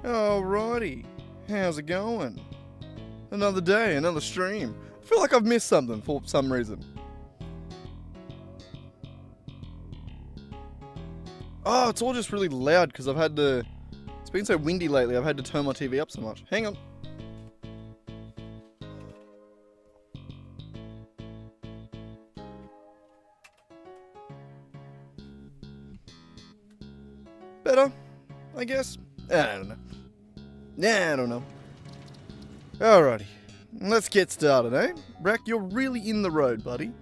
Alrighty, how's it going? Another day, another stream. I feel like I've missed something for some reason. Oh, it's all just really loud because I've had to... It's been so windy lately, I've had to turn my TV up so much. Hang on. Better, I guess. I don't know. Nah, I don't know. Alrighty, let's get started, eh? Brack, you're really in the road, buddy.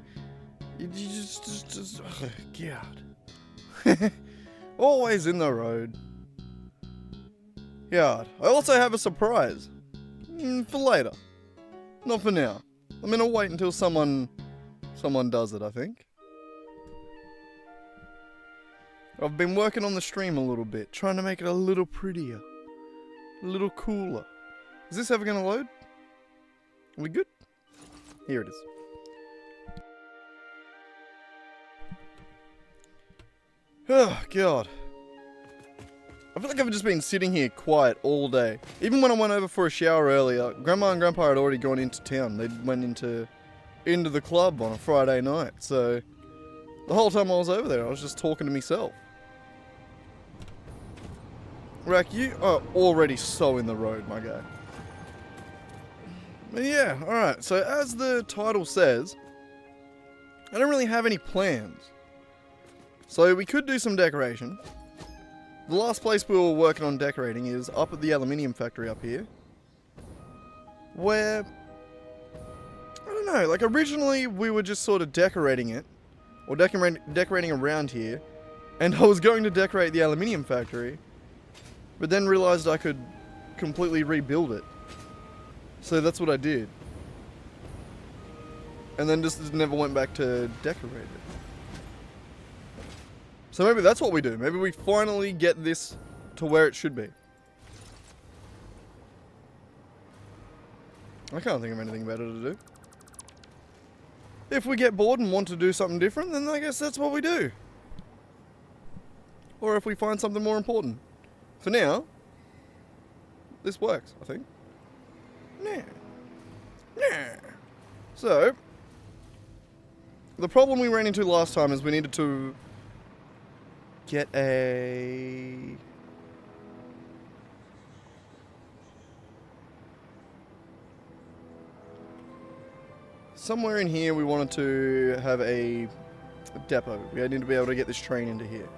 You just oh, God. Always in the road. God, I also have a surprise. For later. Not for now. I'm gonna wait until someone does it, I think. I've been working on the stream a little bit, trying to make it a little prettier. A little cooler. Is this ever gonna load? Are we good? Here it is. Oh, God. I feel like I've just been sitting here quiet all day. Even when I went over for a shower earlier, Grandma and Grandpa had already gone into town. They went into the club on a Friday night. So, the whole time I was over there, I was just talking to myself. Rack, you are already so in the road, my guy. But yeah, alright. So, as the title says, I don't really have any plans. So, we could do some decoration. The last place we were working on decorating is up at the aluminium factory up here. Where, I don't know, like originally we were just sort of decorating it. Or decorating around here. And I was going to decorate the aluminium factory. But then realized I could completely rebuild it. So that's what I did. And then just never went back to decorate it. So maybe that's what we do. Maybe we finally get this to where it should be. I can't think of anything better to do. If we get bored and want to do something different, then I guess that's what we do. Or if we find something more important. For now, this works, I think. Yeah. Yeah. So, the problem we ran into last time is we needed to get a... Somewhere in here we wanted to have a depot. We need to be able to get this train into here.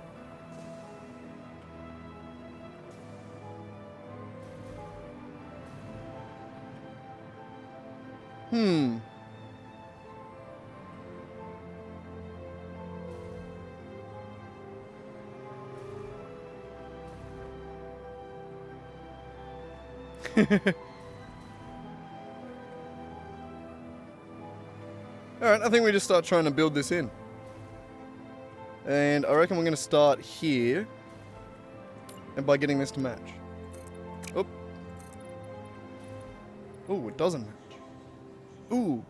Alright, I think we just start trying to build this in. And I reckon we're going to start here. And by getting this to match. Oh. Oh, it doesn't match. Ooh.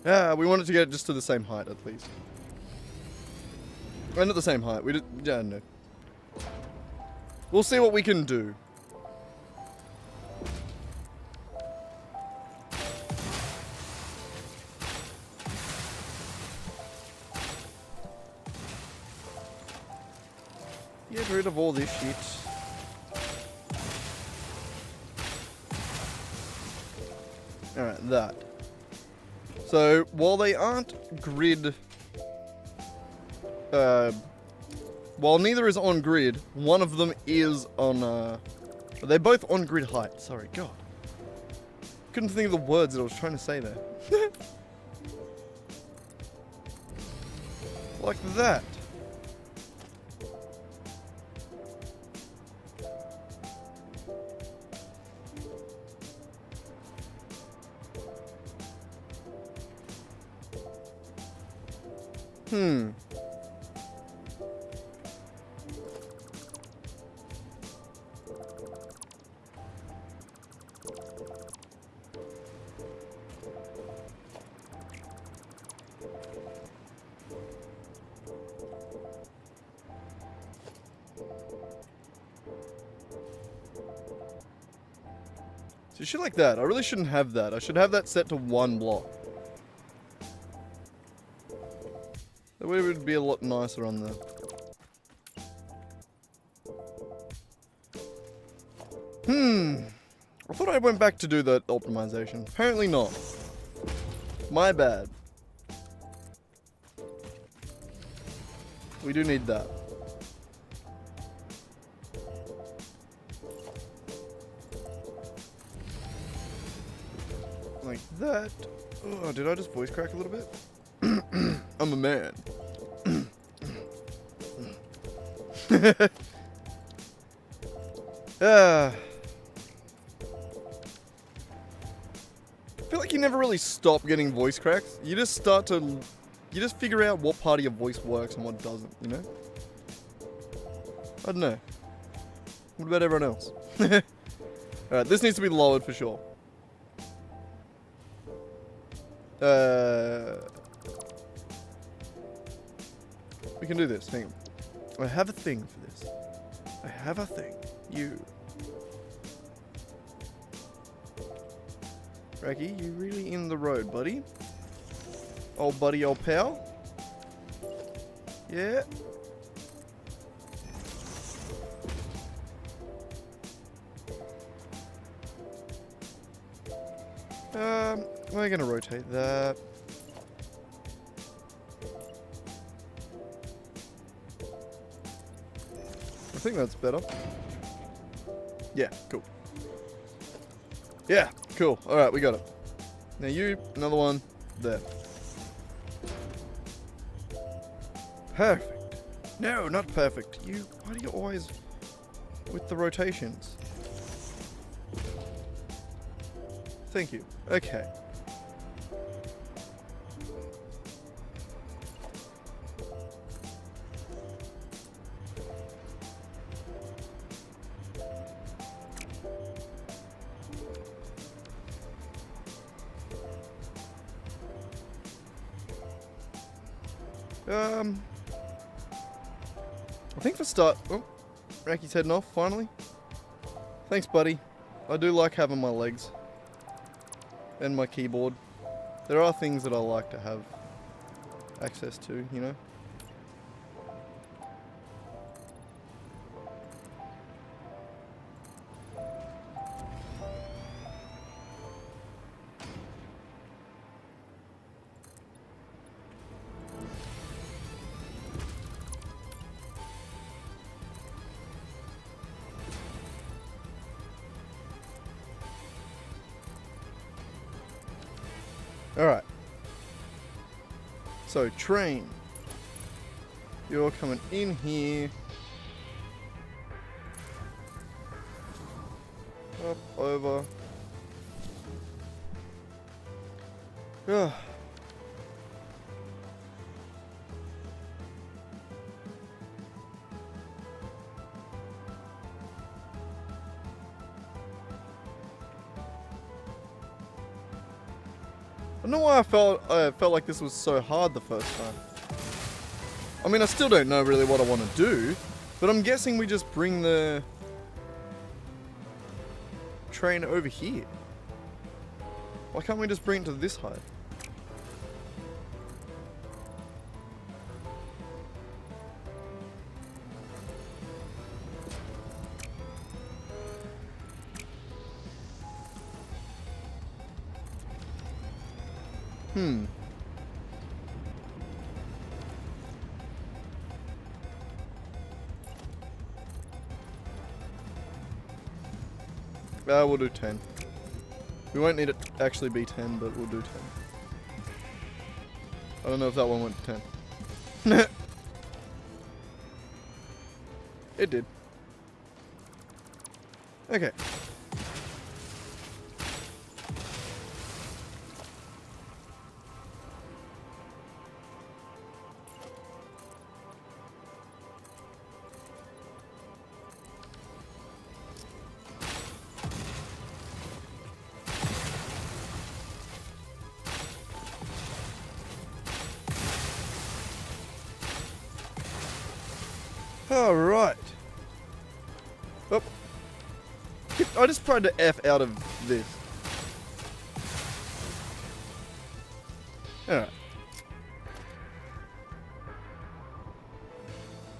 Ah, we wanted to get it just to the same height at least. Well, not the same height. We just, yeah, no. We'll see what we can do. Get rid of all this shit. Alright, that. So, while they aren't grid... while neither is on grid, one of them is on, they're both on grid height. Sorry, God. Couldn't think of the words that I was trying to say there. Like that. So shit like that. I really shouldn't have that. I should have that set to 1 block. That way it would be a lot nicer on there. I thought I went back to do that optimization. Apparently not. My bad. We do need that. Like that. Oh, did I just voice crack a little bit? I'm a man. I feel like you never really stop getting voice cracks. You just figure out what part of your voice works and what doesn't, you know? I don't know. What about everyone else? Alright, this needs to be lowered for sure. We can do this. Hang on. I have a thing for this. I have a thing. You. Raggy, you really in the road, buddy? Old buddy, old pal? Yeah? We're gonna rotate that. I think that's better. Yeah, cool. Yeah, cool. Alright, we got it. Now you, another one, there. Perfect. No, not perfect. Why do you always with the rotations? Thank you. Okay. I think for start... Oh, Racky's heading off, finally. Thanks, buddy. I do like having my legs. And my keyboard. There are things that I like to have access to, you know? Alright. So, train. You're coming in here. Up, over. Ugh. I don't know why I felt like this was so hard the first time. I mean, I still don't know really what I want to do, but I'm guessing we just bring the train over here. Why can't we just bring it to this height? We'll do 10. We won't need it to actually be 10, but we'll do 10. I don't know if that one went to 10. It did. Okay. All right. Oh. I just tried to F out of this. Alright.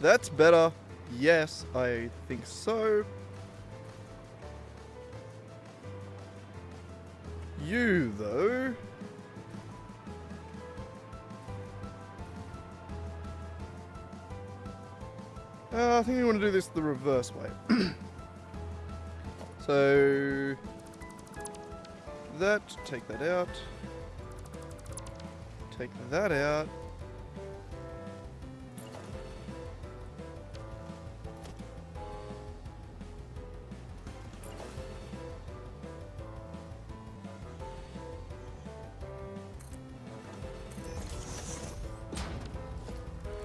That's better. Yes, I think so. You, though. I think we want to do this the reverse way. So, take that out. Take that out.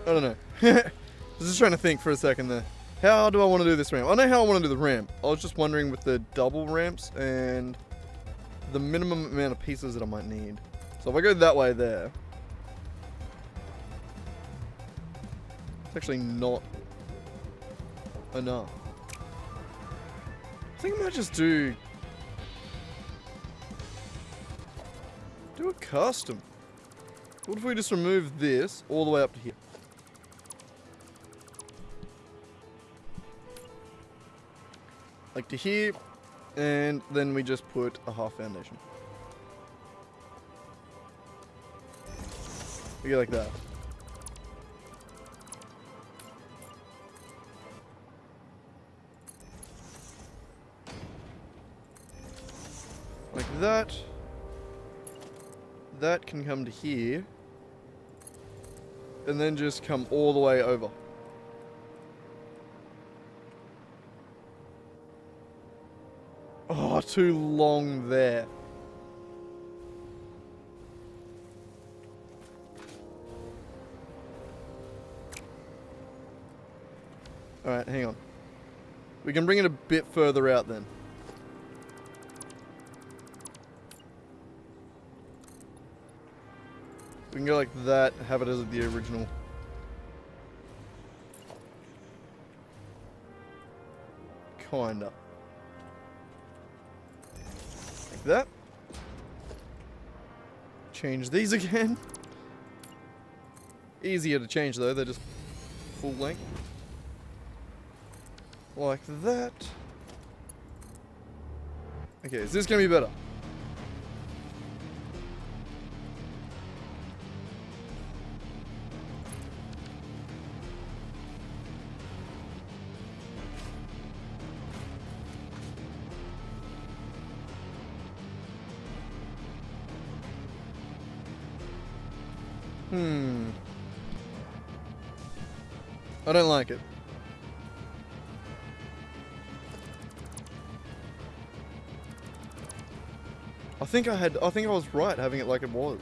I don't know. I was just trying to think for a second there. How do I want to do this ramp? I know how I want to do the ramp. I was just wondering with the double ramps and the minimum amount of pieces that I might need. So if I go that way there, it's actually not enough. I think I might just do a custom. What if we just remove this all the way up to here? Like to here, and then we just put a half foundation. We go like that. Like that. That can come to here. And then just come all the way over. Oh, too long there. Alright, hang on. We can bring it a bit further out then. We can go like that, have it as the original. Kinda. Like that. Change these again. Easier to change though, they're just full length. Like that. Okay, is this gonna be better? I don't like it. I think I was right having it like it was.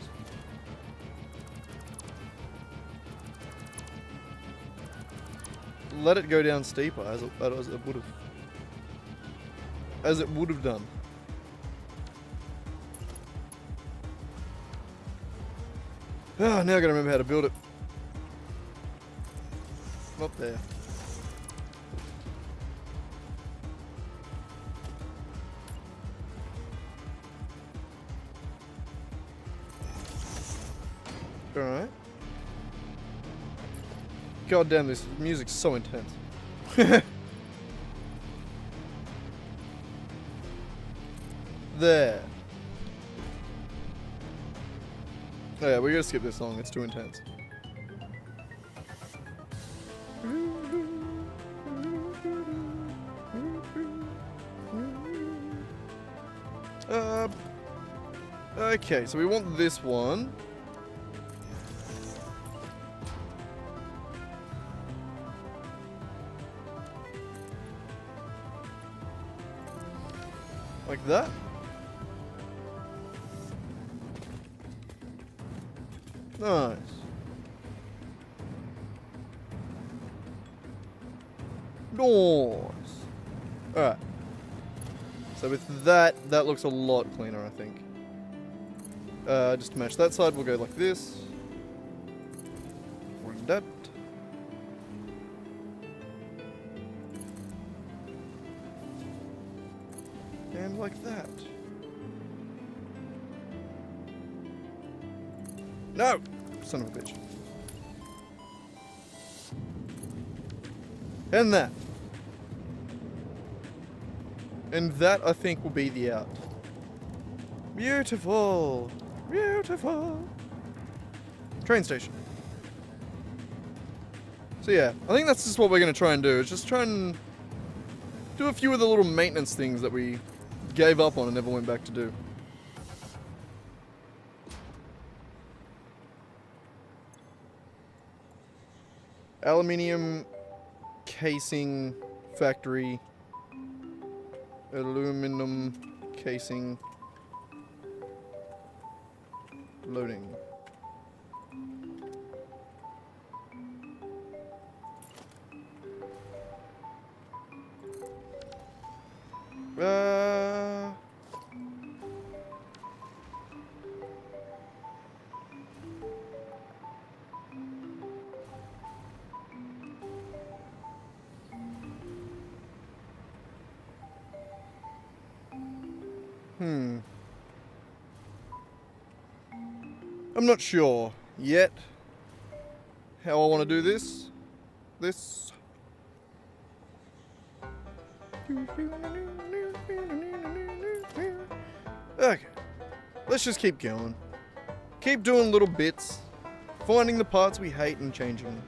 Let it go down steeper as it would have. As it would have done. Ah, now I gotta remember how to build it. Up there. Alright. God damn, this music's so intense. There. Oh yeah, we gotta skip this song, it's too intense. Okay, so we want this one. Like that. Nice. Nice. Alright. So with that looks a lot cleaner, I think. Just to match that side, we'll go like this. Like that. And like that. No! Son of a bitch. And that. And that, I think, will be the out. Beautiful. Beautiful. Train station. So yeah, I think that's just what we're going to try and do. Is just try and do a few of the little maintenance things that we gave up on and never went back to do. Aluminium casing factory. Aluminum casing loading. I'm not sure yet how I want to do this. Okay, let's just keep going. Keep doing little bits, finding the parts we hate and changing them.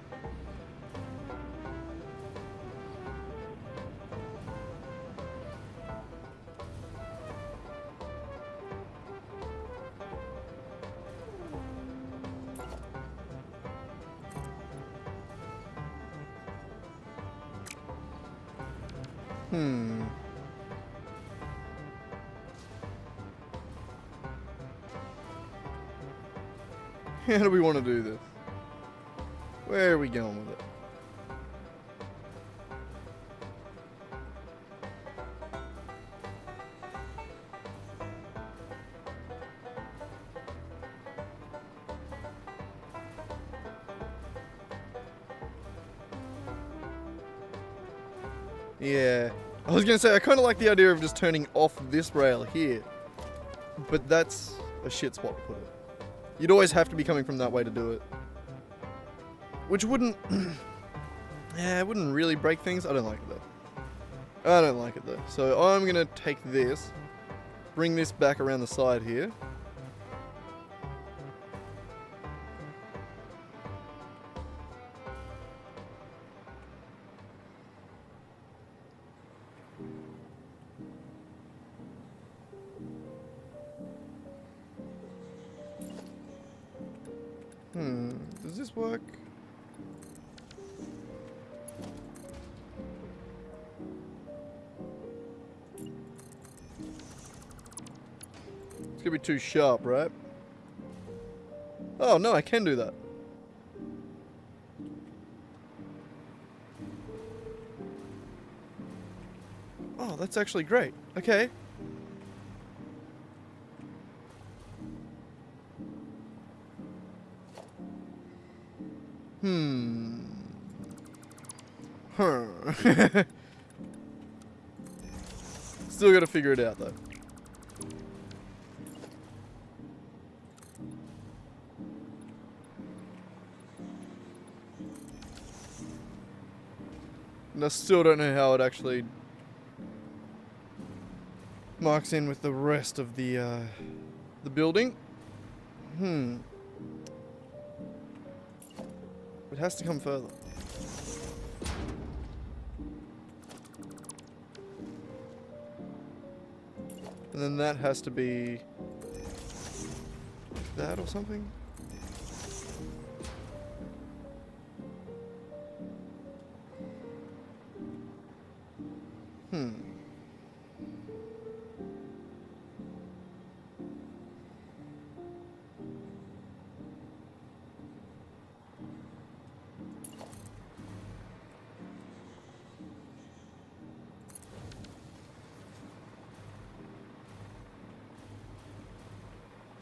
How do we want to do this? Where are we going with it? Yeah. I was going to say, I kind of like the idea of just turning off this rail here. But that's a shit spot to put it. You'd always have to be coming from that way to do it. Which wouldn't... yeah, it wouldn't really break things. I don't like it though. I don't like it though. So I'm going to take this, bring this back around the side here. Does this work? It's gonna be too sharp, right? Oh no, I can do that. Oh, that's actually great. Okay. Still gotta figure it out though. And I still don't know how it actually marks in with the rest of the building. It has to come further. And then that has to be that or something.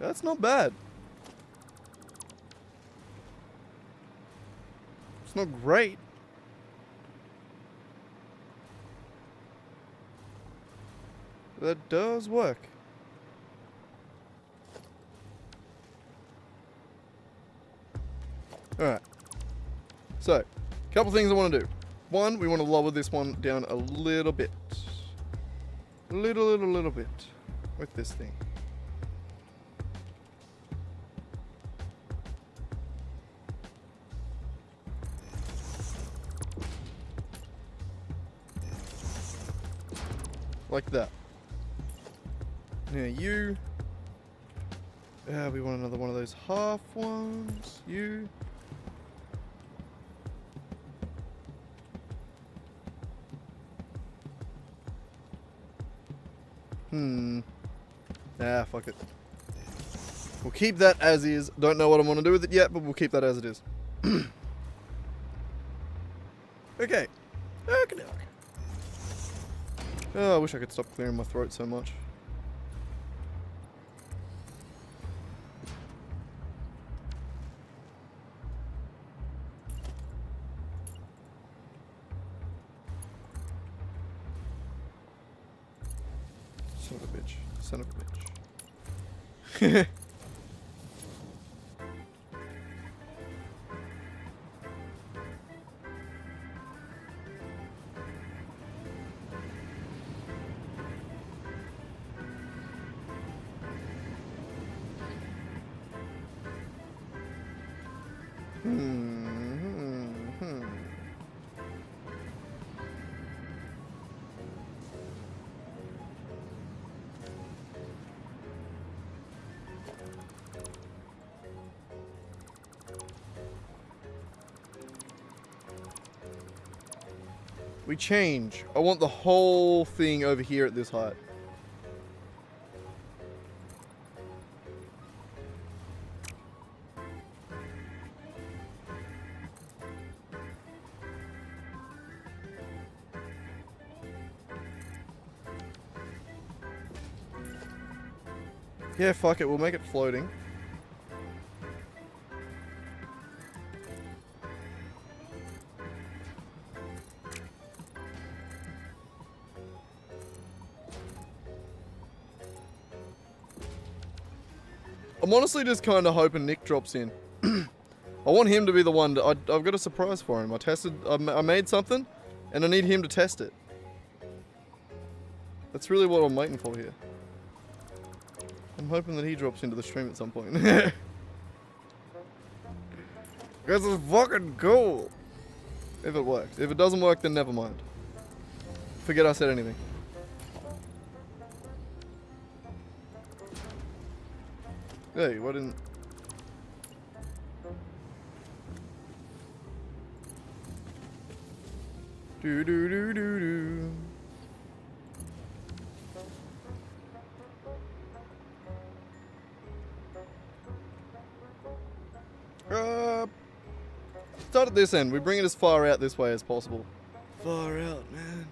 That's not bad. It's not great. That does work. Alright. So, a couple things I want to do. One, we want to lower this one down a little bit. A little bit. With this thing. Like that. Now you. We want another one of those half ones. You. Fuck it. We'll keep that as is. Don't know what I want to do with it yet, but we'll keep that as it is. Okay. Okay. Oh, I wish I could stop clearing my throat so much. Son of a bitch. Son of a bitch. We change. I want the whole thing over here at this height. Yeah, fuck it. We'll make it floating. I'm honestly just kind of hoping Nick drops in. I want him to be the one. I've got a surprise for him. I made something, and I need him to test it. That's really what I'm waiting for here. I'm hoping that he drops into the stream at some point. This is fucking cool. If it works. If it doesn't work, then never mind. Forget I said anything. Hey, why didn't... Do do do do do. Start at this end. We bring it as far out this way as possible. Far out, man.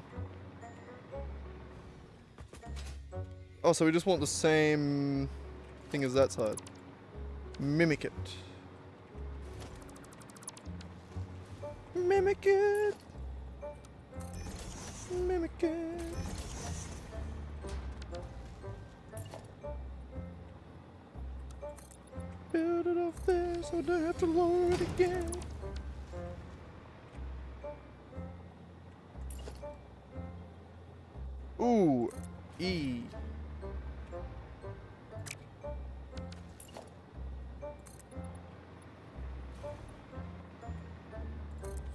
Oh, so we just want the same thing as that side. Mimic it. Mimic it. Mimic it. Build it off there so I don't have to lower it again. Ooh, E.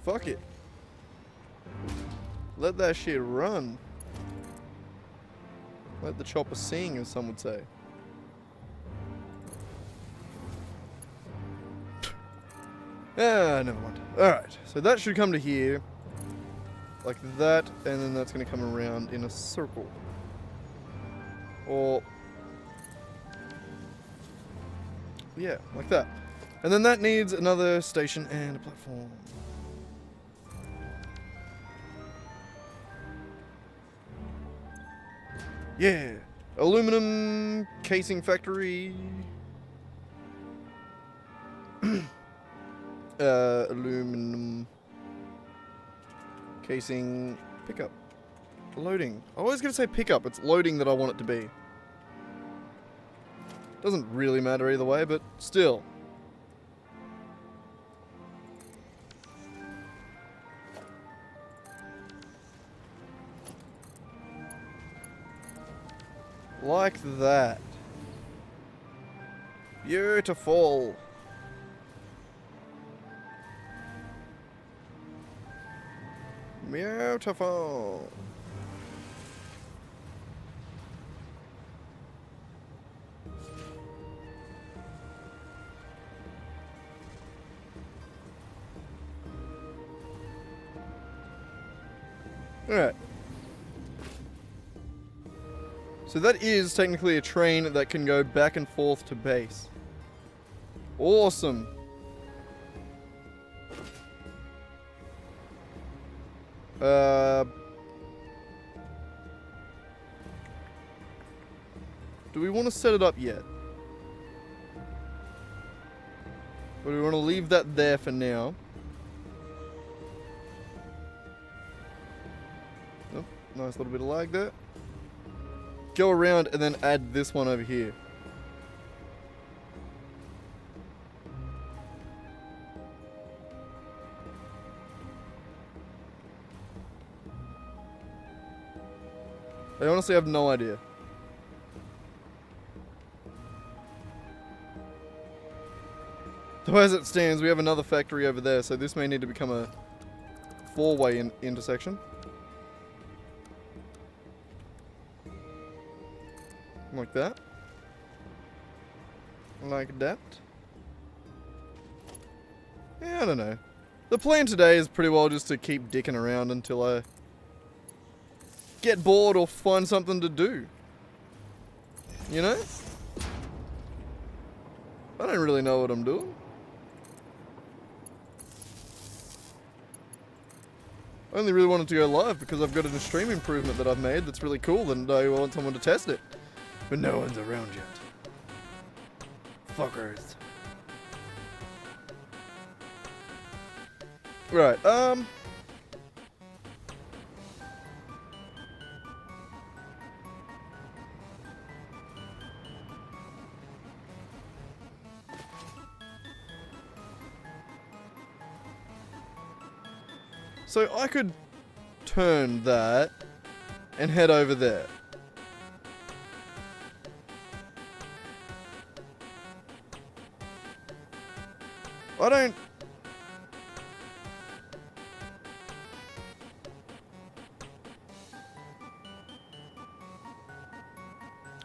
Fuck it. Let that shit run. Let the chopper sing, as some would say. Never mind. Alright, so that should come to here. Like that, and then that's going to come around in a circle. Or... yeah, like that. And then that needs another station and a platform. Yeah! Aluminum casing factory. Aluminum casing pickup. Loading. I always gonna say pickup. It's loading that I want it to be. Doesn't really matter either way, but still. Like that. Beautiful. Beautiful. Alright. So that is technically a train that can go back and forth to base. Awesome. Do we want to set it up yet? Or do we want to leave that there for now? Oh, nice little bit of lag there. Go around and then add this one over here. I honestly have no idea. Though as it stands, we have another factory over there, so this may need to become a four-way intersection. Like that. Like that. Yeah, I don't know. The plan today is pretty well just to keep dicking around until I get bored or find something to do. You know? I don't really know what I'm doing. I only really wanted to go live because I've got an stream improvement that I've made that's really cool and I want someone to test it. But no one's around yet. Fuckers. Right, so I could turn that and head over there.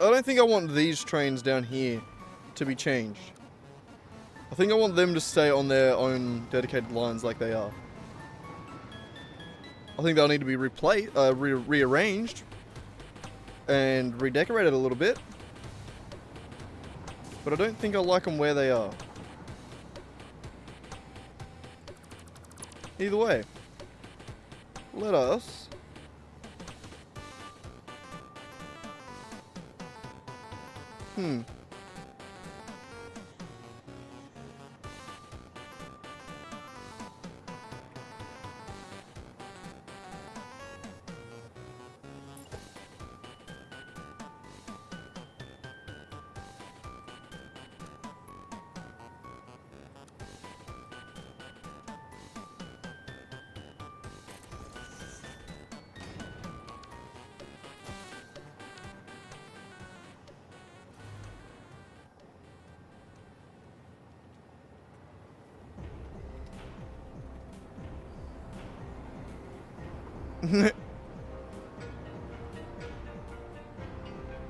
I don't think I want these trains down here to be changed. I think I want them to stay on their own dedicated lines like they are. I think they'll need to be rearranged and redecorated a little bit. But I don't think I like them where they are. Either way, let us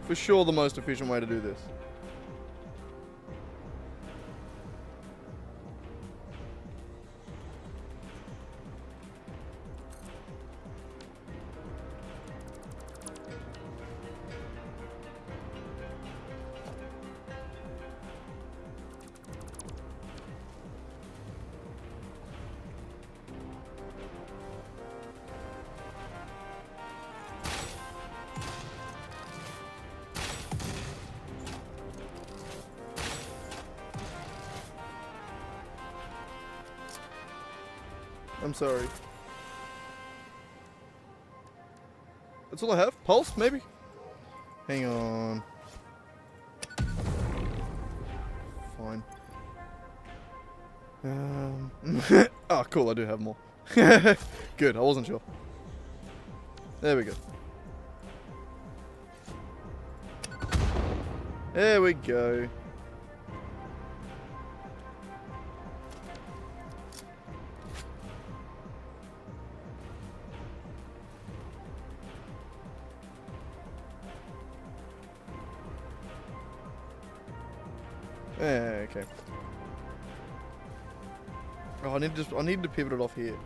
for sure the most efficient way to do this. I'm sorry. That's all I have. Pulse, maybe? Hang on. Fine. Oh, cool, I do have more. Good, I wasn't sure. There we go. There we go. Okay. Oh, I need to pivot it off here.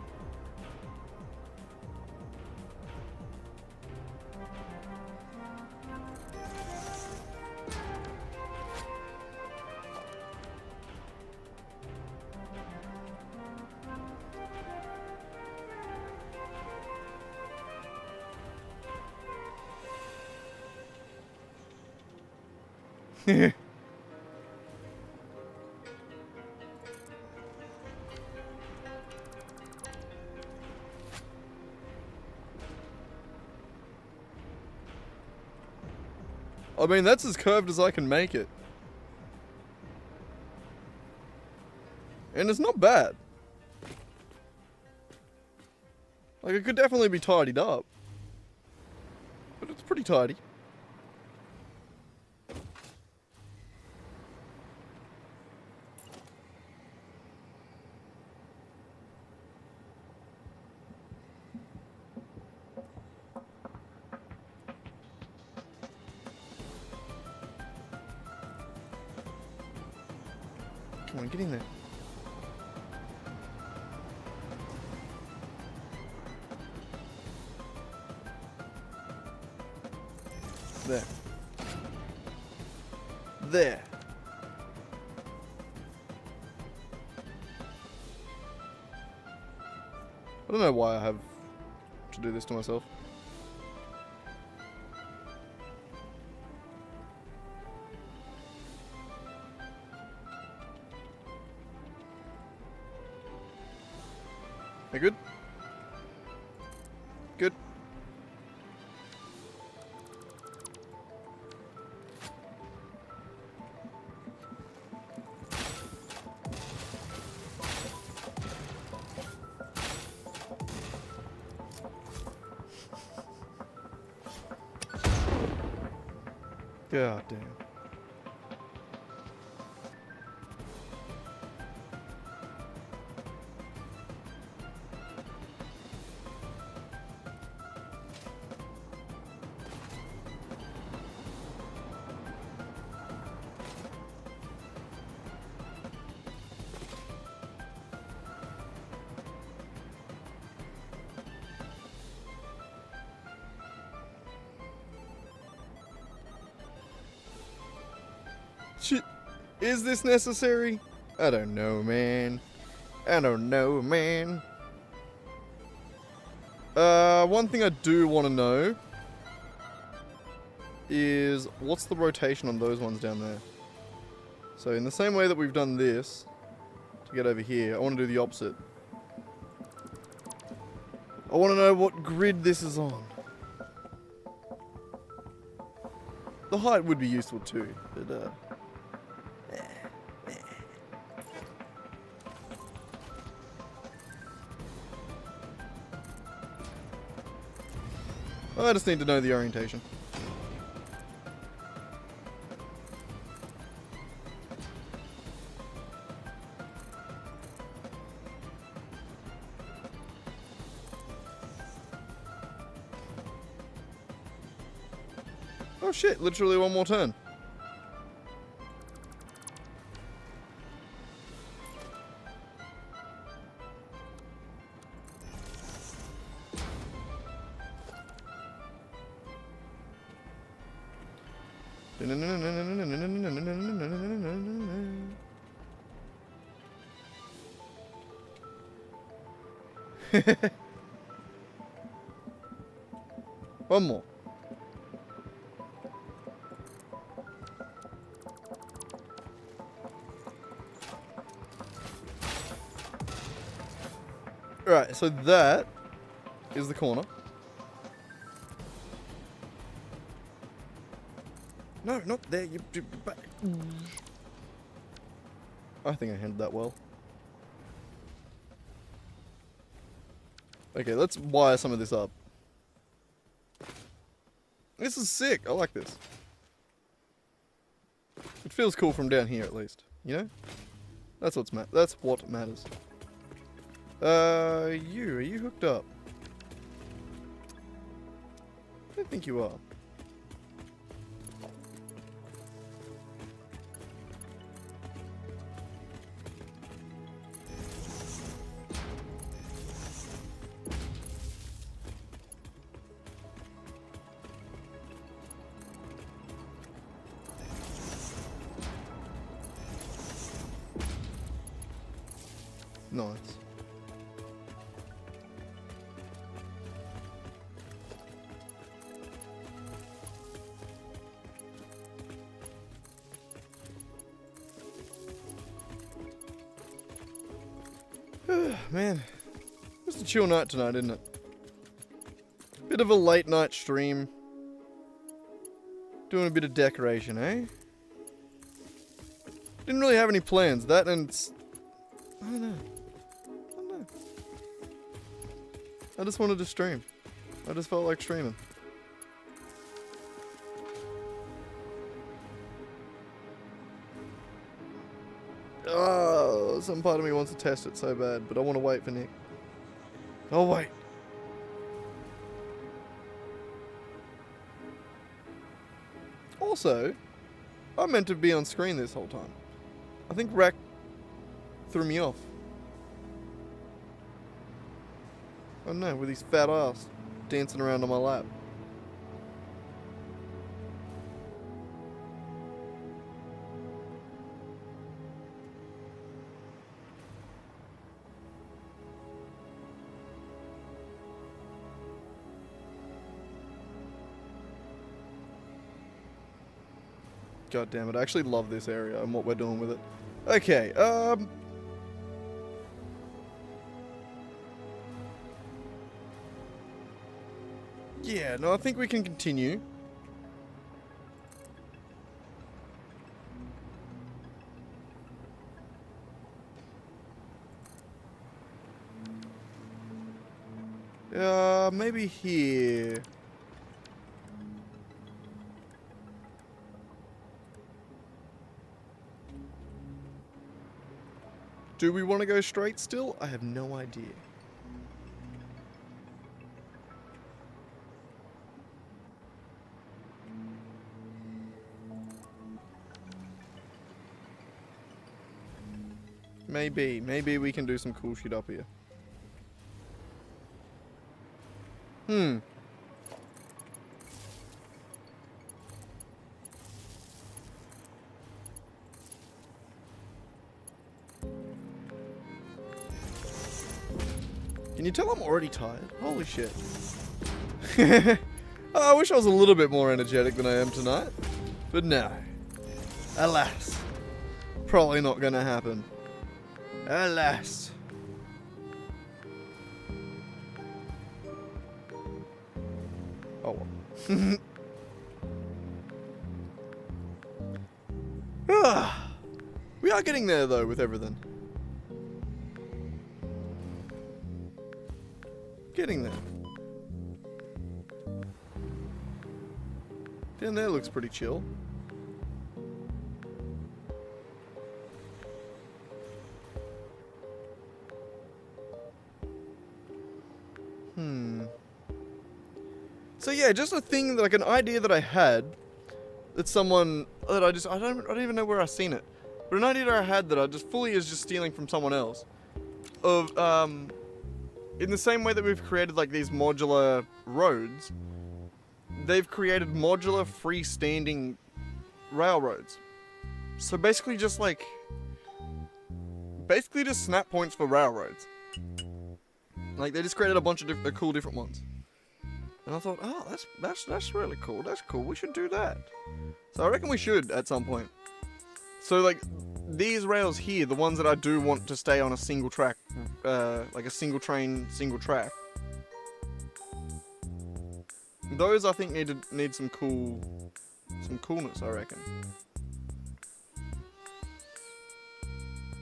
I mean, that's as curved as I can make it. And it's not bad. Like, it could definitely be tidied up. But it's pretty tidy. Come on, get in there. There. There. I don't know why I have to do this to myself. Are you good? Good. God damn. Shit. Is this necessary? I don't know, man. I don't know, man. One thing I do want to know is what's the rotation on those ones down there? So in the same way that we've done this to get over here, I want to do the opposite. I want to know what grid this is on. The height would be useful too, but I just need to know the orientation. Oh shit, literally one more turn. One more. Right, so that is the corner. No, not there. You back. I think I handled that well. Okay, let's wire some of this up. This is sick. I like this. It feels cool from down here, at least. You know? That's what matters. Are you hooked up? I don't think you are. Nice. Man, it was a chill night tonight, isn't it? Bit of a late night stream. Doing a bit of decoration, eh? Didn't really have any plans. That and... I don't know. I just wanted to stream. I just felt like streaming. Oh, some part of me wants to test it so bad, but I want to wait for Nick. I'll wait. Also, I meant to be on screen this whole time. I think Rack threw me off. I don't know, with his fat ass dancing around on my lap. God damn it, I actually love this area and what we're doing with it. Okay, yeah, no, I think we can continue. Maybe here. Do we want to go straight still? I have no idea. Maybe we can do some cool shit up here. Can you tell I'm already tired? Holy shit. Oh, I wish I was a little bit more energetic than I am tonight. But no. Alas. Probably not gonna happen. Alas. Oh well. We are getting there though with everything. Getting there. Down there looks pretty chill. So yeah, just a thing, like an idea that I had, that someone, that I don't even know where I've seen it, but an idea that I had that I just fully is just stealing from someone else, of, in the same way that we've created like these modular roads, they've created modular freestanding railroads. So basically just snap points for railroads. Like they just created a bunch of cool different ones. And I thought, oh, that's really cool. That's cool. We should do that. So I reckon we should at some point. So like these rails here, the ones that I do want to stay on a single track, like a single train, single track. Those I think need some cool some coolness, I reckon.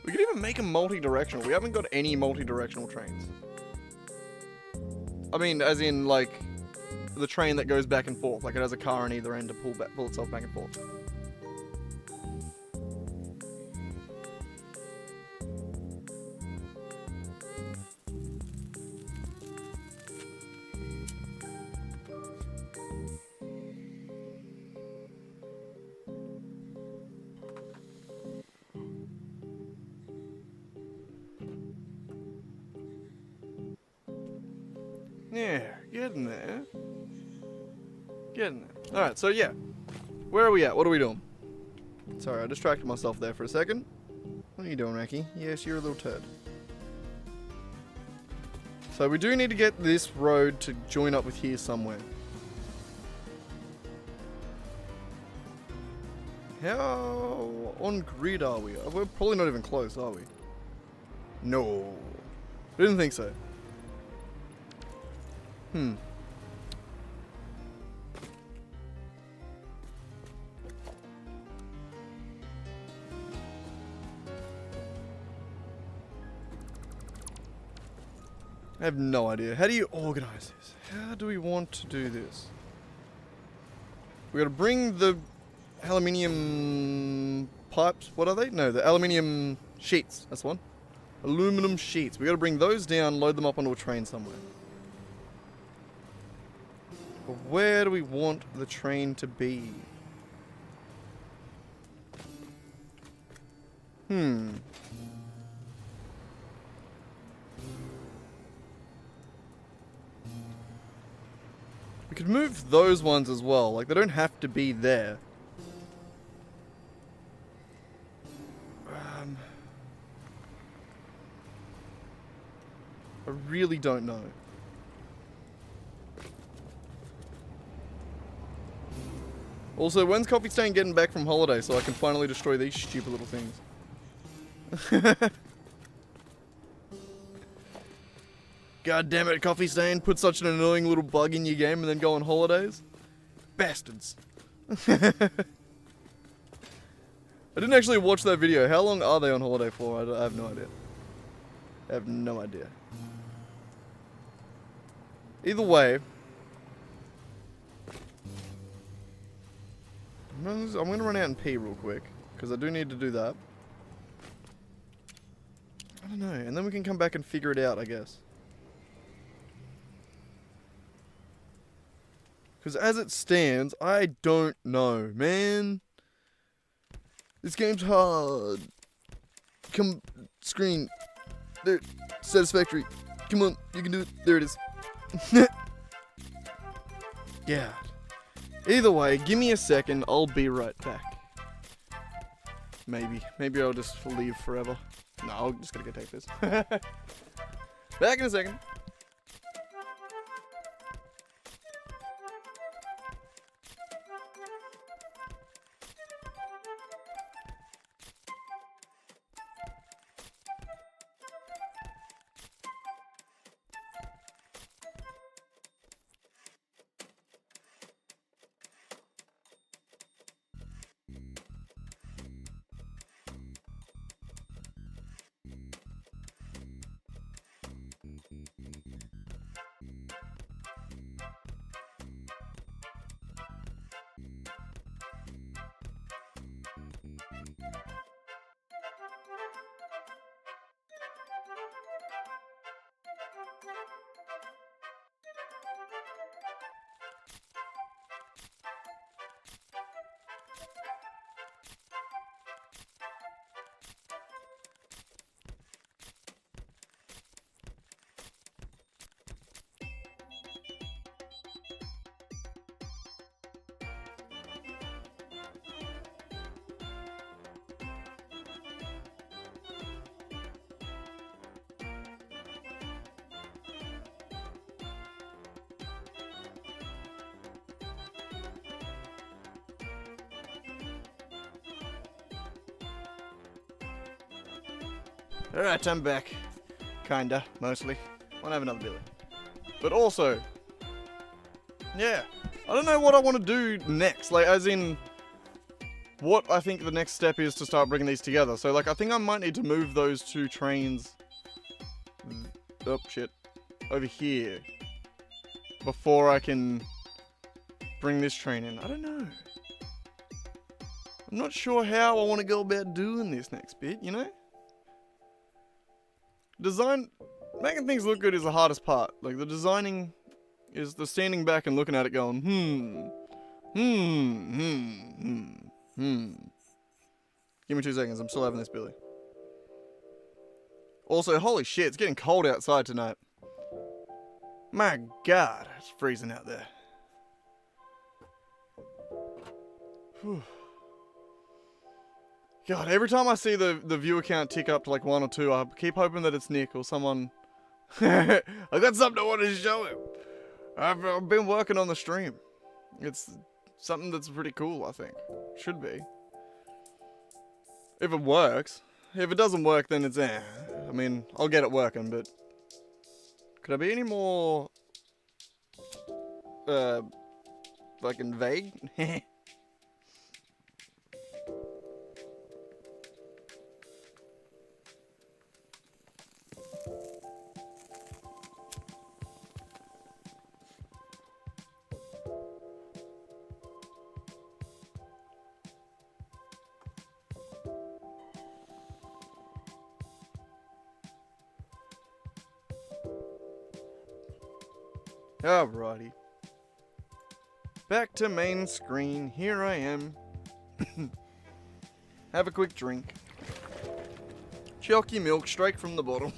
We could even make them multi-directional. We haven't got any multi-directional trains. I mean, as in, like, the train that goes back and forth. Like, it has a car on either end to pull itself back and forth. Yeah, getting there. Getting there. Alright, so yeah. Where are we at? What are we doing? Sorry, I distracted myself there for a second. What are you doing, Raki? Yes, you're a little turd. So we do need to get this road to join up with here somewhere. How on grid are we? We're probably not even close, are we? No. I didn't think so. I have no idea. How do you organize this? How do we want to do this? We gotta bring the aluminium pipes. What are they? No, the aluminium sheets. That's the one. Aluminum sheets. We gotta bring those down, load them up onto a train somewhere. But where do we want the train to be? We could move those ones as well. Like, they don't have to be there. I really don't know. Also, when's Coffee Stain getting back from holiday so I can finally destroy these stupid little things? God damn it, Coffee Stain. Put such an annoying little bug in your game and then go on holidays. Bastards. I didn't actually watch that video. How long are they on holiday for? I have no idea. I have no idea. Either way, I'm going to run out and pee real quick, because I do need to do that. I don't know, and then we can come back and figure it out, I guess. Because as it stands, I don't know, man. This game's hard. Come, screen. There, Satisfactory. Come on, you can do it. There it is. Yeah. Either way, give me a second. I'll be right back. Maybe. Maybe I'll just leave forever. No, I'm just gonna go take this. Back in a second. Alright, I'm back. Kinda, mostly. Wanna have another beer. But also, yeah, I don't know what I want to do next. Like, as in, what I think the next step is to start bringing these together. So, like, I think I might need to move those 2 trains... Oh, shit. Over here. Before I can bring this train in. I don't know. I'm not sure how I want to go about doing this next bit, you know? Making things look good is the hardest part. Like, the designing is the standing back and looking at it going, Give me 2 seconds, I'm still having this, Billy. Also, holy shit, it's getting cold outside tonight. My God, it's freezing out there. Whew. God, every time I see the viewer count tick up to like 1 or 2, I keep hoping that it's Nick or someone. I got something I wanted to show him. I've been working on the stream. It's something that's pretty cool, I think. Should be. If it works. If it doesn't work, then it's I mean, I'll get it working, but... Could I be any more... fucking vague? Alrighty. Back to main screen. Here I am. Have a quick drink. Chalky milk straight from the bottle.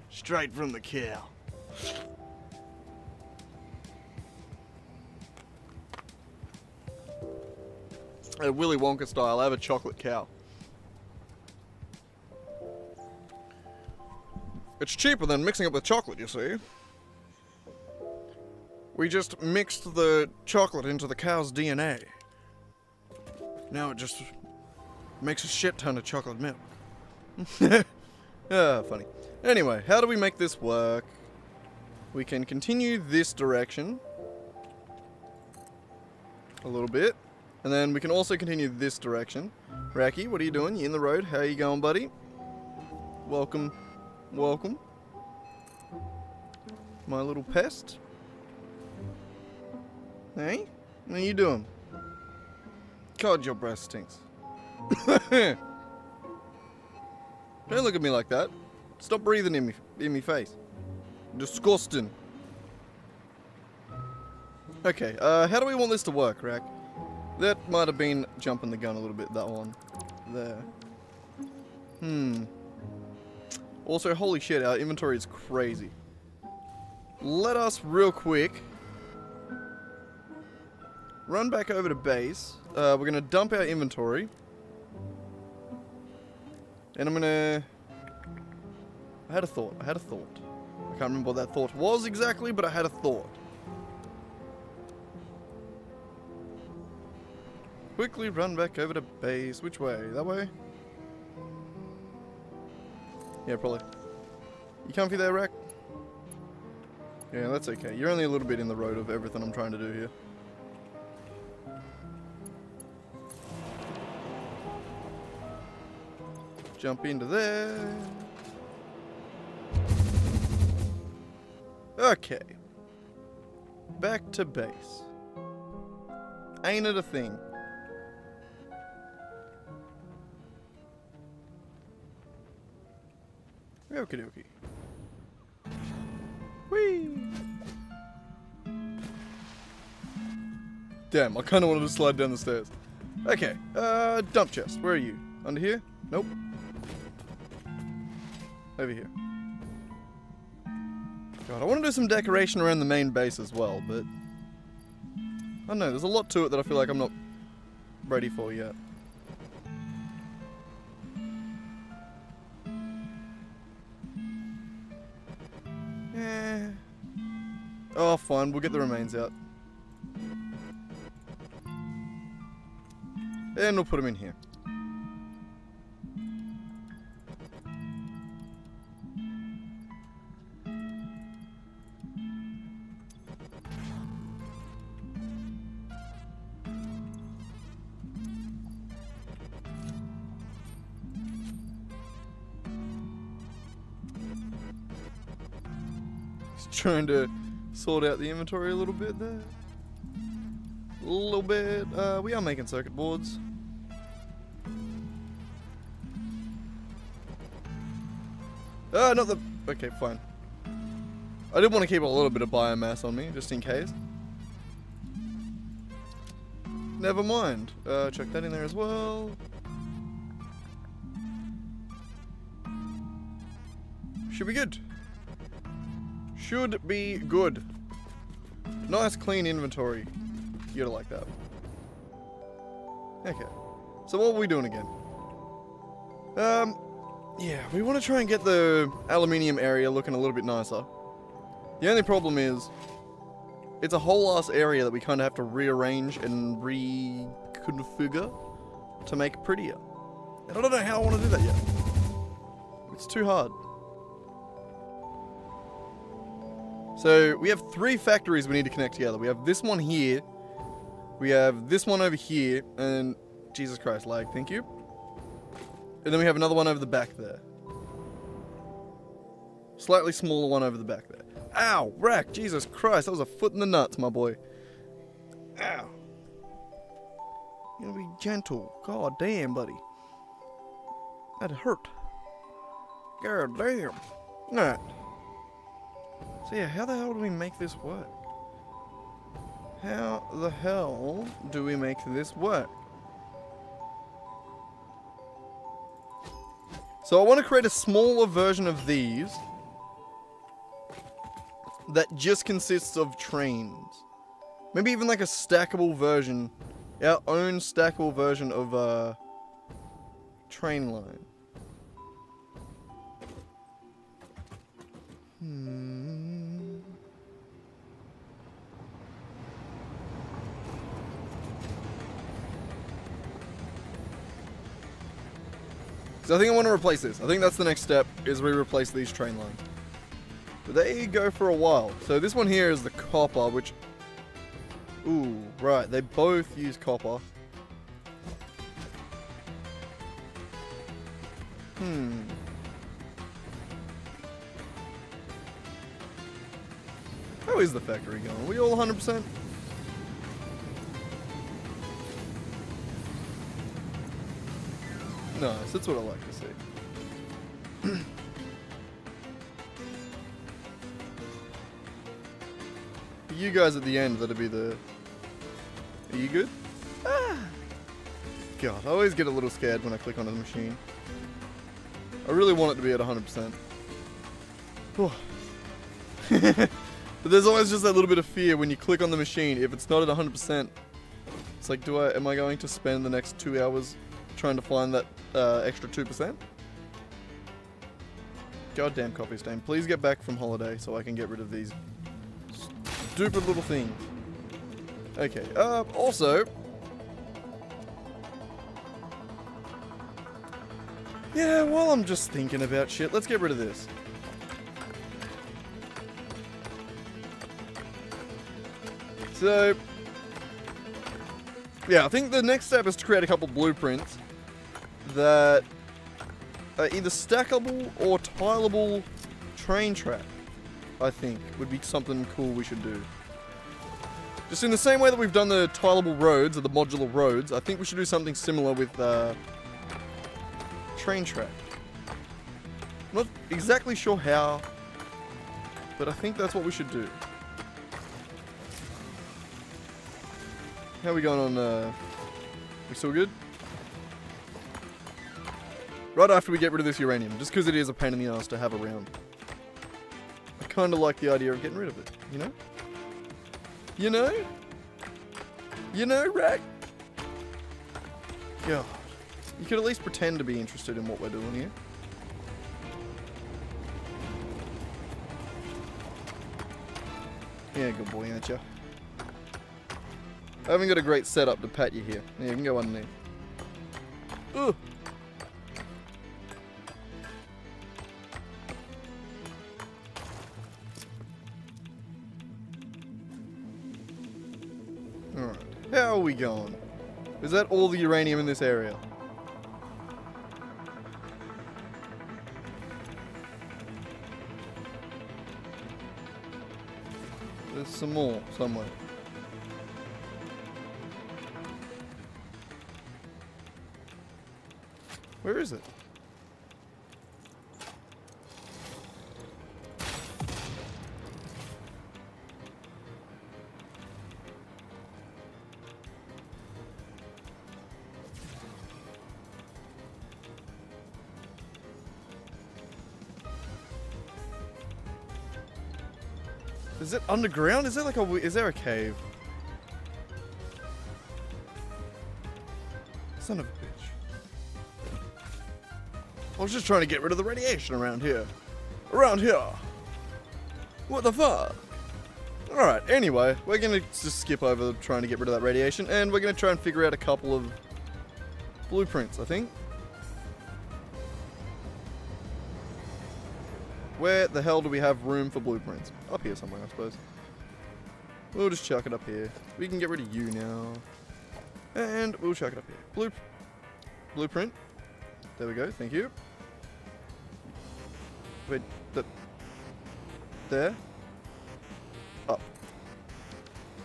Straight from the cow. Willy Wonka style, I have a chocolate cow. It's cheaper than mixing it with chocolate, you see. We just mixed the chocolate into the cow's DNA. Now it just makes a shit ton of chocolate milk. Ah, funny. Anyway, how do we make this work? We can continue this direction. A little bit. And then we can also continue this direction. Racky, what are you doing? You in the road? How you going, buddy? Welcome. Welcome. My little pest. Hey? What are you doing? God, your breath stinks. Don't look at me like that. Stop breathing in me face. Disgusting. Okay, how do we want this to work, Rack? That might have been jumping the gun a little bit, that one. There. Also, holy shit, our inventory is crazy. Let us, real quick, run back over to base. We're going to dump our inventory. And I'm going to... I had a thought. I can't remember what that thought was exactly, but I had a thought. Quickly run back over to base. Which way? That way? Yeah, probably. You comfy there, Rack? Yeah, that's okay. You're only a little bit in the road of everything I'm trying to do here. Jump into there. Okay. Back to base. Ain't it a thing? Okie dokie. Whee! Damn, I kinda wanted to slide down the stairs. Okay, dump chest. Where are you? Under here? Nope. Over here. God, I want to do some decoration around the main base as well, but... I don't know, there's a lot to it that I feel like I'm not ready for yet. Oh, fine. We'll get the remains out. And we'll put them in here. Just trying to sort out the inventory a little bit there. A little bit. We are making circuit boards. Not the... Okay, fine. I did want to keep a little bit of biomass on me, just in case. Never mind. Check that in there as well. Should be good. Should be good. Nice clean inventory. You gotta like that. Okay. So what are we doing again? Yeah, we want to try and get the aluminium area looking a little bit nicer. The only problem is, it's a whole ass area that we kind of have to rearrange and reconfigure to make prettier. And I don't know how I want to do that yet. It's too hard. So, we have 3 factories we need to connect together. We have this one here, we have this one over here, and Jesus Christ, lag, thank you. And then we have another one over the back there. Slightly smaller one over the back there. Ow! Rack! Jesus Christ, that was a foot in the nuts, my boy. Ow. You gotta be gentle. God damn, buddy. That hurt. God damn. Alright. So yeah, how the hell do we make this work? How the hell do we make this work? So I want to create a smaller version of these that just consists of trains. Maybe even like a stackable version. Our own stackable version of a train line. So I think I want to replace this. I think that's the next step, is we replace these train lines. But they go for a while. So this one here is the copper, which... Ooh, right. They both use copper. How is the factory going? Are we all 100%? Nice, that's what I like to see. You guys at the end, that'll be the... Are you good? Ah. God, I always get a little scared when I click on the machine. I really want it to be at 100%. But there's always just that little bit of fear when you click on the machine. If it's not at 100%, it's like, am I going to spend the next 2 hours trying to find that extra 2%? Goddamn copy stain. Please get back from holiday so I can get rid of these stupid little things. Okay, also... Yeah, while I'm just thinking about shit, let's get rid of this. So... Yeah, I think the next step is to create a couple blueprints that are either stackable or tileable train track, I think, would be something cool we should do. Just in the same way that we've done the tileable roads, or the modular roads, I think we should do something similar with train track. I'm not exactly sure how, but I think that's what we should do. How are we going on, we still good? Right after we get rid of this uranium, just because it is a pain in the ass to have around. I kind of like the idea of getting rid of it, you know? You know? You know, Rack? God. You could at least pretend to be interested in what we're doing here. Yeah, good boy, aren't you? I haven't got a great setup to pat you here. Yeah, you can go underneath. Ugh. Alright, how are we going? Is that all the uranium in this area? some more somewhere. Where is it? Is it underground? Is there like is there a cave? Son of a bitch. I was just trying to get rid of the radiation around here. Around here. What the fuck? Alright, anyway, we're gonna just skip over trying to get rid of that radiation, and we're gonna try and figure out a couple of blueprints, I think. Where the hell do we have room for blueprints? Up here somewhere, I suppose. We'll just chuck it up here. We can get rid of you now. And we'll chuck it up here. Blueprint. There we go, thank you. Wait, there. Up.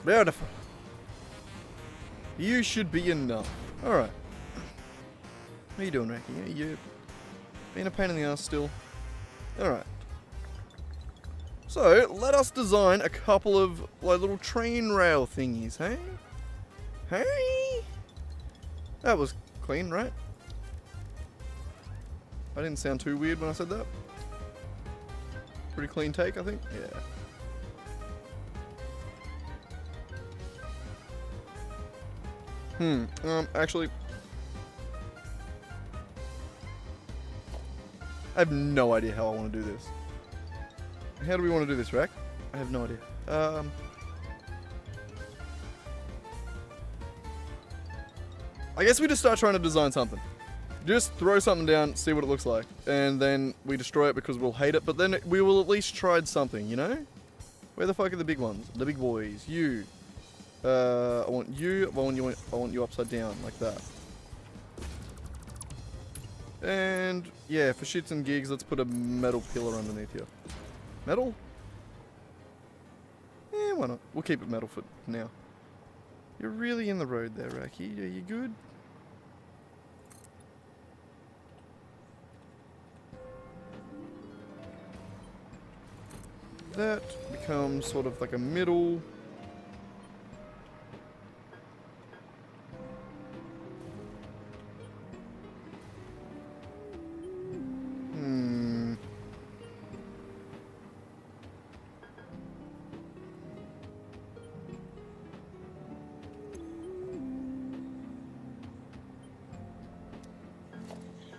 Beautiful. You should be enough. Alright. What are you doing, Raki? Are you being a pain in the ass still? Alright. So, let us design a couple of like little train rail thingies, hey? Hey? That was clean, right? I didn't sound too weird when I said that. Pretty clean take, I think. Yeah. Actually, I have no idea how I want to do this. How do we want to do this, Rack? I have no idea. I guess we just start trying to design something. Just throw something down, see what it looks like. And then we destroy it because we'll hate it, but then we will at least tried something, you know? Where the fuck are the big ones? The big boys. You. I want you. I want you upside down, like that. And, yeah, for shits and gigs, let's put a metal pillar underneath here. Metal? Eh, why not? We'll keep it metal for now. You're really in the road there, Raki. Are you good? That becomes sort of like a middle.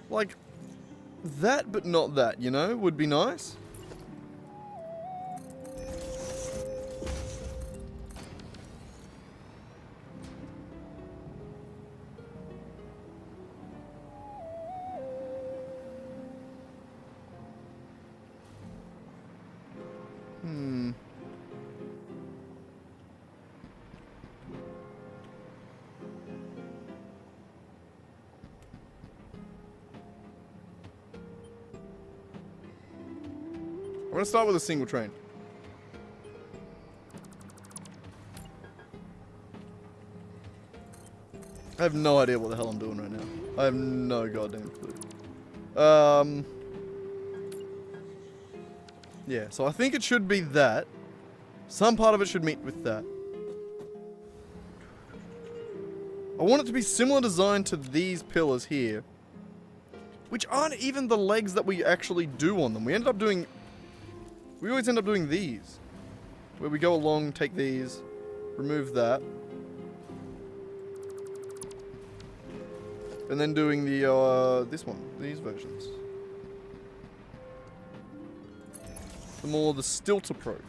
Like, that but not that, you know, would be nice. I'm gonna start with a single train. I have no idea what the hell I'm doing right now. I have no goddamn clue. Yeah, so I think it should be that. Some part of it should meet with that. I want it to be similar design to these pillars here, which aren't even the legs that we actually do on them. We always end up doing these, where we go along, take these, remove that, and then doing the these versions. The stilt approach.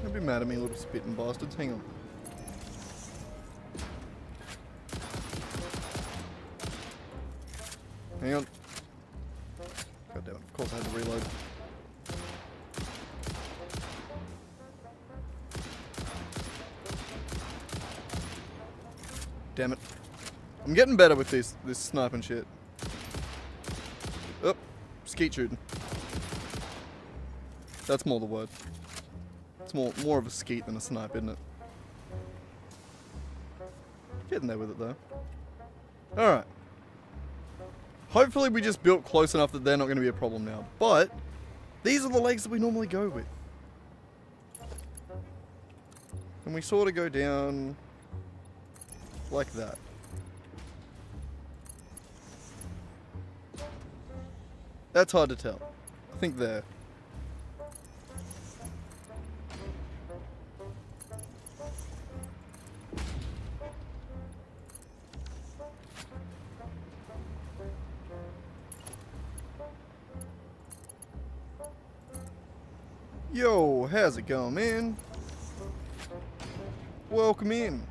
Don't be mad at me, little spitting bastards. Hang on. Hang on. God damn it. Of course I had to reload. Damn it. I'm getting better with this sniping shit. Oh, skeet shooting. That's more the word. It's more of a skeet than a snipe, isn't it? Getting there with it though. Alright. Hopefully we just built close enough that they're not going to be a problem now. But these are the lakes that we normally go with. And we sort of go down like that. That's hard to tell. I think there. Yo, how's it going, man? Welcome in.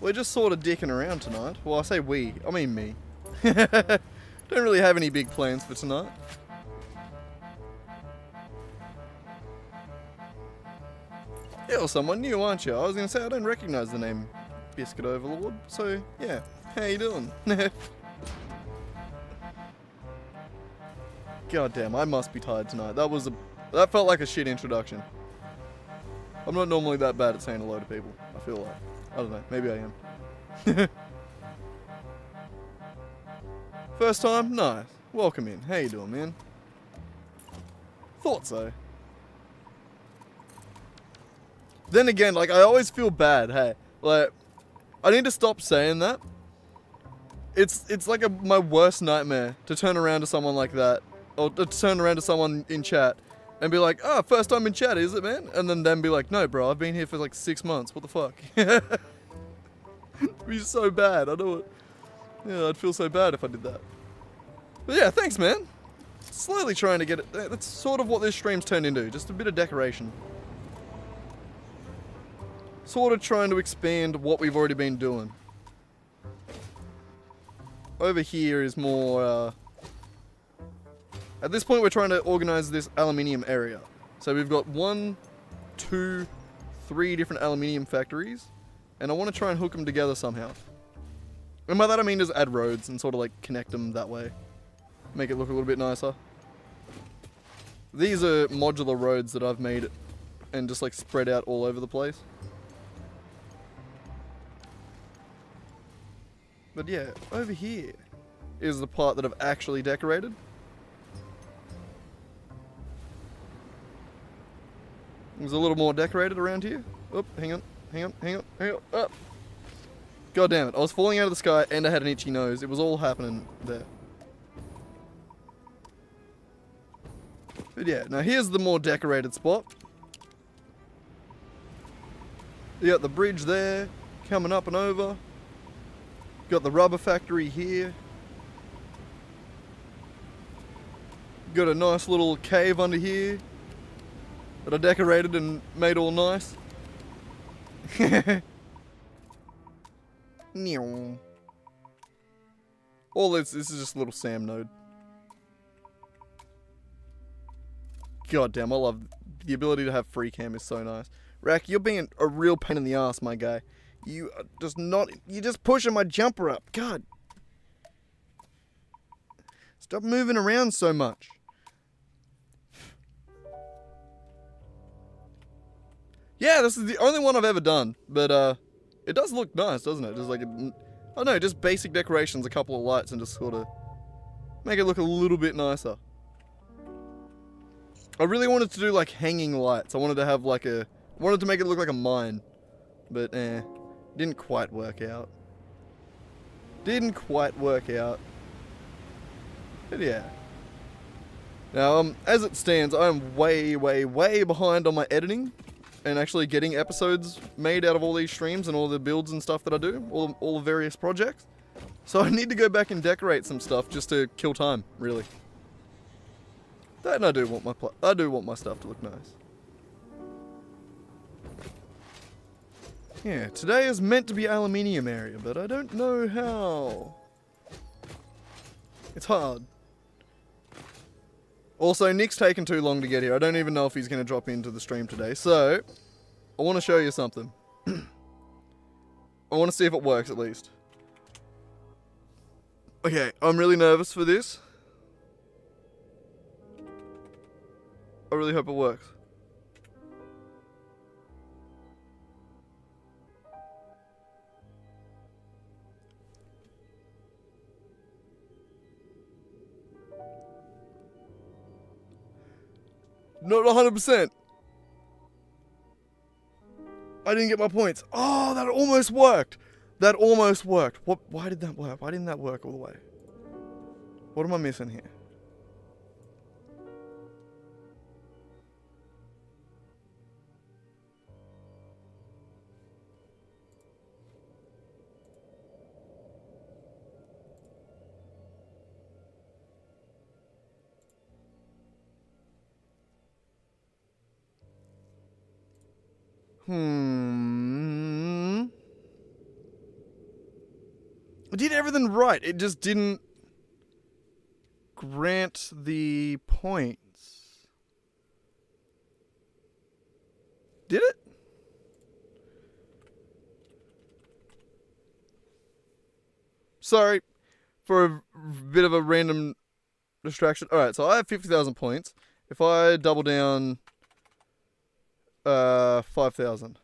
We're just sort of dicking around tonight. Well, I say we, I mean me. Don't really have any big plans for tonight. You're someone new, aren't you? I was going to say I don't recognize the name Biscuit Overlord. So, yeah. How you doing? God damn, I must be tired tonight. That felt like a shit introduction. I'm not normally that bad at saying hello to people. I feel like. I don't know. Maybe I am. First time? Nice. Welcome in. How you doing, man? Thought so. Then again, like, I always feel bad, hey. Like, I need to stop saying that. It's like my worst nightmare to turn around to someone like that. Or to turn around to someone in chat and be like, oh, first time in chat, is it, man? And then be like, no, bro, I've been here for like 6 months. What the fuck? It'd be so bad. I know it. Yeah, I'd feel so bad if I did that. But yeah, thanks, man. Slowly trying to get it. That's sort of what this stream's turned into. Just a bit of decoration. Sort of trying to expand what we've already been doing. Over here is more, at this point, we're trying to organize this aluminium area. So we've got 1, 2, 3 different aluminium factories. And I want to try and hook them together somehow. And by that I mean just add roads and sort of like connect them that way. Make it look a little bit nicer. These are modular roads that I've made and just like spread out all over the place. But yeah, over here is the part that I've actually decorated. There's a little more decorated around here. Oh, hang on. Up. God damn it. I was falling out of the sky and I had an itchy nose. It was all happening there. But yeah, now here's the more decorated spot. You got the bridge there, coming up and over. Got the rubber factory here. Got a nice little cave under here that I decorated and made all nice. All this is just a little Sam node. God damn, I love the ability to have free cam is so nice. Rack, you're being a real pain in the ass, my guy. You're just pushing my jumper up. God. Stop moving around so much. Yeah, this is the only one I've ever done, but it does look nice, doesn't it? Just like, I don't know, just basic decorations, a couple of lights, and just sort of make it look a little bit nicer. I really wanted to do like hanging lights. I wanted to have like wanted to make it look like a mine, but didn't quite work out. But yeah. Now, as it stands, I'm way behind on my editing and actually getting episodes made out of all these streams and all the builds and stuff that I do, all the various projects. So I need to go back and decorate some stuff just to kill time, really. And I do want my stuff to look nice. Yeah, today is meant to be aluminium area, but I don't know how. It's hard. Also, Nick's taken too long to get here. I don't even know if he's going to drop into the stream today. So, I want to show you something. I want to see if it works at least. Okay, I'm really nervous for this. I really hope it works. Not 100%. I didn't get my points. Oh, that almost worked. That almost worked. What? Why did that work? Why didn't that work all the way? What am I missing here? I did everything right. It just didn't grant the points. Did it? Sorry for a bit of a random distraction. Alright, so I have 50,000 points. If I double down 5,000.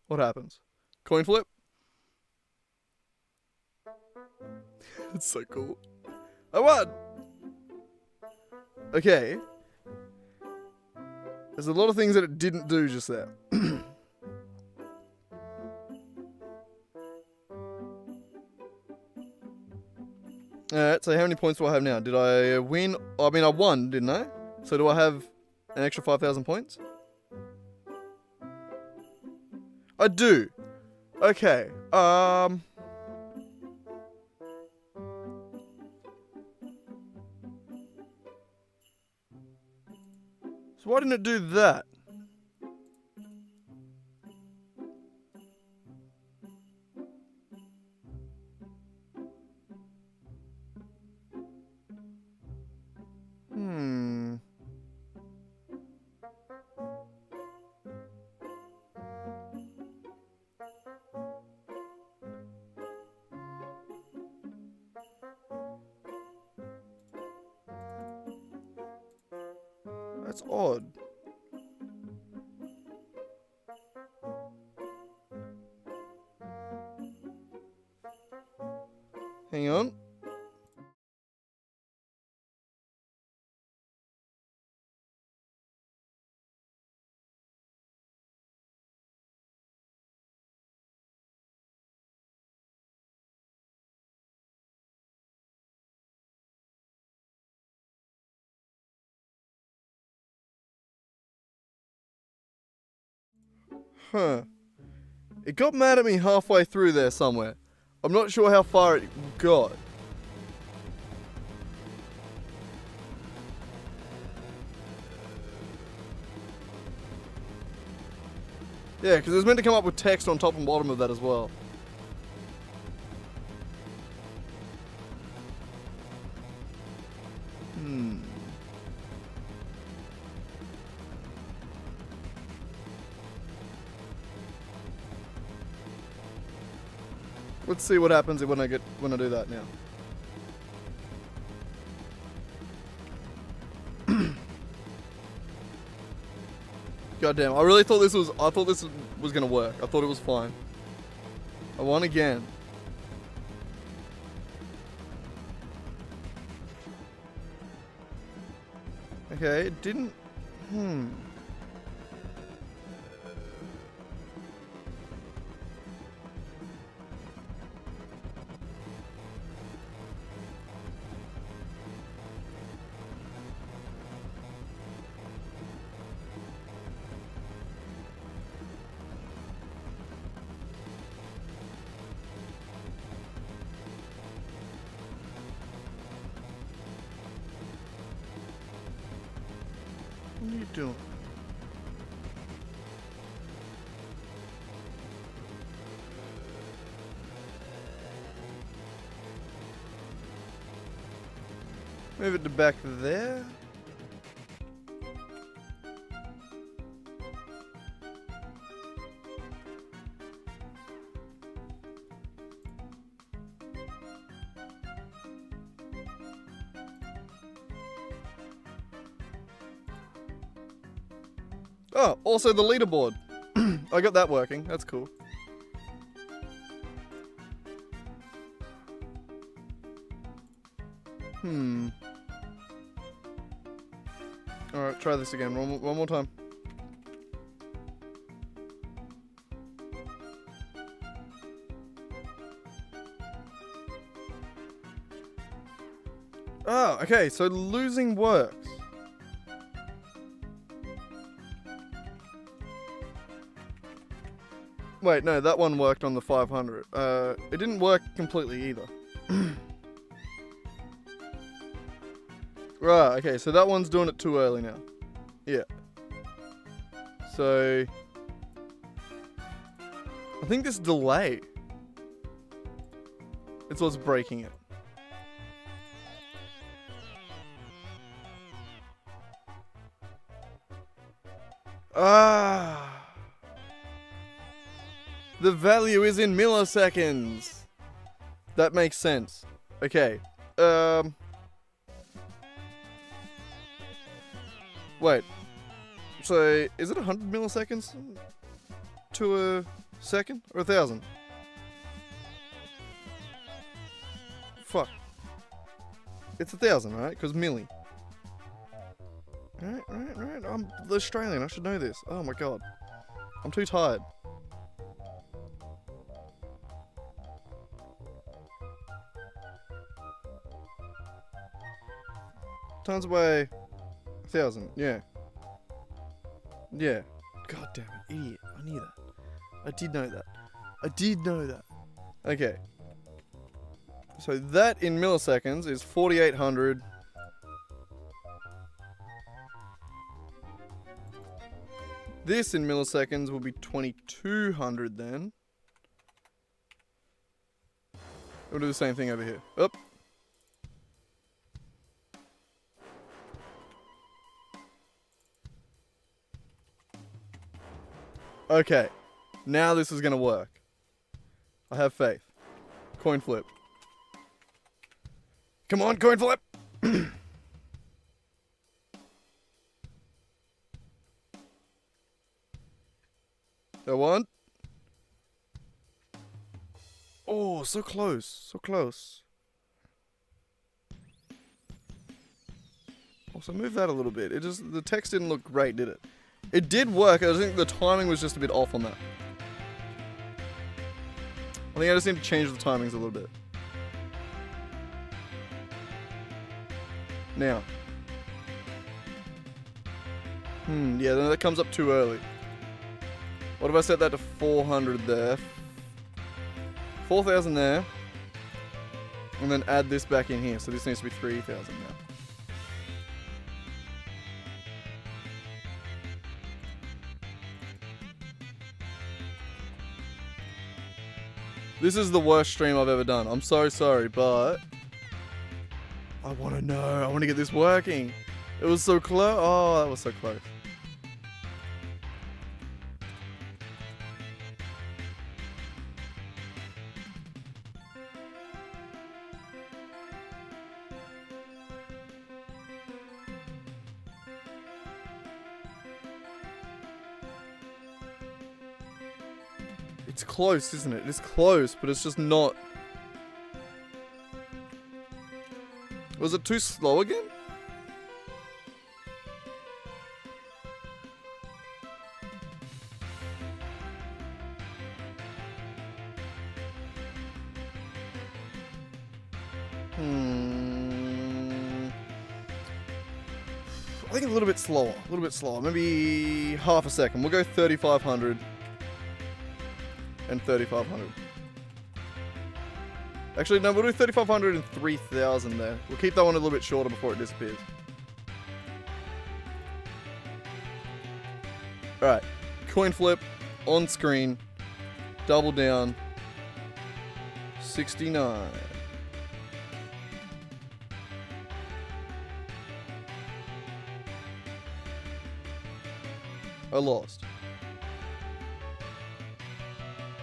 What happens? Coin flip? It's so cool. I won! Okay. There's a lot of things that it didn't do just there. Alright, so how many points do I have now? Did I win? I mean, I won, didn't I? So do I have an extra 5,000 points? I do. Okay. So why didn't it do that? That's odd. Hang on. Huh. It got mad at me halfway through there somewhere. I'm not sure how far it got. Yeah, because it was meant to come up with text on top and bottom of that as well. Let's see what happens when I do that now. Goddamn, I really thought this was gonna work. I thought it was fine. I won again. Okay, it didn't. What are you doing? Move it to back there. Oh, also the leaderboard. I got that working. That's cool. Alright, try this again. One more time. Oh, okay, so losing works. Wait, no, that one worked on the 500. It didn't work completely either. Right, okay, so that one's doing it too early now. Yeah. So I think this delay, it's what's breaking it. The value is in milliseconds. That makes sense. Okay. Wait. So, is it 100 milliseconds to a second? Or 1,000? Fuck. It's 1,000, right? Because milli. Right. I'm Australian. I should know this. Oh my god. I'm too tired. Times by 1,000. Yeah. Yeah. God damn it. Idiot. I knew that. I did know that. Okay. So that in milliseconds is 4,800. This in milliseconds will be 2,200 then. We'll do the same thing over here. Up. Okay. Now this is going to work. I have faith. Coin flip. Come on, coin flip! That one. Oh, so close. So close. Also, move that a little bit. The text didn't look great, did it? It did work. I think the timing was just a bit off on that. I think I just need to change the timings a little bit. Now. Yeah, then that comes up too early. What if I set that to 400 there? 4,000 there. And then add this back in here. So this needs to be 3,000 now. This is the worst stream I've ever done. I'm so sorry, but I want to know. I want to get this working. It was so close. Oh, that was so close. It's close, isn't it? It's close, but it's just not. Was it too slow again? I think a little bit slower. A little bit slower. Maybe half a second. We'll go 3,500. And 3,500. Actually, no, we'll do 3,500 and 3,000 there. We'll keep that one a little bit shorter before it disappears. Alright. Coin flip. On screen. Double down. 69. I lost.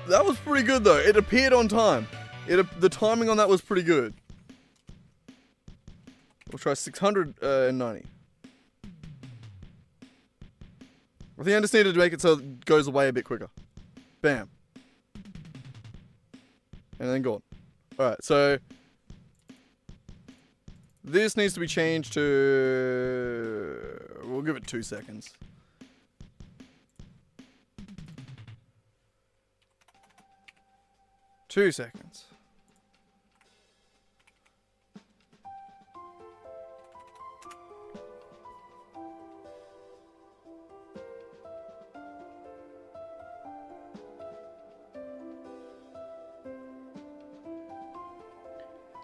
That was pretty good though. It appeared on time. The timing on that was pretty good. We'll try 690. I think I just needed to make it so it goes away a bit quicker. Bam. And then gone. Alright, so... this needs to be changed to... we'll give it 2 seconds. Two seconds.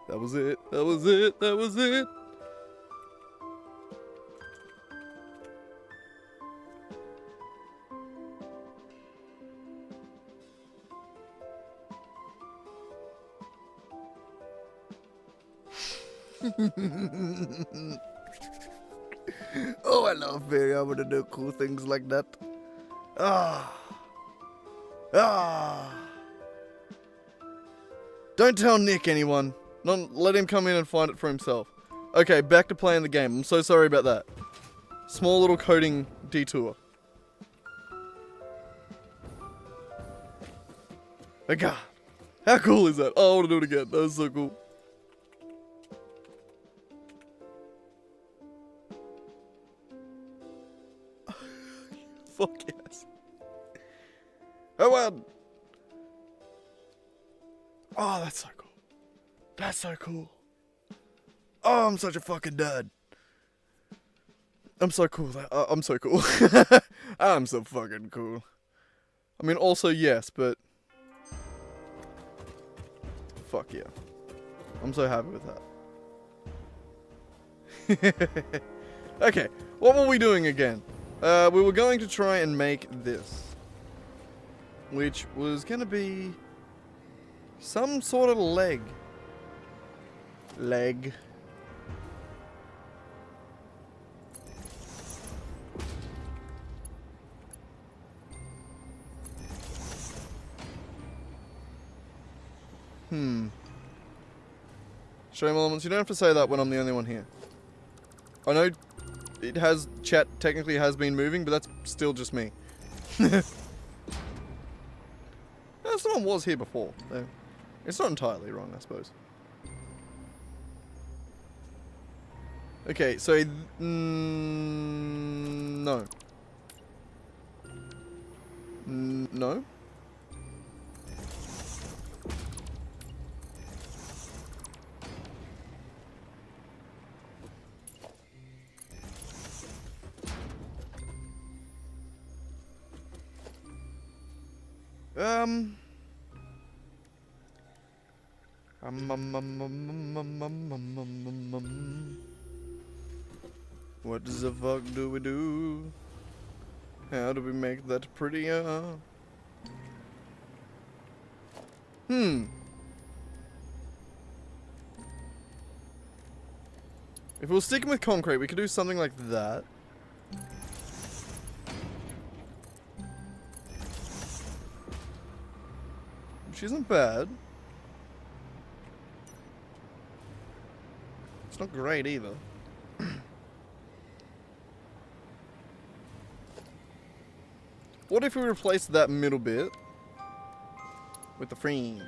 That was it. That was it. That was it. Oh, I love being able to do cool things like that. Ah. Ah. Don't tell Nick, anyone. Let him come in and find it for himself. Okay, back to playing the game. I'm so sorry about that. Small little coding detour. Oh god. How cool is that? Oh, I want to do it again. That was so cool. Fuck yes. Oh, well. Oh, that's so cool. That's so cool. Oh, I'm such a fucking dad. I'm so cool. I'm so cool. I'm so fucking cool. I mean, also yes, but... fuck yeah. I'm so happy with that. Okay, what were we doing again? We were going to try and make this. Which was gonna be... some sort of leg. Leg. Stream elements. You don't have to say that when I'm the only one here. I know it has... chat technically has been moving, but that's still just me. Someone was here before. It's not entirely wrong, I suppose. Okay, so... no. No? What the fuck do we do? How do we make that prettier? If we were sticking with concrete, we could do something like that. Which isn't bad. It's not great either. What if we replace that middle bit with the frame?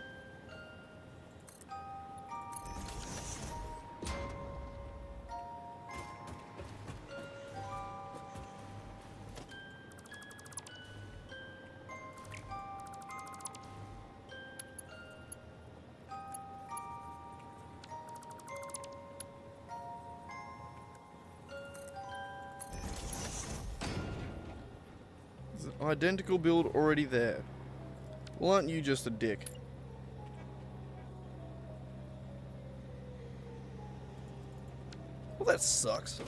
Identical build already there. Well, aren't you just a dick? Well, that sucks.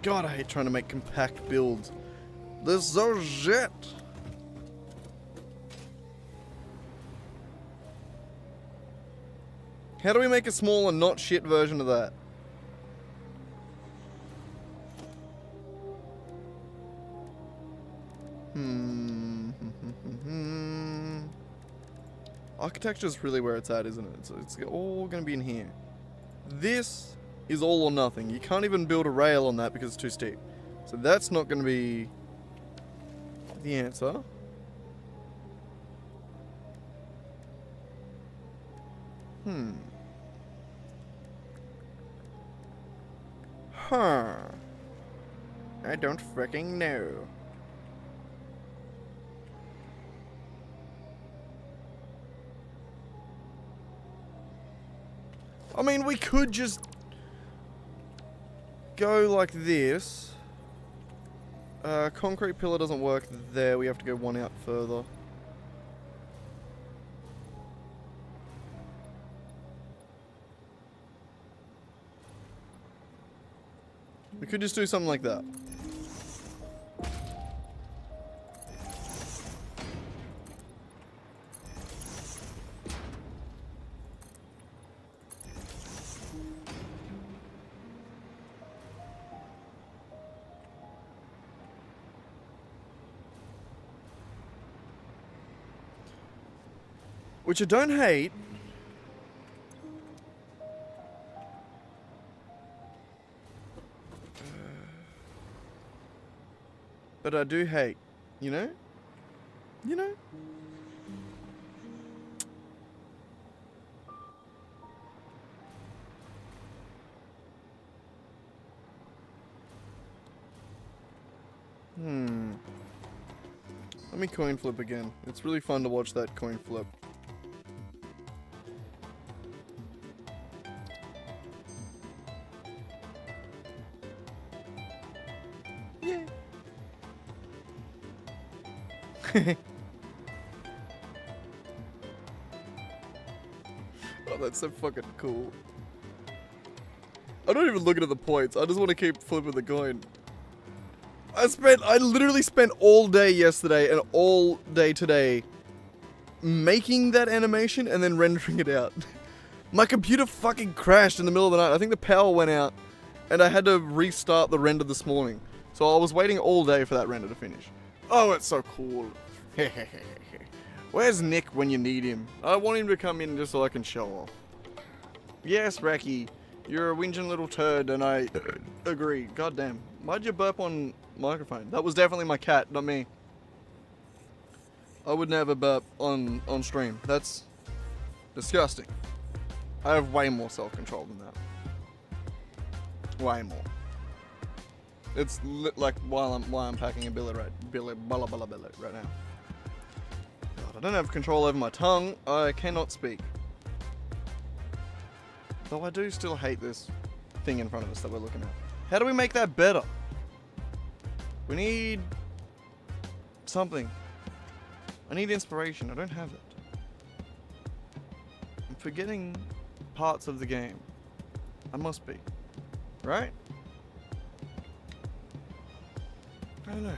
God, I hate trying to make compact builds. This is so shit. How do we make a small and not shit version of that? Architecture is really where it's at, isn't it? So it's all going to be in here. This is all or nothing. You can't even build a rail on that because it's too steep. So that's not going to be the answer. Huh. I don't freaking know. I mean, we could just go like this. Concrete pillar doesn't work there. We have to go one out further. We could just do something like that. Which I don't hate. But I do hate, you know? You know? Let me coin flip again. It's really fun to watch that coin flip. Yeah. Oh, that's so fucking cool. I don't even look at the points. I just want to keep flipping the coin. I literally spent all day yesterday and all day today making that animation and then rendering it out. My computer fucking crashed in the middle of the night. I think the power went out and I had to restart the render this morning. So I was waiting all day for that render to finish. Oh, it's so cool. Where's Nick when you need him? I want him to come in just so I can show off. Yes, Racky. You're a whinging little turd, and I agree. Goddamn. Why'd you burp on microphone? That was definitely my cat, not me. I would never burp on stream. That's disgusting. I have way more self-control than that. Way more. It's like while I'm packing a billet right now. God, I don't have control over my tongue. I cannot speak. Though I do still hate this thing in front of us that we're looking at. How do we make that better? We need something. I need inspiration. I don't have it. I'm forgetting parts of the game. I must be. Right? I don't know.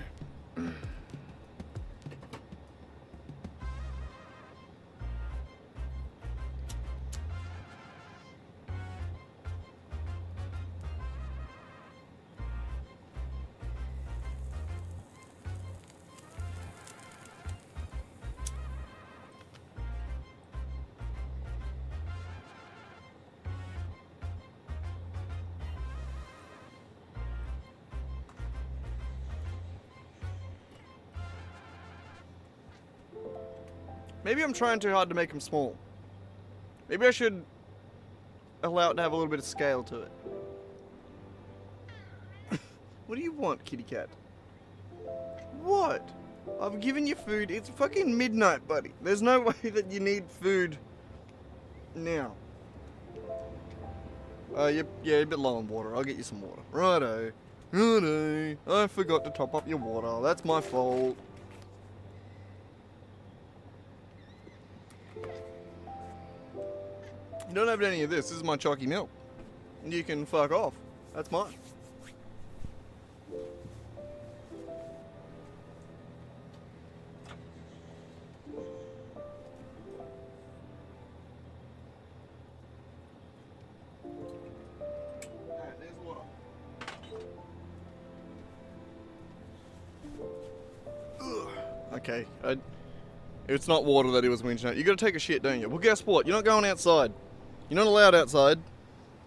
Maybe I'm trying too hard to make them small. Maybe I should allow it to have a little bit of scale to it. What do you want, kitty cat? What? I've given you food. It's fucking midnight, buddy. There's no way that you need food now. Yeah, a bit low on water. I'll get you some water. Righto. Righto. I forgot to top up your water. That's my fault. You don't have any of this. This is my chalky milk. You can fuck off. That's mine. Alright, there's water. Ugh. Okay, it's not water that he was whinging at. You gotta take a shit, don't you? Well, guess what? You're not going outside. You're not allowed outside.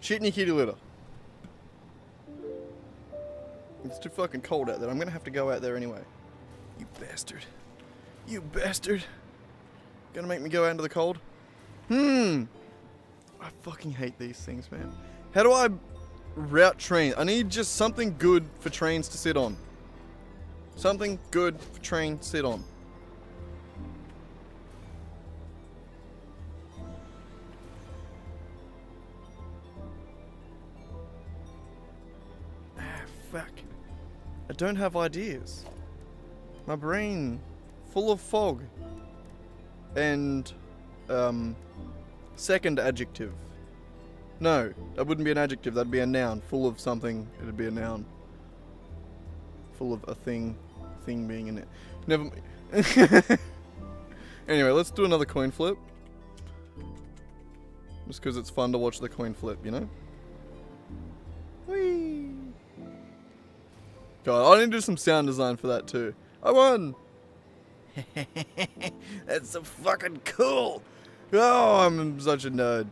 Shit in your kitty litter. It's too fucking cold out there. I'm gonna have to go out there anyway. You bastard. You bastard. Gonna make me go out into the cold? I fucking hate these things, man. How do I route trains? I need just something good for trains to sit on. Something good for train to sit on. Fuck. I don't have ideas. My brain full of fog. And second adjective. No, that wouldn't be an adjective, that'd be a noun. Full of something, it'd be a noun. Full of a thing being in it. Never mind. Anyway, let's do another coin flip. Just because it's fun to watch the coin flip, you know? Whee! God, I need to do some sound design for that too. I won! That's so fucking cool! Oh, I'm such a nerd.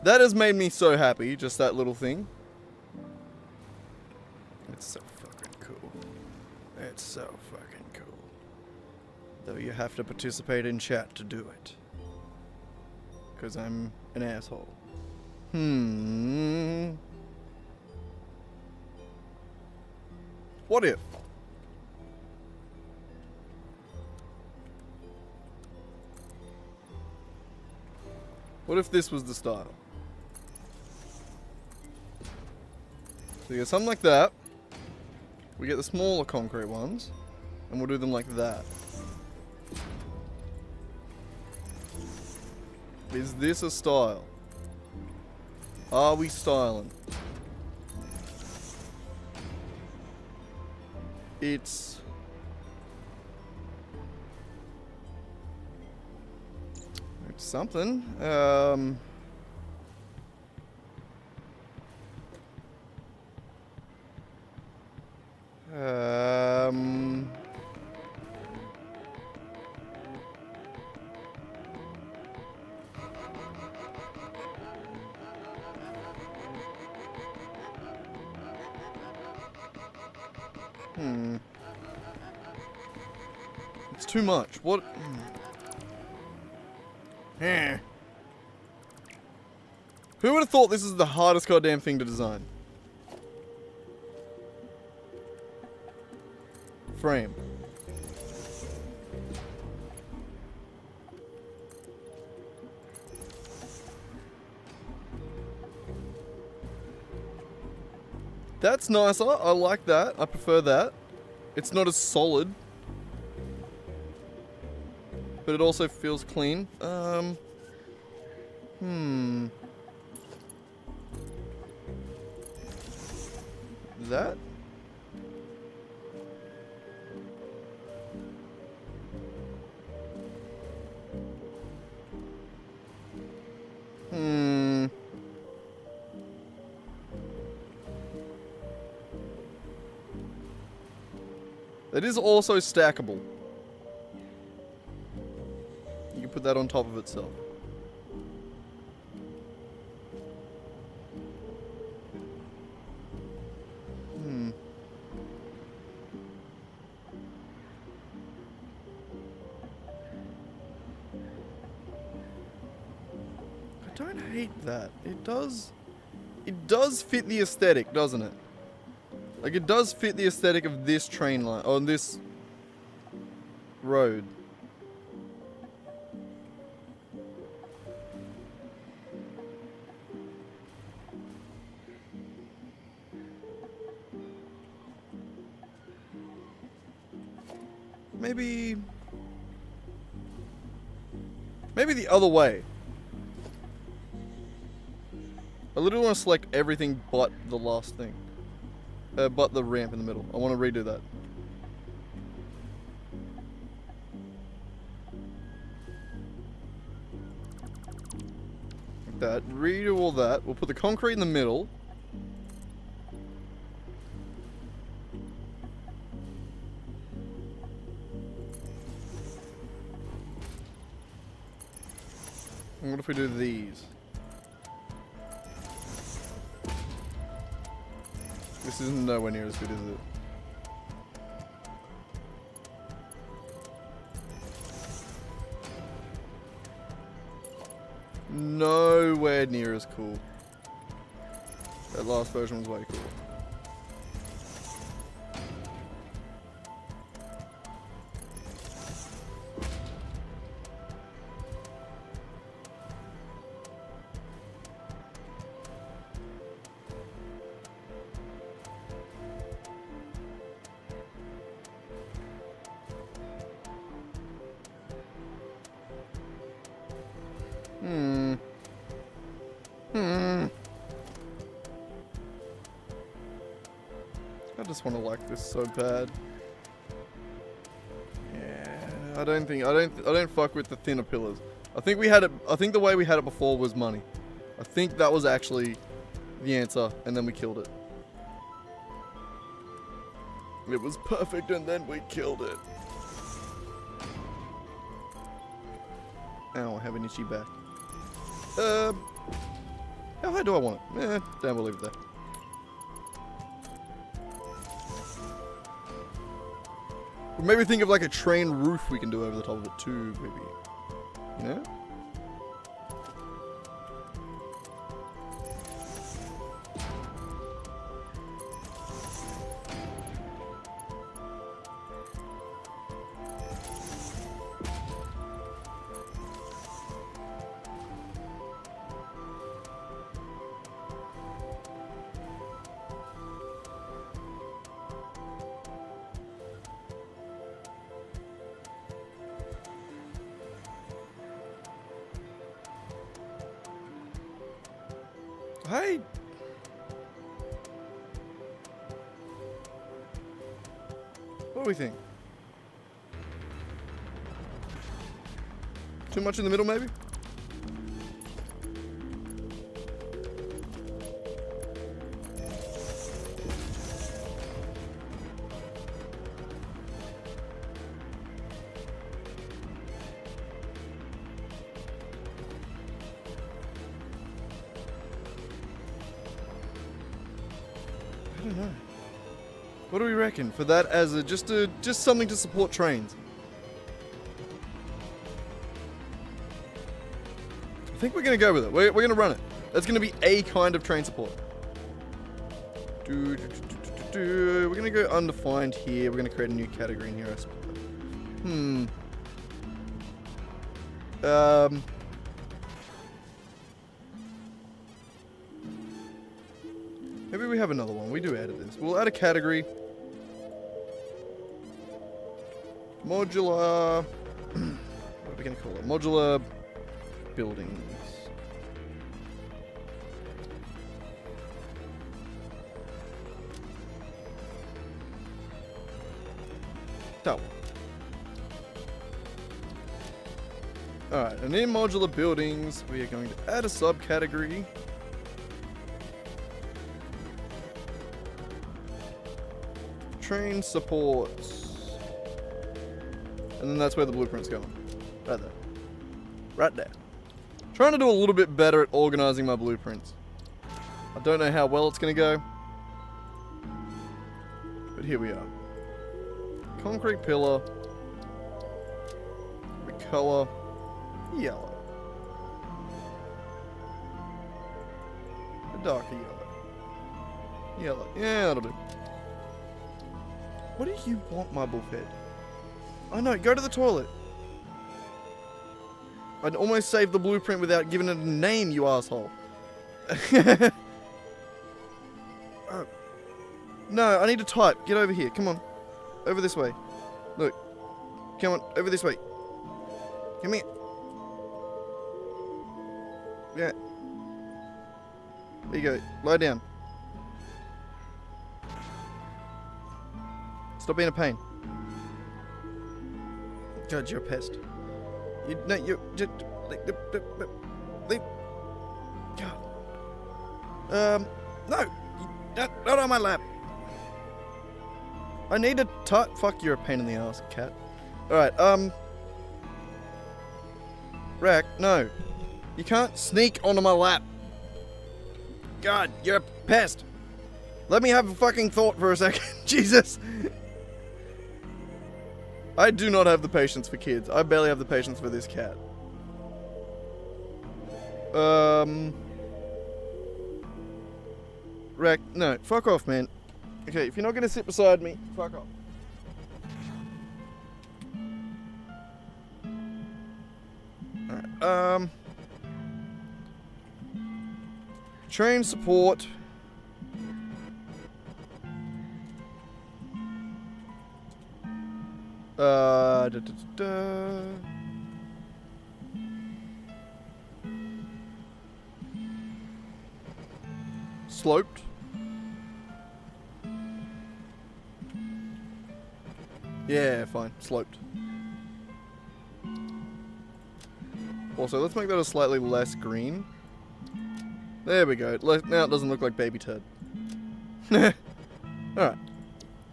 That has made me so happy, just that little thing. It's so fucking cool. It's so fucking cool. Though you have to participate in chat to do it. Because I'm an asshole. What if? What if this was the style? So you get something like that. We get the smaller concrete ones. And we'll do them like that. Is this a style? Are we styling? It's something. It's too much. What? Who would have thought this is the hardest goddamn thing to design? Frame. That's nicer. I like that. I prefer that. It's not as solid. But it also feels clean. That? It is also stackable. You can put that on top of itself. I don't hate that. It does fit the aesthetic, doesn't it? Like, it does fit the aesthetic of this train line, or this road. Maybe the other way. I literally want to select everything but the last thing. But the ramp in the middle. I want to redo that. Like that. Redo all that. We'll put the concrete in the middle. And what if we do these? This isn't nowhere near as good, is it? Nowhere near as cool. That last version was way cool. I just want to like this so bad. Yeah, I don't fuck with the thinner pillars. I think we had it. I think the way we had it before was money. I think that was actually the answer, and then we killed it. It was perfect, and then we killed it. Ow, I have an itchy back. How high do I want it? Damn, we'll leave it there. Or maybe think of like a train roof we can do over the top of it too, maybe. You know? Hey! What do we think? Too much in the middle, maybe? I don't know. What do we reckon for that as a just something to support trains? I think we're gonna go with it. We're gonna run it. That's gonna be a kind of train support. We're gonna go undefined here. We're gonna create a new category in here, I suppose. Maybe we have another one. We do add this. We'll add a category. Modular. What are we going to call it? Modular buildings. That one. Alright, and in modular buildings, we are going to add a subcategory. Train supports. And then that's where the blueprint's going. Right there. Right there. Trying to do a little bit better at organizing my blueprints. I don't know how well it's going to go. But here we are. Concrete pillar. The color. Yellow. A darker yellow. Yellow. Yeah, that'll do. What do you want, my bullhead? I know, go to the toilet. I'd almost saved the blueprint without giving it a name, you asshole. No, I need to type. Get over here. Come on. Over this way. Look. Come on. Over this way. Come here. Yeah. There you go. Lie down. Stop being a pain. God, you're a pest. You're just leave. God. No, not on my lap. I need to type. Fuck, you're a pain in the ass, cat. All right. Rack, no, you can't sneak onto my lap. God, you're a pest. Let me have a fucking thought for a second. Jesus. I do not have the patience for kids. I barely have the patience for this cat. No, fuck off, man. Okay, if you're not gonna sit beside me, fuck off. Alright, train support. Da, da, da, da. Sloped. Yeah, fine. Sloped. Also, let's make that a slightly less green. There we go. Now it doesn't look like baby Ted. Alright.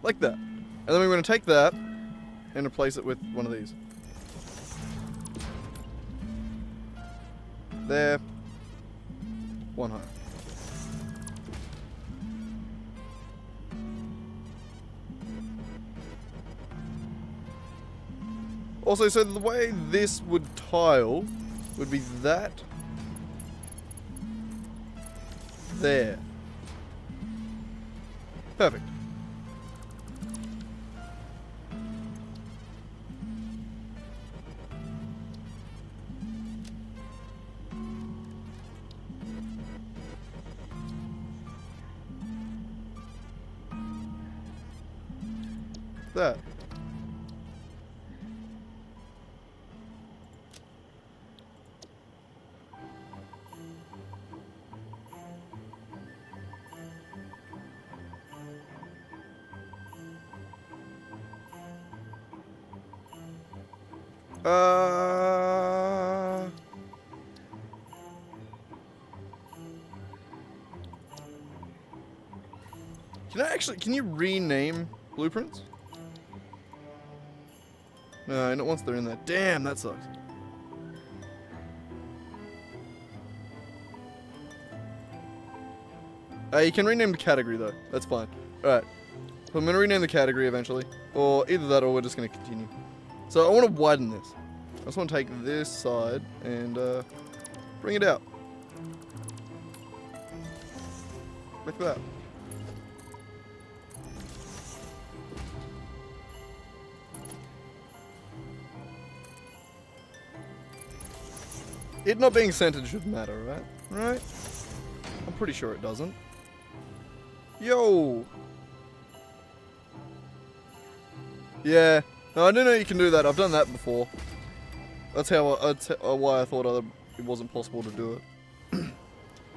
Like that. And then we're going to take that and replace it with one of these. There. One higher. Also, so the way this would tile would be that there. Perfect. That. Can you rename blueprints? No, not once they're in there. Damn, that sucks. You can rename the category though. That's fine. Alright. So I'm going to rename the category eventually. Or either that or we're just going to continue. So I want to widen this. I just want to take this side and bring it out. Like that. It not being centered shouldn't matter, right? Right? I'm pretty sure it doesn't. Yo! Yeah. No, I didn't know you can do that. I've done that before. That's why I thought it wasn't possible to do it.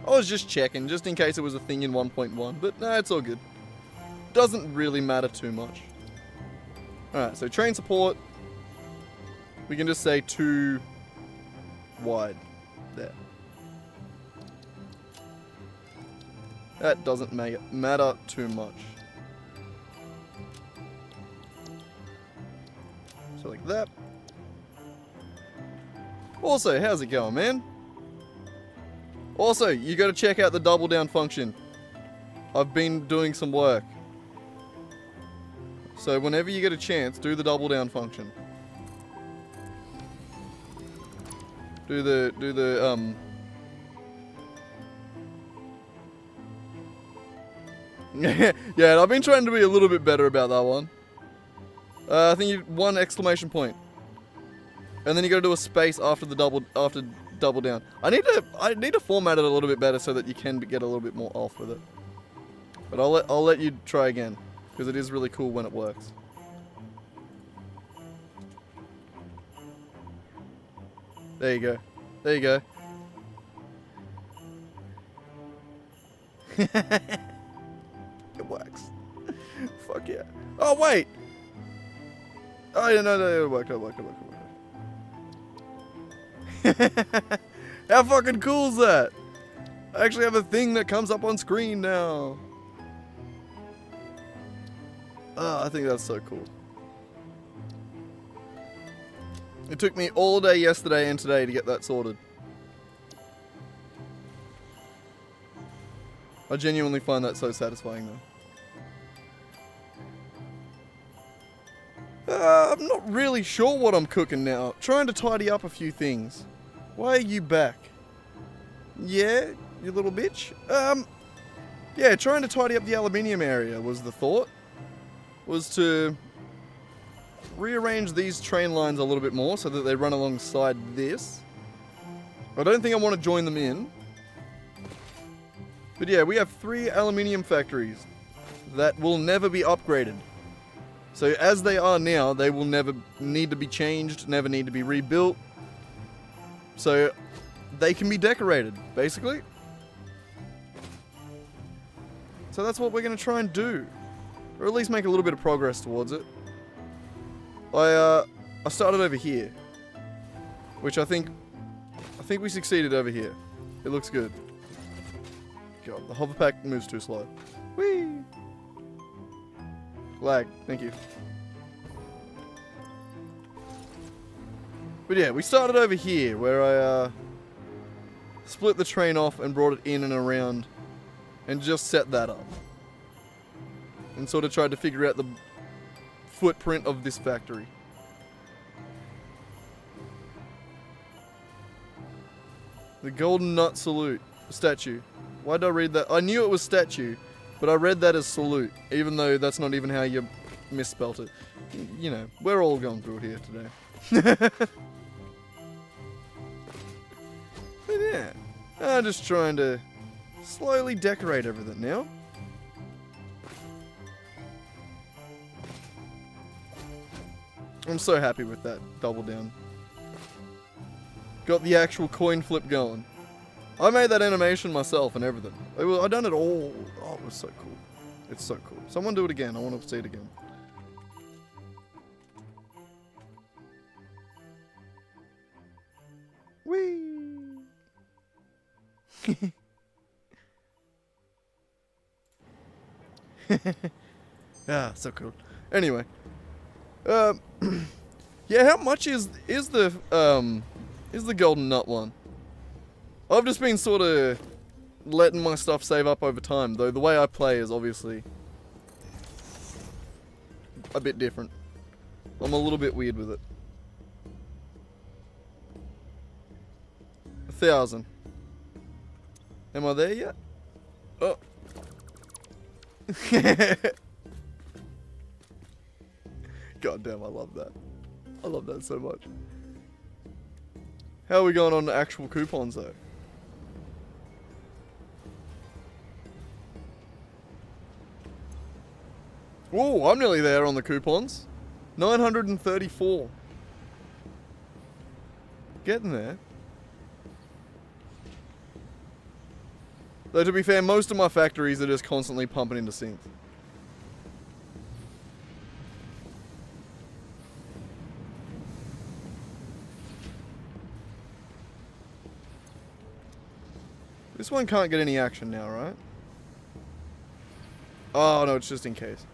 I was just checking, just in case it was a thing in 1.1. But nah, it's all good. Doesn't really matter too much. Alright, so train support. We can just say 2 wide. There. That doesn't make it matter too much. So like that. Also, how's it going, man? Also, you gotta check out the double down function. I've been doing some work. So whenever you get a chance, do the double down function. Yeah, I've been trying to be a little bit better about that one. I think you 1 exclamation point. And then you gotta do a space after the double down. I need to format it a little bit better so that you can get a little bit more off with it. But I'll let you try again, because it is really cool when it works. There you go. There you go. It works. Fuck yeah. Oh, wait! Oh, yeah, no, it worked. How fucking cool is that? I actually have a thing that comes up on screen now. Oh, I think that's so cool. It took me all day yesterday and today to get that sorted. I genuinely find that so satisfying though. I'm not really sure what I'm cooking now. Trying to tidy up a few things. Why are you back? Yeah, you little bitch. Yeah, trying to tidy up the aluminium area was the thought. Was to rearrange these train lines a little bit more so that they run alongside this. I don't think I want to join them in. But yeah, we have 3 aluminium factories that will never be upgraded. So as they are now, they will never need to be changed, never need to be rebuilt. So they can be decorated, basically. So that's what we're going to try and do. Or at least make a little bit of progress towards it. I started over here. Which I think we succeeded over here. It looks good. God, the hover pack moves too slow. Whee! Lag, thank you. But yeah, we started over here where I split the train off and brought it in and around and just set that up. And sort of tried to figure out the footprint of this factory. The Golden Nut Salute statue. Why did I read that? I knew it was statue, but I read that as salute, even though that's not even how you misspelt it. You know, we're all going through it here today. But yeah, I'm just trying to slowly decorate everything now. I'm so happy with that double down. Got the actual coin flip going. I made that animation myself and everything. I done it all. Oh, it was so cool. It's so cool. Someone do it again. I want to see it again. Whee! Ah, so cool. Anyway. Yeah, how much is the Golden Nut one? I've just been sort of letting my stuff save up over time, though the way I play is obviously a bit different. I'm a little bit weird with it. 1,000. Am I there yet? Oh. God damn, I love that. I love that so much. How are we going on actual coupons though? Whoa, I'm nearly there on the coupons. 934. Getting there. Though to be fair, most of my factories are just constantly pumping into sync. This one can't get any action now, right? Oh no, it's just in case.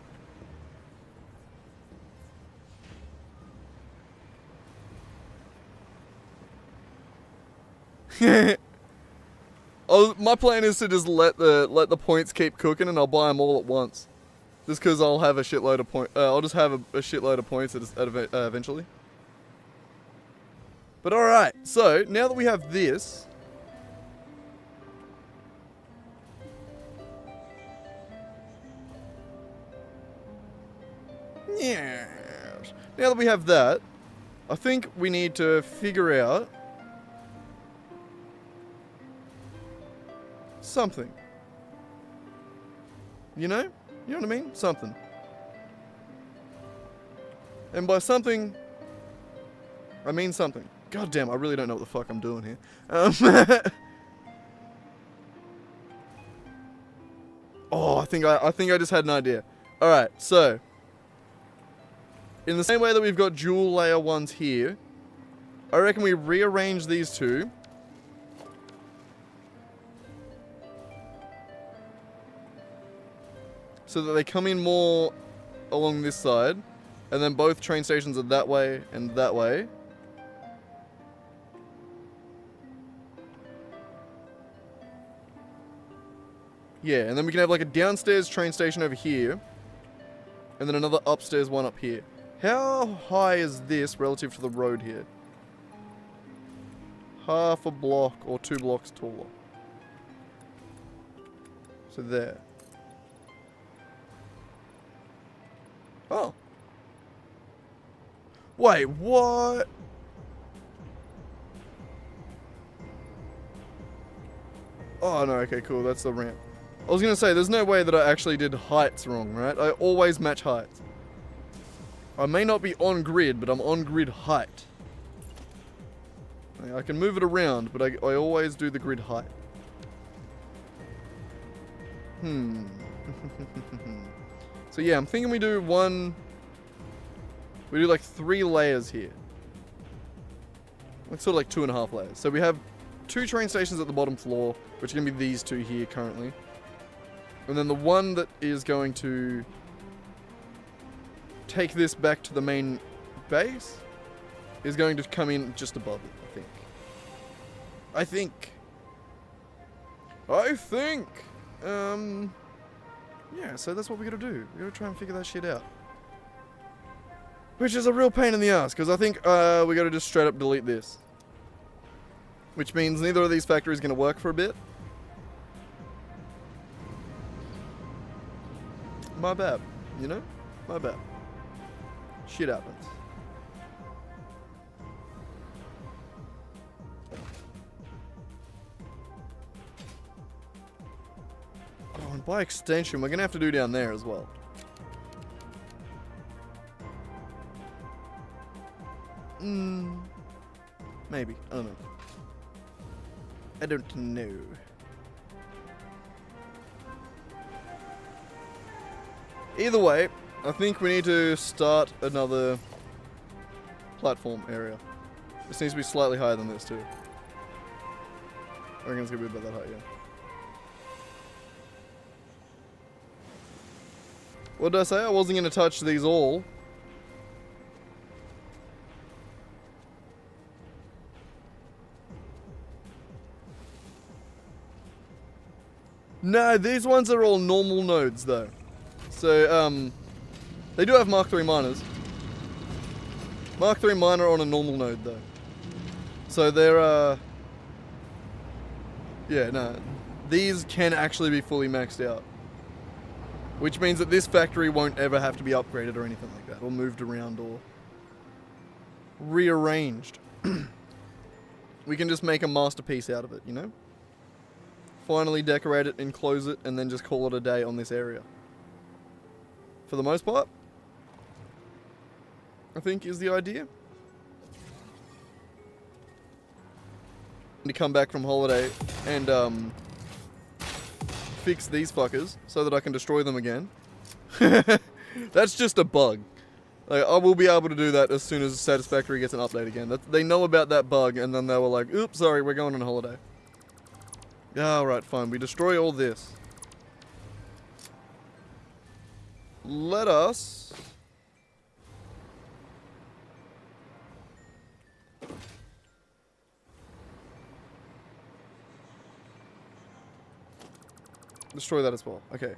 Oh, my plan is to just let the points keep cooking, and I'll buy them all at once, just because I'll have a shitload of point. I'll just have a shitload of points eventually. But all right, so now that we have this, yes. Now that we have that, I think we need to figure out something. You know? You know what I mean? Something. And by something, I mean something. God damn, I really don't know what the fuck I'm doing here. Oh, I think I just had an idea. Alright, so in the same way that we've got dual layer ones here, I reckon we rearrange these two. So that they come in more along this side, and then both train stations are that way and that way. Yeah, and then we can have like a downstairs train station over here. And then another upstairs one up here. How high is this relative to the road here? Half a block or 2 blocks taller. So there. Oh. Wait, what? Oh, no, okay, cool. That's the ramp. I was going to say, there's no way that I actually did heights wrong, right? I always match heights. I may not be on grid, but I'm on grid height. I can move it around, but I always do the grid height. So yeah, I'm thinking we do like 3 layers here. Like sort of like 2.5 layers. So we have 2 train stations at the bottom floor, which are going to be these 2 here currently. And then the one that is going to take this back to the main base is going to come in just above it, I think. Yeah, so that's what we gotta do. We gotta try and figure that shit out. Which is a real pain in the ass, because I think we gotta just straight up delete this. Which means neither of these factories gonna work for a bit. My bad, you know? My bad. Shit happens. Oh, and by extension, we're gonna have to do down there as well. Maybe. I don't know. I don't know. Either way, I think we need to start another platform area. This needs to be slightly higher than this too. I reckon it's gonna be about that height, yeah. What did I say? I wasn't gonna touch these all. No, these ones are all normal nodes though. So, they do have Mark III miners. Mark III miner on a normal node though. So they're, yeah, no. These can actually be fully maxed out. Which means that this factory won't ever have to be upgraded or anything like that, or moved around or rearranged. We can just make a masterpiece out of it, you know? Finally decorate it, enclose it, and then just call it a day on this area. For the most part, I think is the idea. To come back from holiday and fix these fuckers so that I can destroy them again. That's just a bug. Like, I will be able to do that as soon as Satisfactory gets an update again. They know about that bug and then they were like, oops, sorry, we're going on holiday. Alright, fine. We destroy all this. Let us... destroy that as well. Okay.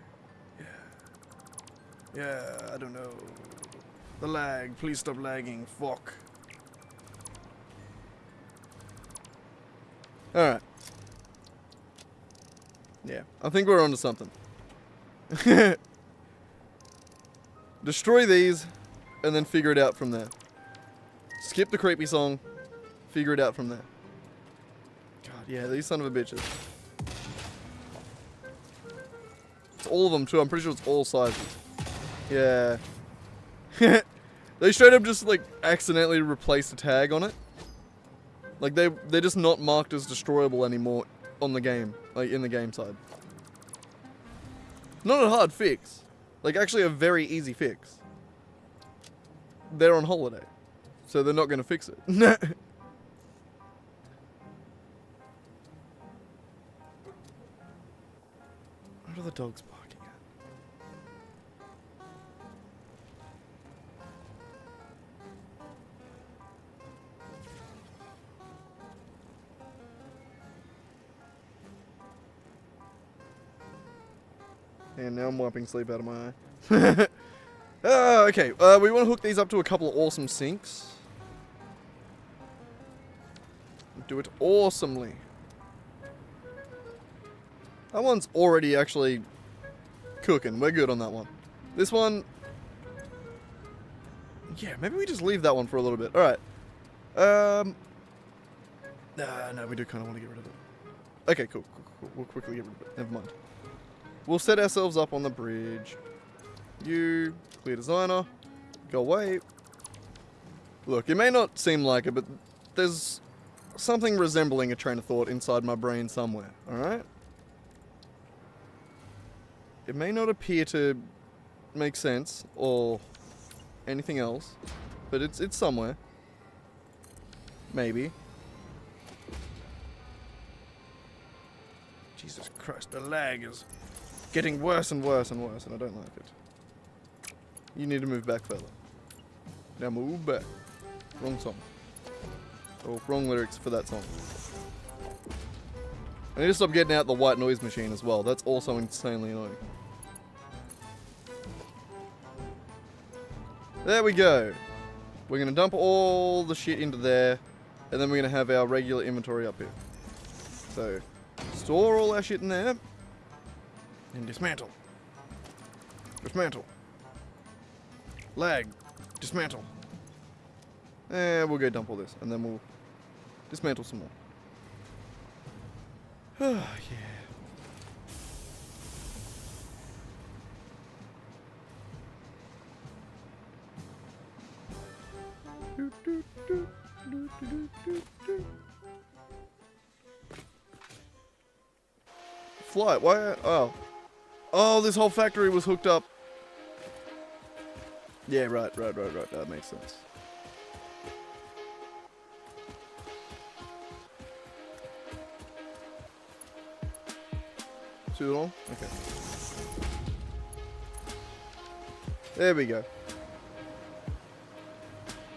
Yeah, I don't know. The lag. Please stop lagging. Fuck. Alright. Yeah, I think we're onto something. Destroy these, and then figure it out from there. Skip the creepy song, figure it out from there. God, yeah, these son of a bitches. It's all of them too, I'm pretty sure it's all sizes. Yeah. They straight up just like accidentally replaced a tag on it. Like they're just not marked as destroyable anymore on the game, like in the game side. Not a hard fix. Like actually a very easy fix. They're on holiday. So they're not going to fix it. What are the dogs barking at? And now I'm wiping sleep out of my eye. Okay, we want to hook these up to a couple of awesome sinks. Do it awesomely. That one's already actually cooking. We're good on that one. This one... Yeah, maybe we just leave that one for a little bit. Alright. No, we do kind of want to get rid of it. Okay, cool. We'll quickly get rid of it. Never mind. We'll set ourselves up on the bridge. You, clear designer, go away. Look, it may not seem like it, but there's something resembling a train of thought inside my brain somewhere, alright? It may not appear to make sense or anything else, but it's somewhere. Maybe. Jesus Christ, the lag is getting worse and worse and worse, and I don't like it. You need to move back further. Now move back. Wrong song. Oh, wrong lyrics for that song. I need to stop getting out the white noise machine as well. That's also insanely annoying. There we go. We're going to dump all the shit into there, and then we're going to have our regular inventory up here. So, store all our shit in there, and dismantle. Dismantle. Lag. Dismantle. And we'll go dump all this, and then we'll dismantle some more. Oh, yeah. Flight, why? Oh. Oh, this whole factory was hooked up. Yeah, right. That makes sense. Too long? Okay. There we go.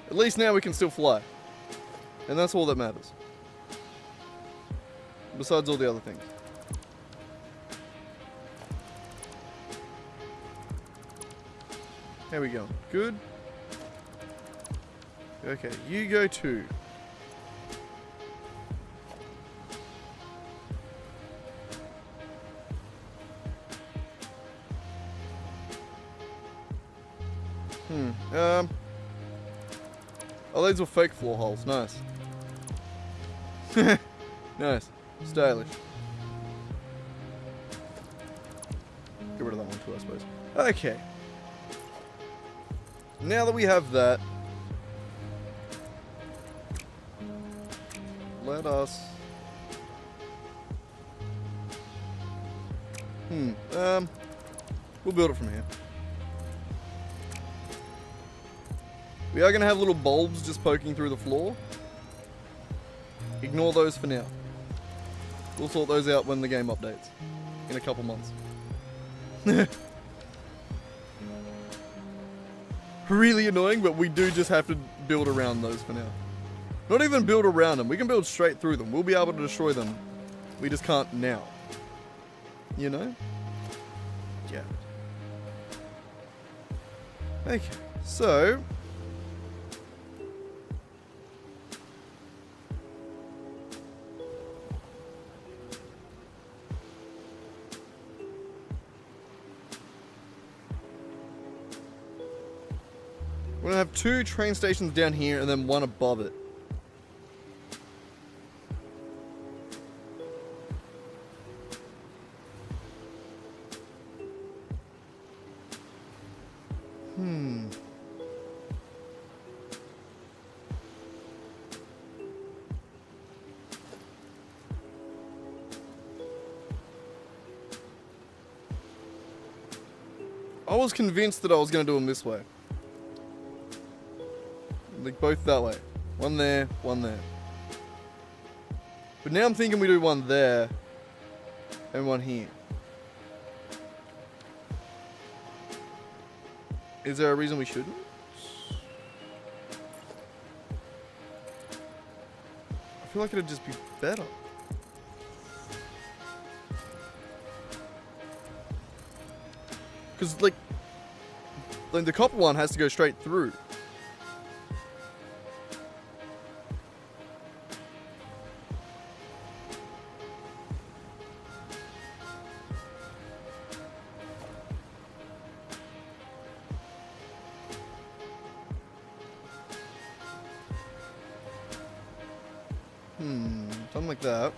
At least now we can still fly. And that's all that matters. Besides all the other things. How we going? Good? Okay, you go too. Oh, these were fake floor holes. Nice. Nice. Stylish. Get rid of that one too, I suppose. Okay. Now that we have that, let us... we'll build it from here. We are going to have little bulbs just poking through the floor. Ignore those for now. We'll sort those out when the game updates. In a couple months. Really annoying, but we do just have to build around those for now. Not even build around them. We can build straight through them. We'll be able to destroy them. We just can't now. You know? Yeah. Okay, so... we're going to have 2 train stations down here and then one above it. I was convinced that I was going to do them this way. Like both that way. One there, one there. But now I'm thinking we do one there and one here. Is there a reason we shouldn't? I feel like it'd just be better. Because, like, the copper one has to go straight through. Something like that.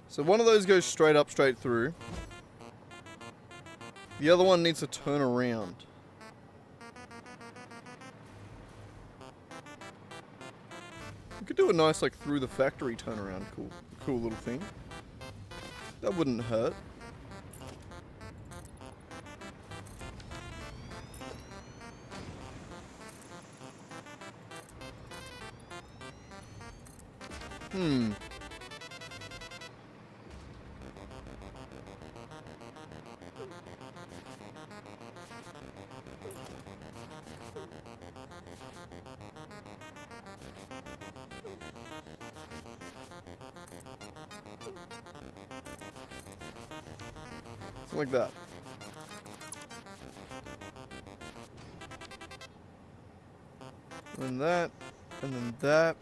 So one of those goes straight up, straight through. The other one needs to turn around. We could do a nice, like, through the factory turnaround. Cool little thing. That wouldn't hurt. Something like that. And then that, and then that.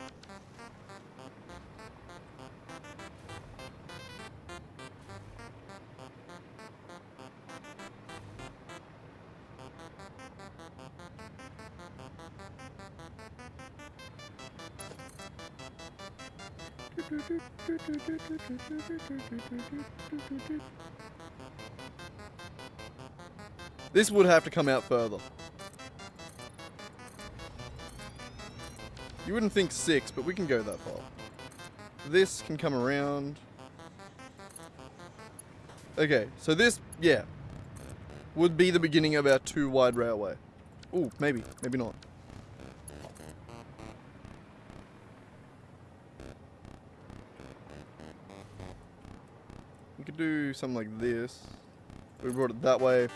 This would have to come out further. You wouldn't think 6, but we can go that far. This can come around. Okay, so this, yeah, would be the beginning of our 2-wide railway. Ooh, maybe not. We could do something like this. We brought it that way.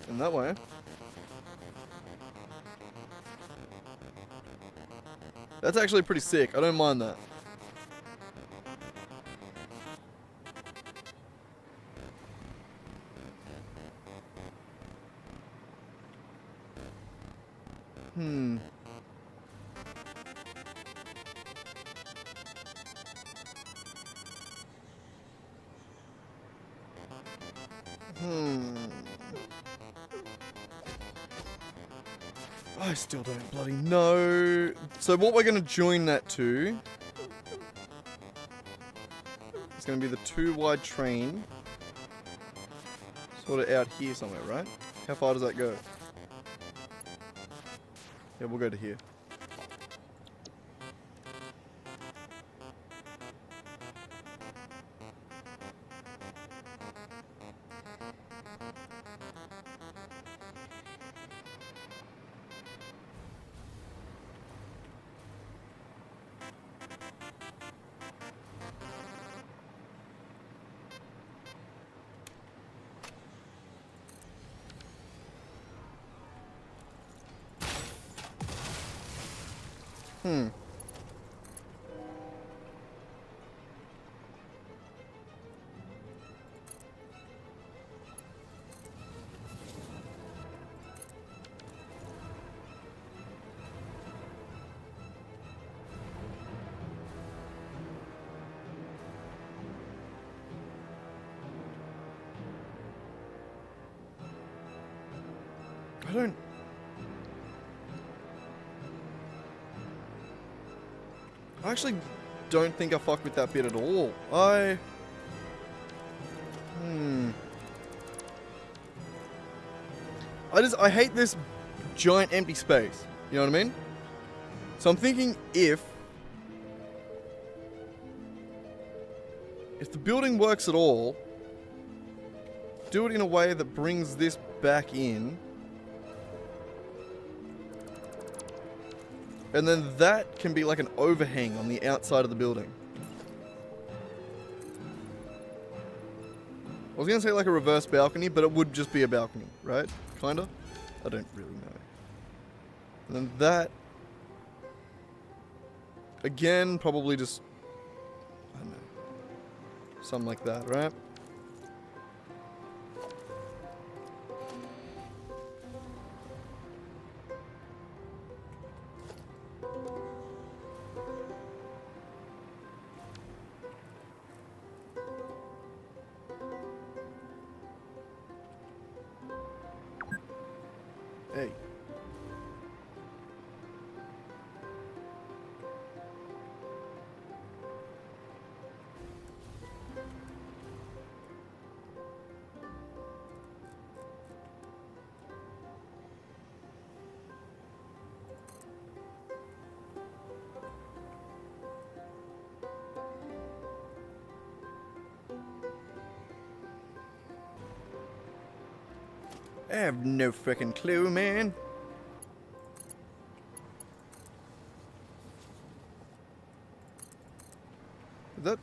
And that way. That's actually pretty sick. I don't mind that. I still don't bloody know. So what we're going to join that to is going to be the 2-wide train. Sort of out here somewhere, right? How far does that go? Yeah, we'll go to here. I actually don't think I fucked with that bit at all. I hate this giant empty space. You know what I mean? So I'm thinking if the building works at all, do it in a way that brings this back in. And then that can be like an overhang on the outside of the building. I was going to say like a reverse balcony, but it would just be a balcony, right? Kinda? I don't really know. And then that... Again, probably just... I don't know. Something like that, right? Hey. I have no freaking clue, man. That...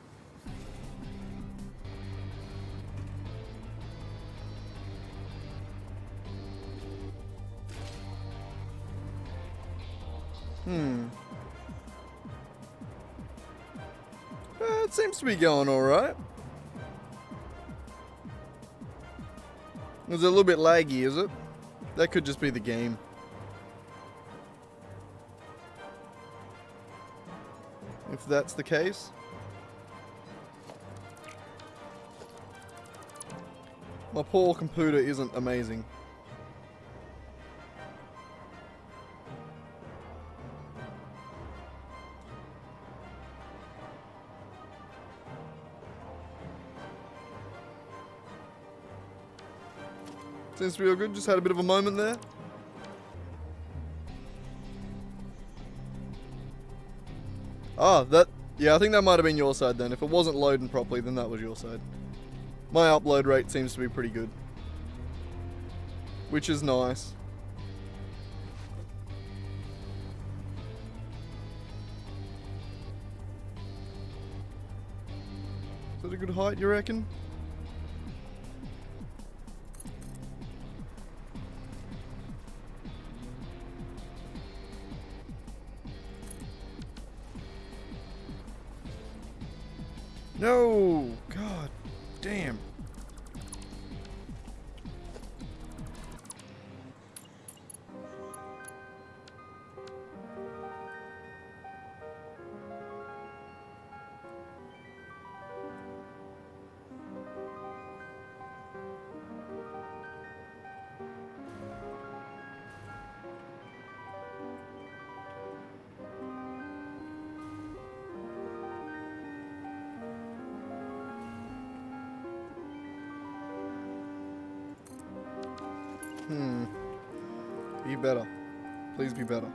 It seems to be going alright. Is it a little bit laggy, is it? That could just be the game. If that's the case. My poor computer isn't amazing. Seems to be all good, just had a bit of a moment there. Ah, yeah, I think that might have been your side then. If it wasn't loading properly, then that was your side. My upload rate seems to be pretty good. Which is nice. Is that a good height, you reckon? No! God damn. Be better. Please be better.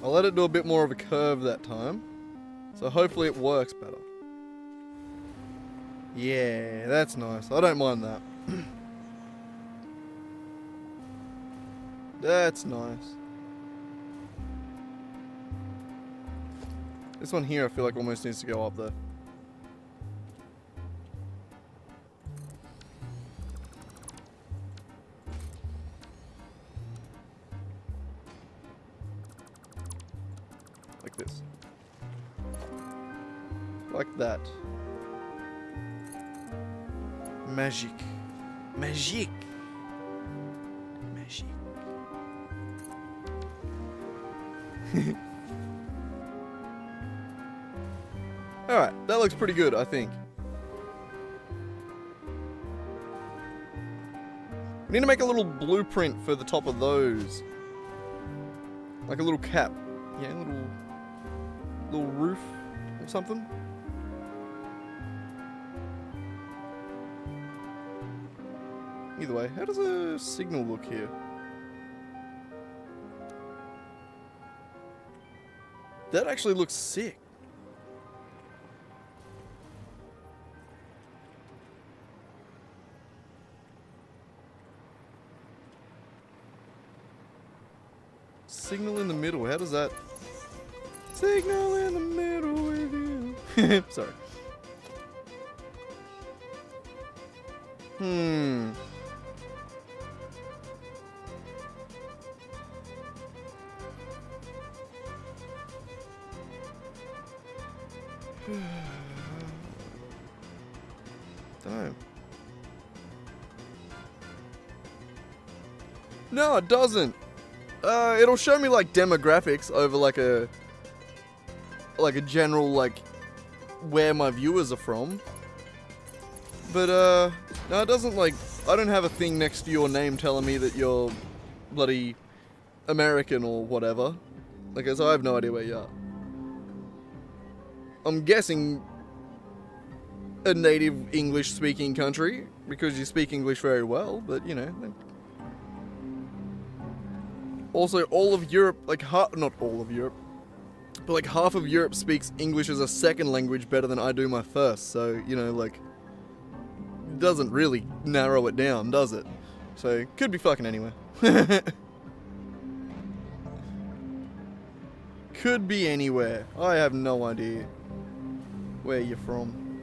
I'll let it do a bit more of a curve that time. So hopefully it works better. Yeah, that's nice. I don't mind that. That's nice. This one here I feel like almost needs to go up there. Like this. Like that. Magic. Magic. Magic. Alright, that looks pretty good, I think. We need to make a little blueprint for the top of those. Like a little cap. Yeah, a little roof or something. either way. How does a signal look here? That actually looks sick. Signal in the middle. How does that... Signal in the middle with you. Sorry. Damn. No, it doesn't. It'll show me like demographics over like a general like where my viewers are from. But no, it doesn't like. I don't have a thing next to your name telling me that you're bloody American or whatever. Like, so I have no idea where you are. I'm guessing a native English-speaking country because you speak English very well. But you know. Also, all of Europe, like not all of Europe, but like half of Europe speaks English as a second language better than I do my first. So you know, like. Doesn't really narrow it down, does it? So, could be fucking anywhere. Could be anywhere. I have no idea where you're from.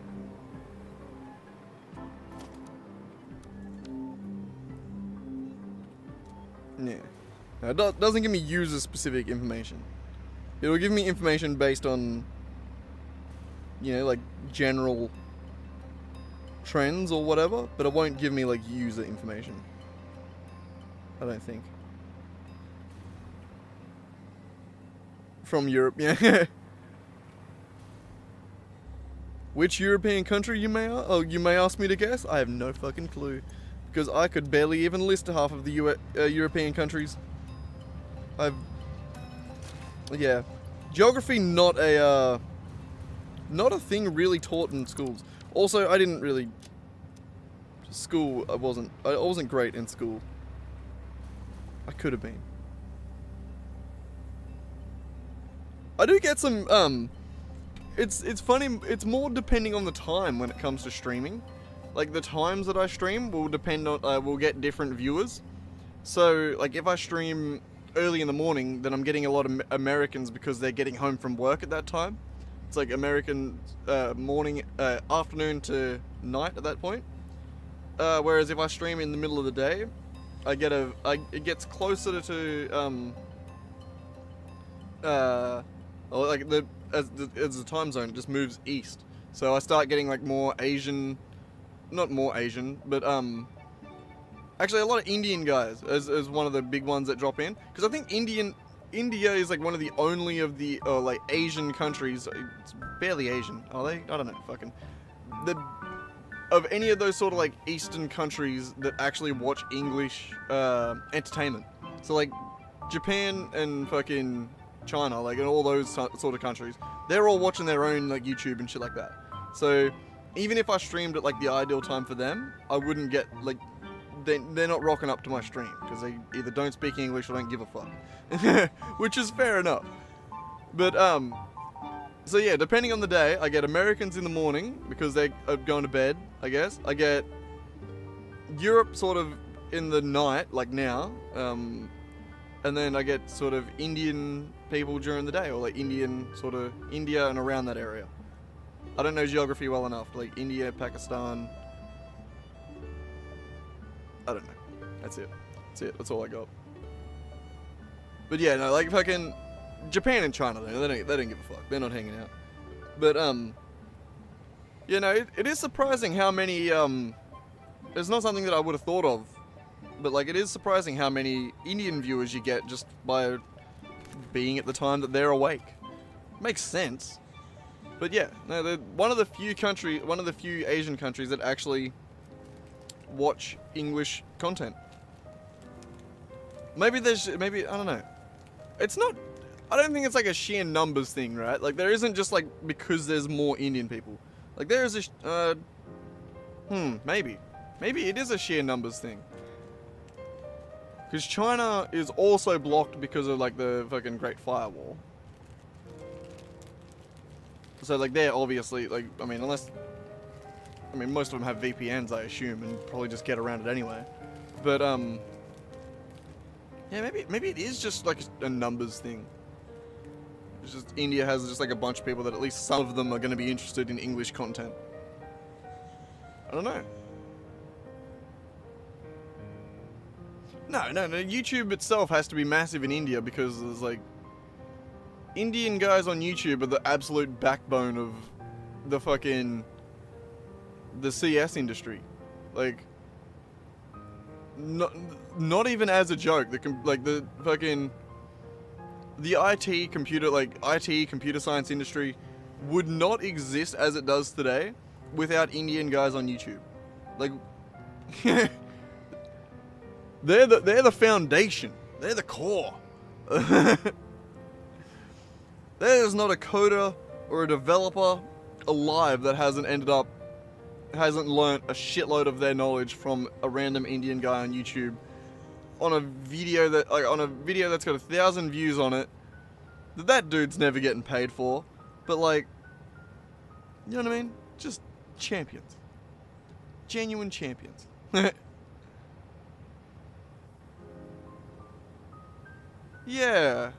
Yeah. Now, it doesn't give me user-specific information. It'll give me information based on, you know, like, general trends or whatever, but it won't give me like user information. I don't think. From Europe, yeah. Which European country you may ask me to guess? I have no fucking clue, because I could barely even list half of the European countries. Yeah, geography not a thing really taught in schools. Also, I didn't really... I wasn't great in school. I could have been. I do get some, It's funny, it's more depending on the time when it comes to streaming. Like, the times that I stream will depend on... will get different viewers. So, like, if I stream early in the morning, then I'm getting a lot of Americans because they're getting home from work at that time. It's like American morning, afternoon to night at that point. Whereas if I stream in the middle of the day, it gets closer to like as the time zone, it just moves east. So I start getting like more Asian, not more Asian, but actually a lot of Indian guys as one of the big ones that drop in, because I think India is like one of the only of the like Asian countries. It's barely Asian, are they? I don't know. Fucking of any of those sort of like Eastern countries that actually watch English entertainment. So like Japan and fucking China, like and all those sort of countries, they're all watching their own like YouTube and shit like that. So even if I streamed at like the ideal time for them, I wouldn't get like. They're not rocking up to my stream because they either don't speak English or don't give a fuck, which is fair enough. But so yeah, depending on the day, I get Americans in the morning because they're going to bed, I guess. I get Europe sort of in the night, like now, and then I get sort of Indian people during the day, or like Indian sort of India and around that area. I don't know geography well enough, like India, Pakistan. I don't know. That's it. That's all I got. But yeah, no, like fucking Japan and China, they don't give a fuck. They're not hanging out. But you know, it is surprising how many it's not something that I would have thought of, but like it is surprising how many Indian viewers you get just by being at the time that they're awake. Makes sense. But yeah, no, they're one of the few Asian countries that actually watch English content. Maybe I don't know. It's not, I don't think it's like a sheer numbers thing, right? Like there isn't just like because there's more Indian people. Like there is maybe it is a sheer numbers thing. Because China is also blocked because of, like, the fucking Great Firewall. So, like, they're obviously, like, I mean, unless... I mean, most of them have VPNs, I assume, and probably just get around it anyway. But, yeah, maybe it is just, like, a numbers thing. It's just, India has just, like, a bunch of people that at least some of them are going to be interested in English content. I don't know. No, YouTube itself has to be massive in India because there's, like... Indian guys on YouTube are the absolute backbone of the fucking... the CS industry. Like... Not even as a joke. The fucking... The IT computer science industry would not exist as it does today without Indian guys on YouTube. Like... They're the foundation. They're the core. There's not a coder or a developer alive that hasn't learnt a shitload of their knowledge from a random Indian guy on YouTube on a video that's got 1,000 views on it that dude's never getting paid for. But, like, you know what I mean? Just champions. Genuine champions. Yeah.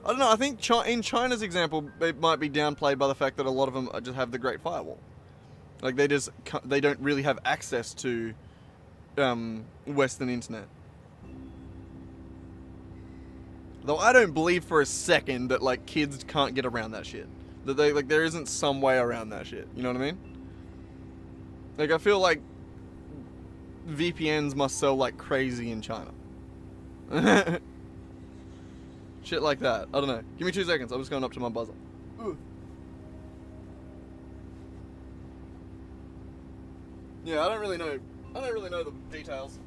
I don't know, I think in China's example, it might be downplayed by the fact that a lot of them just have the Great Firewall. Like, they don't really have access to Western internet. Though I don't believe for a second that, like, kids can't get around that shit. That there isn't some way around that shit. You know what I mean? Like, I feel like VPNs must sell like crazy in China. Shit like that. I don't know. Give me 2 seconds. I'm just going up to my buzzer. Ooh. Yeah, I don't really know the details.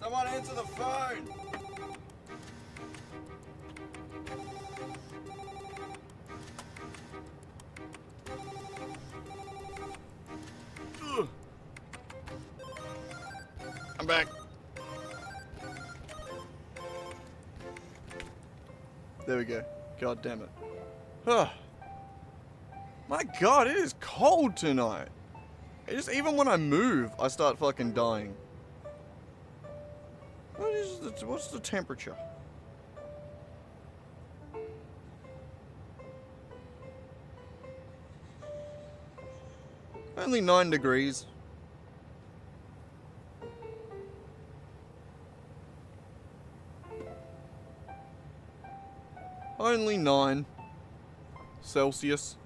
Someone answer the phone! Ugh. I'm back. There we go. God damn it. Ugh. My God, it is cold tonight. Even when I move, I start fucking dying. What's the temperature? Only 9 degrees. Only 9 Celsius.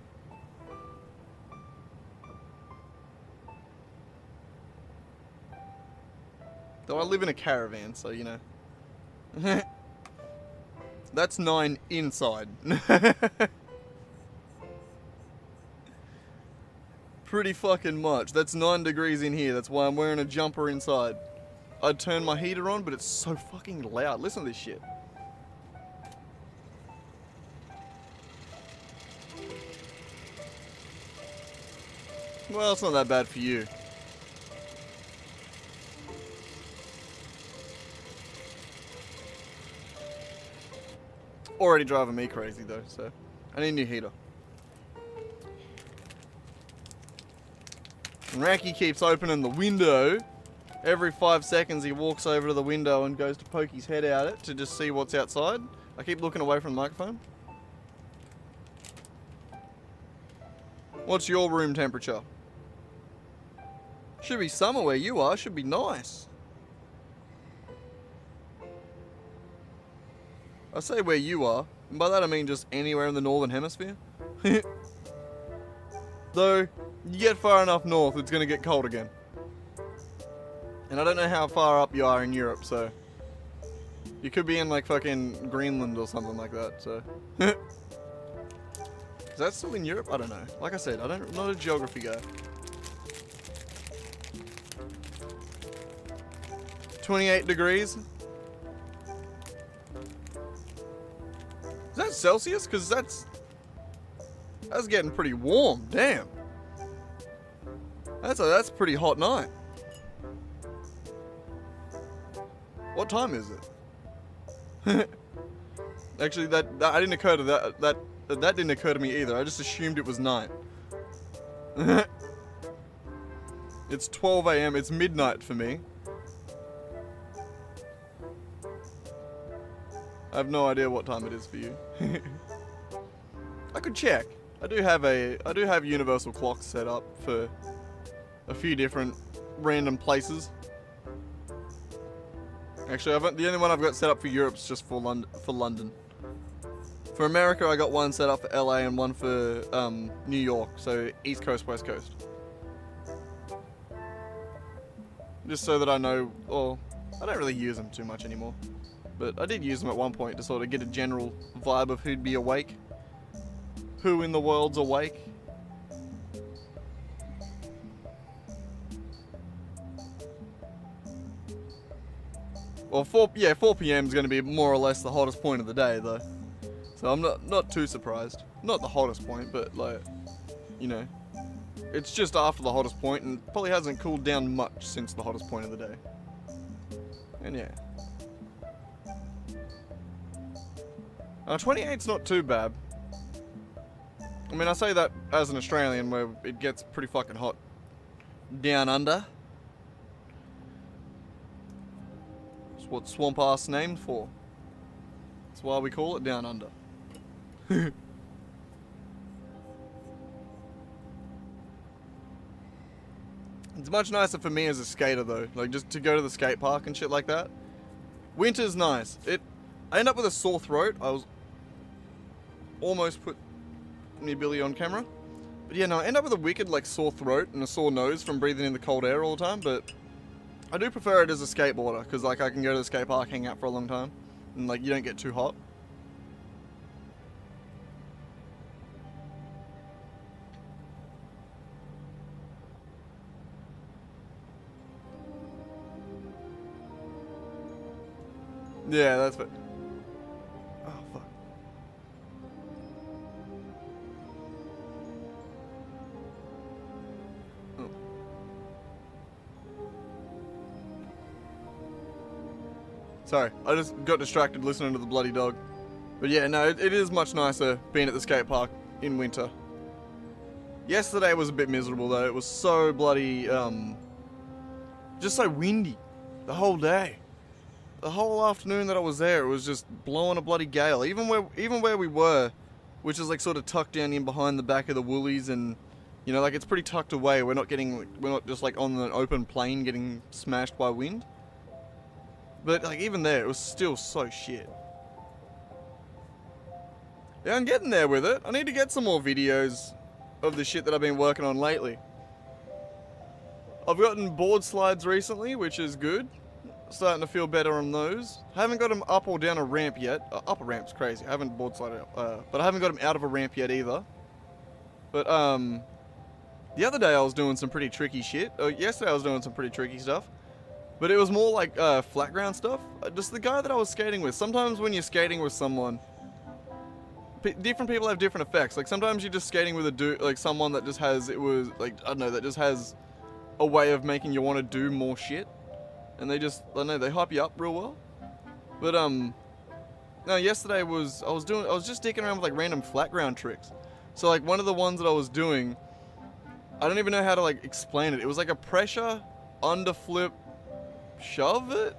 Though I live in a caravan, so you know. That's 9 inside. Pretty fucking much. That's 9 degrees in here. That's why I'm wearing a jumper inside. I'd turn my heater on, but it's so fucking loud. Listen to this shit. Well, it's not that bad for you. Already driving me crazy though, so I need a new heater. And Racky keeps opening the window. Every 5 seconds he walks over to the window and goes to poke his head out it to just see what's outside. I keep looking away from the microphone. What's your room temperature? Should be summer where you are, should be nice. I say where you are, and by that I mean just anywhere in the northern hemisphere. Though, you get far enough north, it's gonna get cold again. And I don't know how far up you are in Europe, so you could be in like fucking Greenland or something like that, so. Is that still in Europe? I don't know. Like I said, I'm not a geography guy. 28 degrees. Is that Celsius? Because that's getting pretty warm. Damn. That's a pretty hot night. What time is it? Actually, that I didn't occur to that didn't occur to me either. I just assumed it was night. It's 12 a.m. It's midnight for me. I have no idea what time it is for you. I could check. I do have universal clocks set up for a few different random places. Actually, the only one I've got set up for Europe is just for London. For America, I got one set up for LA and one for New York. So East Coast, West Coast. Just so that I know. Well, I don't really use them too much anymore. But I did use them at one point to sort of get a general vibe of who'd be awake. Who in the world's awake. Well, 4 p.m. is going to be more or less the hottest point of the day, though. So I'm not too surprised. Not the hottest point, but like, you know, it's just after the hottest point and probably hasn't cooled down much since the hottest point of the day. And yeah. 28's not too bad. I mean, I say that as an Australian where it gets pretty fucking hot down under. That's what Swamp Ass named for. That's why we call it down under. It's much nicer for me as a skater though, like just to go to the skate park and shit like that. Winter's nice. I end up with a sore throat. I was almost put me Billy on camera. But yeah, no, I end up with a wicked like sore throat and a sore nose from breathing in the cold air all the time, but I do prefer it as a skateboarder because like I can go to the skate park, hang out for a long time, and like you don't get too hot. Yeah, that's what. Oh fuck. Oh. Sorry, I just got distracted listening to the bloody dog. But yeah, no, it is much nicer being at the skate park in winter. Yesterday was a bit miserable though. It was so bloody, just so windy the whole day. The whole afternoon that I was there, it was just blowing a bloody gale. Even where we were, which is like sort of tucked down in behind the back of the woolies, and you know, like it's pretty tucked away. We're not just like on an open plain getting smashed by wind. But like even there, it was still so shit. Yeah, I'm getting there with it. I need to get some more videos of the shit that I've been working on lately. I've gotten board slides recently, which is good. Starting to feel better on those. Haven't got them up or down a ramp yet. Up a ramp's crazy. I haven't board slided up, but I haven't got them out of a ramp yet either. But the other day I was doing some pretty tricky shit. Yesterday I was doing some pretty tricky stuff. But it was more like flat ground stuff. Just the guy that I was skating with. Sometimes when you're skating with someone, different people have different effects. Like sometimes you're just skating with a dude, like someone that just has, that just has a way of making you want to do more shit. And they just, I don't know, they hype you up real well. But no, yesterday I was just dicking around with like random flat ground tricks. So like one of the ones that I was doing, I don't even know how to like explain it. It was like a pressure underflip shove it,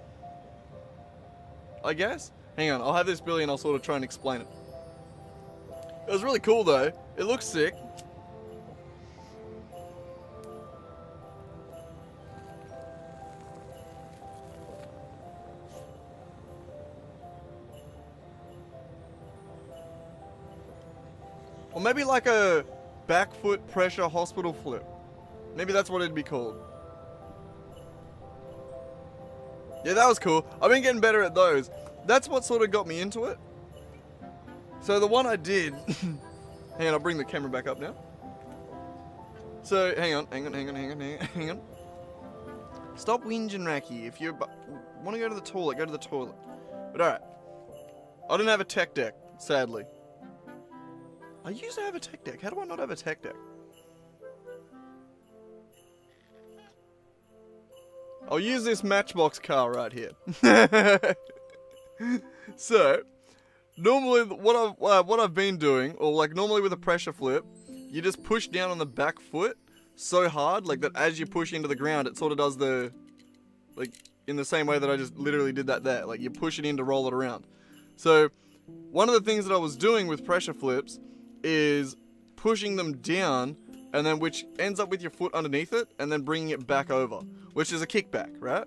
I guess. Hang on, I'll have this Billy and I'll sort of try and explain it. It was really cool though. It looks sick. Or maybe like a back foot pressure hospital flip. Maybe that's what it'd be called. Yeah, that was cool. I've been getting better at those. That's what sort of got me into it. So the one I did... hang on, I'll bring the camera back up now. So, hang on. Stop whinging, Racky. If you want to go to the toilet, go to the toilet. But alright. I didn't have a tech deck, sadly. I used to have a tech deck. How do I not have a tech deck? I'll use this Matchbox car right here. So, normally what I've been doing, or like normally with a pressure flip, you just push down on the back foot so hard, like that as you push into the ground, it sort of does the, like, in the same way that I just literally did that there. Like, you push it in to roll it around. So, one of the things that I was doing with pressure flips is pushing them down, and then which ends up with your foot underneath it, and then bringing it back over, which is a kickback, right?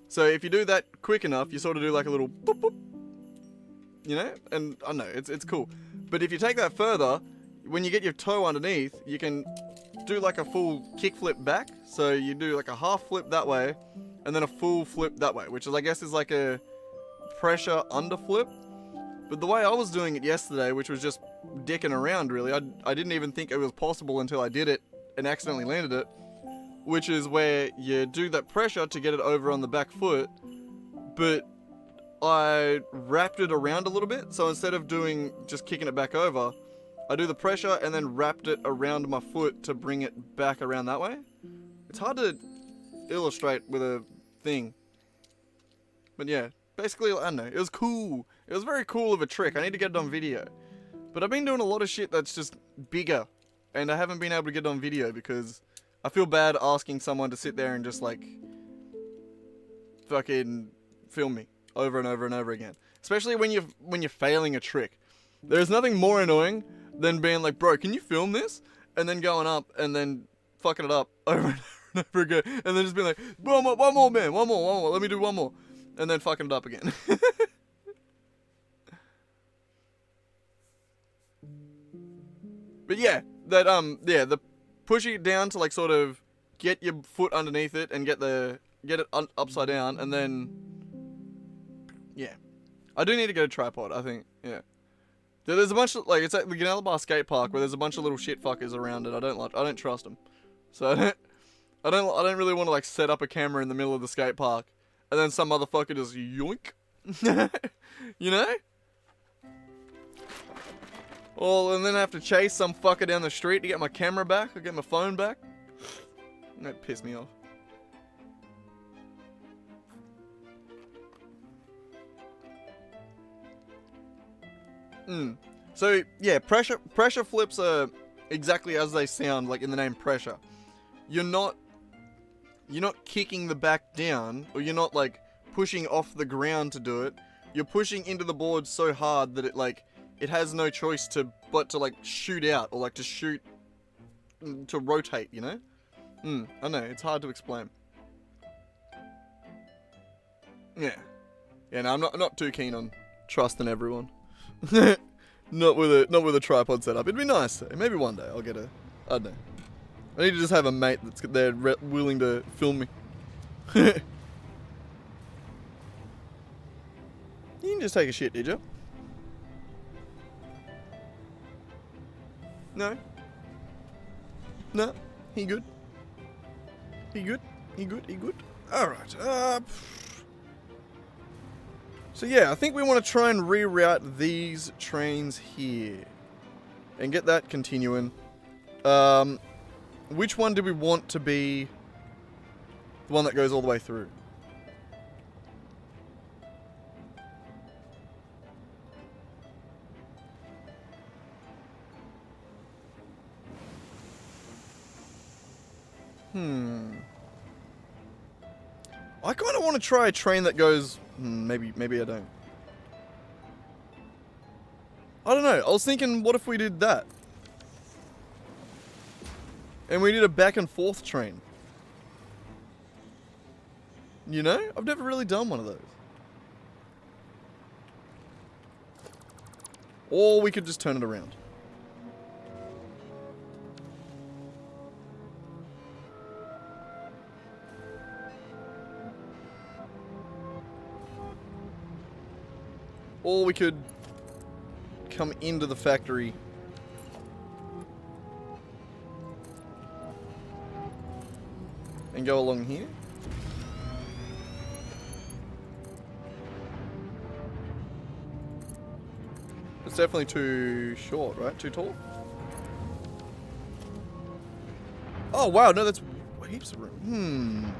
So if you do that quick enough, you sort of do like a little boop boop, you know? And I don't know, it's cool. But if you take that further, when you get your toe underneath, you can do like a full kick flip back. So you do like a half flip that way, and then a full flip that way, which is, I guess, is like a pressure under flip. But the way I was doing it yesterday, which was just dicking around really, I didn't even think it was possible until I did it and accidentally landed it, which is where you do that pressure to get it over on the back foot, but I wrapped it around a little bit. So instead of doing just kicking it back over, I do the pressure and then wrapped it around my foot to bring it back around that way. It's hard to illustrate with a thing, but yeah, basically, I don't know, it was cool. It was very cool of a trick. I need to get it on video. But I've been doing a lot of shit that's just bigger, and I haven't been able to get it on video because I feel bad asking someone to sit there and just like fucking film me over and over and over again. Especially when you're failing a trick. There's nothing more annoying than being like, bro, can you film this? And then going up and then fucking it up over and over again. And then just being like, one more, man, one more, let me do one more. And then fucking it up again. But yeah, that the pushing it down to like sort of get your foot underneath it and get it upside down, and then yeah, I do need to get a tripod. I think there's a bunch of like, it's at the Bar skate park where there's a bunch of little shit fuckers around it. I don't trust them, so I don't really want to like set up a camera in the middle of the skate park and then some motherfucker just yoink, you know. Well, and then I have to chase some fucker down the street to get my camera back or get my phone back. That pissed me off. So, yeah, pressure flips are exactly as they sound, like in the name pressure. You're not kicking the back down, or you're not like pushing off the ground to do it. You're pushing into the board so hard that it has no choice but to like shoot out, or like to rotate, you know? I know, it's hard to explain. Yeah. Yeah, no, I'm not too keen on trusting everyone. not with a tripod setup. It'd be nice though. Maybe one day I'll get I don't know. I need to just have a mate that's there willing to film me. You didn't just take a shit, did you? No. No. He good. He good. Alright. So yeah, I think we want to try and reroute these trains here. And get that continuing. Which one do we want to be the one that goes all the way through? I kind of want to try a train that goes... maybe I don't. I don't know. I was thinking, what if we did that? And we did a back and forth train. You know? I've never really done one of those. Or we could just turn it around. Or we could come into the factory. And go along here. It's definitely too short, right? Too tall? Oh, wow. No, that's heaps of room.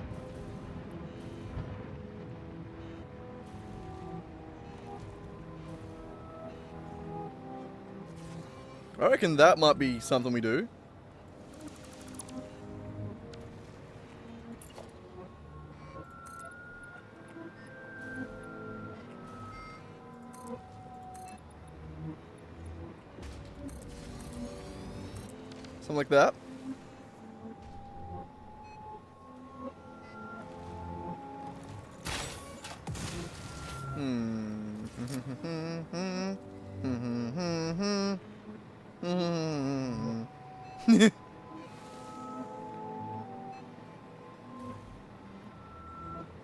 I reckon that might be something we do. Something like that.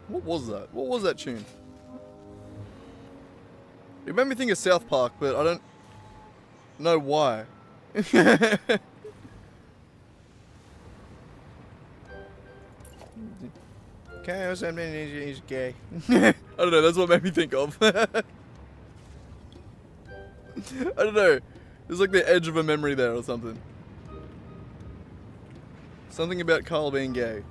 What was that? What was that tune? It made me think of South Park, but I don't know why. Chaos is gay. I don't know, that's what made me think of. I don't know. There's like the edge of a memory there or something. Something about Carl being gay.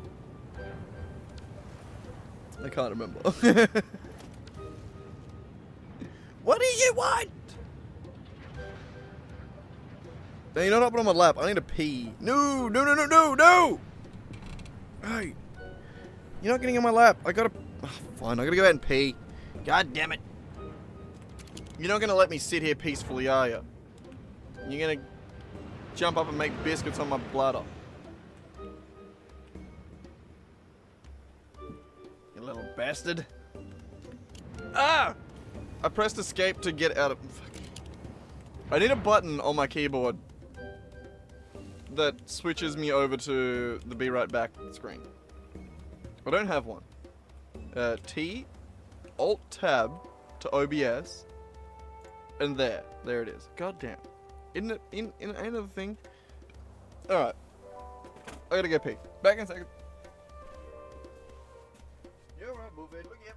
I can't remember. What do you want? Now you're not up on my lap. I need to pee. No, no, no, no, no, no! Hey. You're not getting on my lap. I gotta... Oh, fine, I gotta go out and pee. God damn it. You're not gonna let me sit here peacefully, are you? You're gonna jump up and make biscuits on my bladder. You little bastard. Ah! I pressed escape to get out of... Fuck. I need a button on my keyboard that switches me over to the be right back screen. I don't have one. T, Alt Tab to OBS, and there it is. God damn. Isn't it in another thing? Alright. I gotta go pee. Back in a second. You're right, move it. Look here.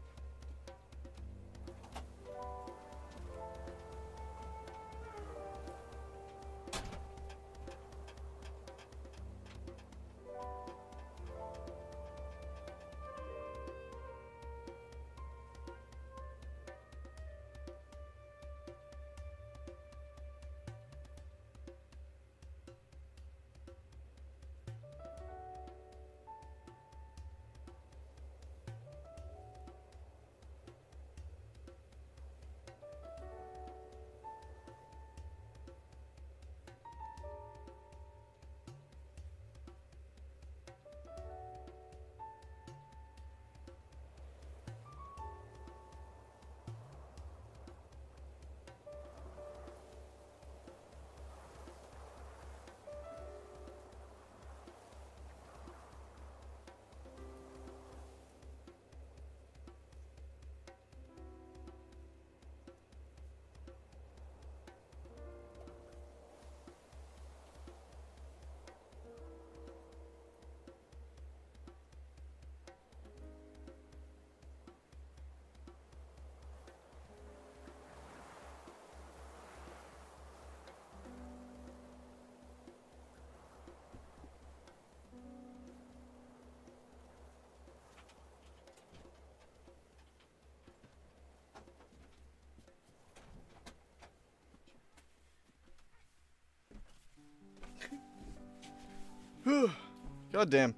God damn.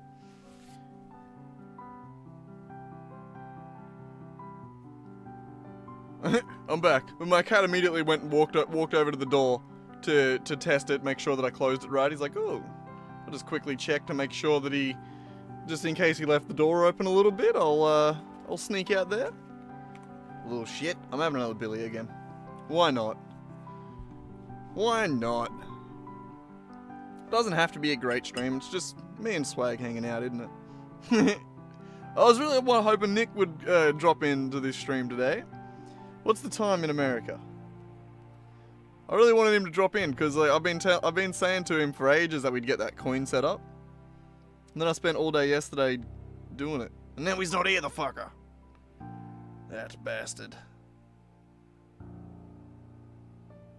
I'm back. But my cat immediately went and walked over to the door to test it, make sure that I closed it right. He's like, oh, I'll just quickly check to make sure that he, just in case he left the door open a little bit, I'll sneak out there. Little shit. I'm having another Billy again. Why not? Why not? Doesn't have to be a great stream. It's just me and Swag hanging out, isn't it? I was really hoping Nick would drop into this stream today. What's the time in America? I really wanted him to drop in because like, I've been saying to him for ages that we'd get that coin set up. And then I spent all day yesterday doing it. And now he's not here, the fucker. That bastard.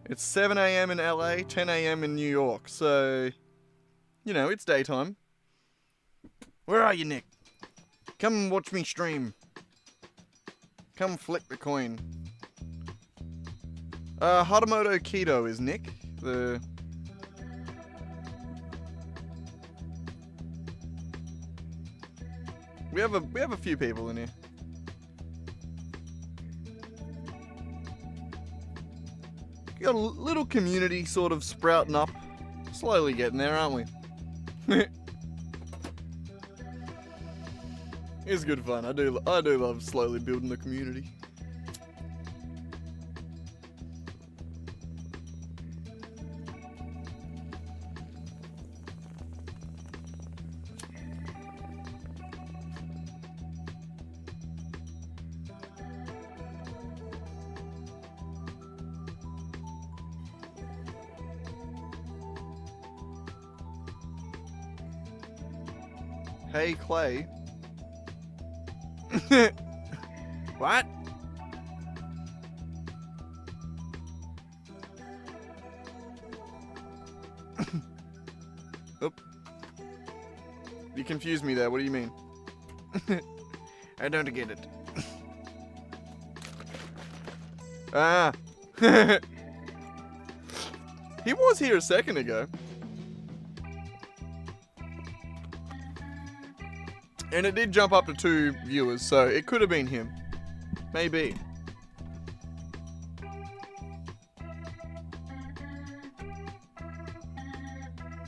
It's 7 a.m. in LA, 10 a.m. in New York. So, you know, it's daytime. Where are you, Nick? Come and watch me stream. Come flick the coin. Hatamoto Keto is Nick. We have a few people in here. Got a little community sort of sprouting up. Slowly getting there, aren't we? It's good fun. I do love slowly building the community. Hey, Clay. What? Oop. You confused me there. What do you mean? I don't get it. Ah. He was here a second ago. And it did jump up to 2 viewers, so it could have been him. Maybe.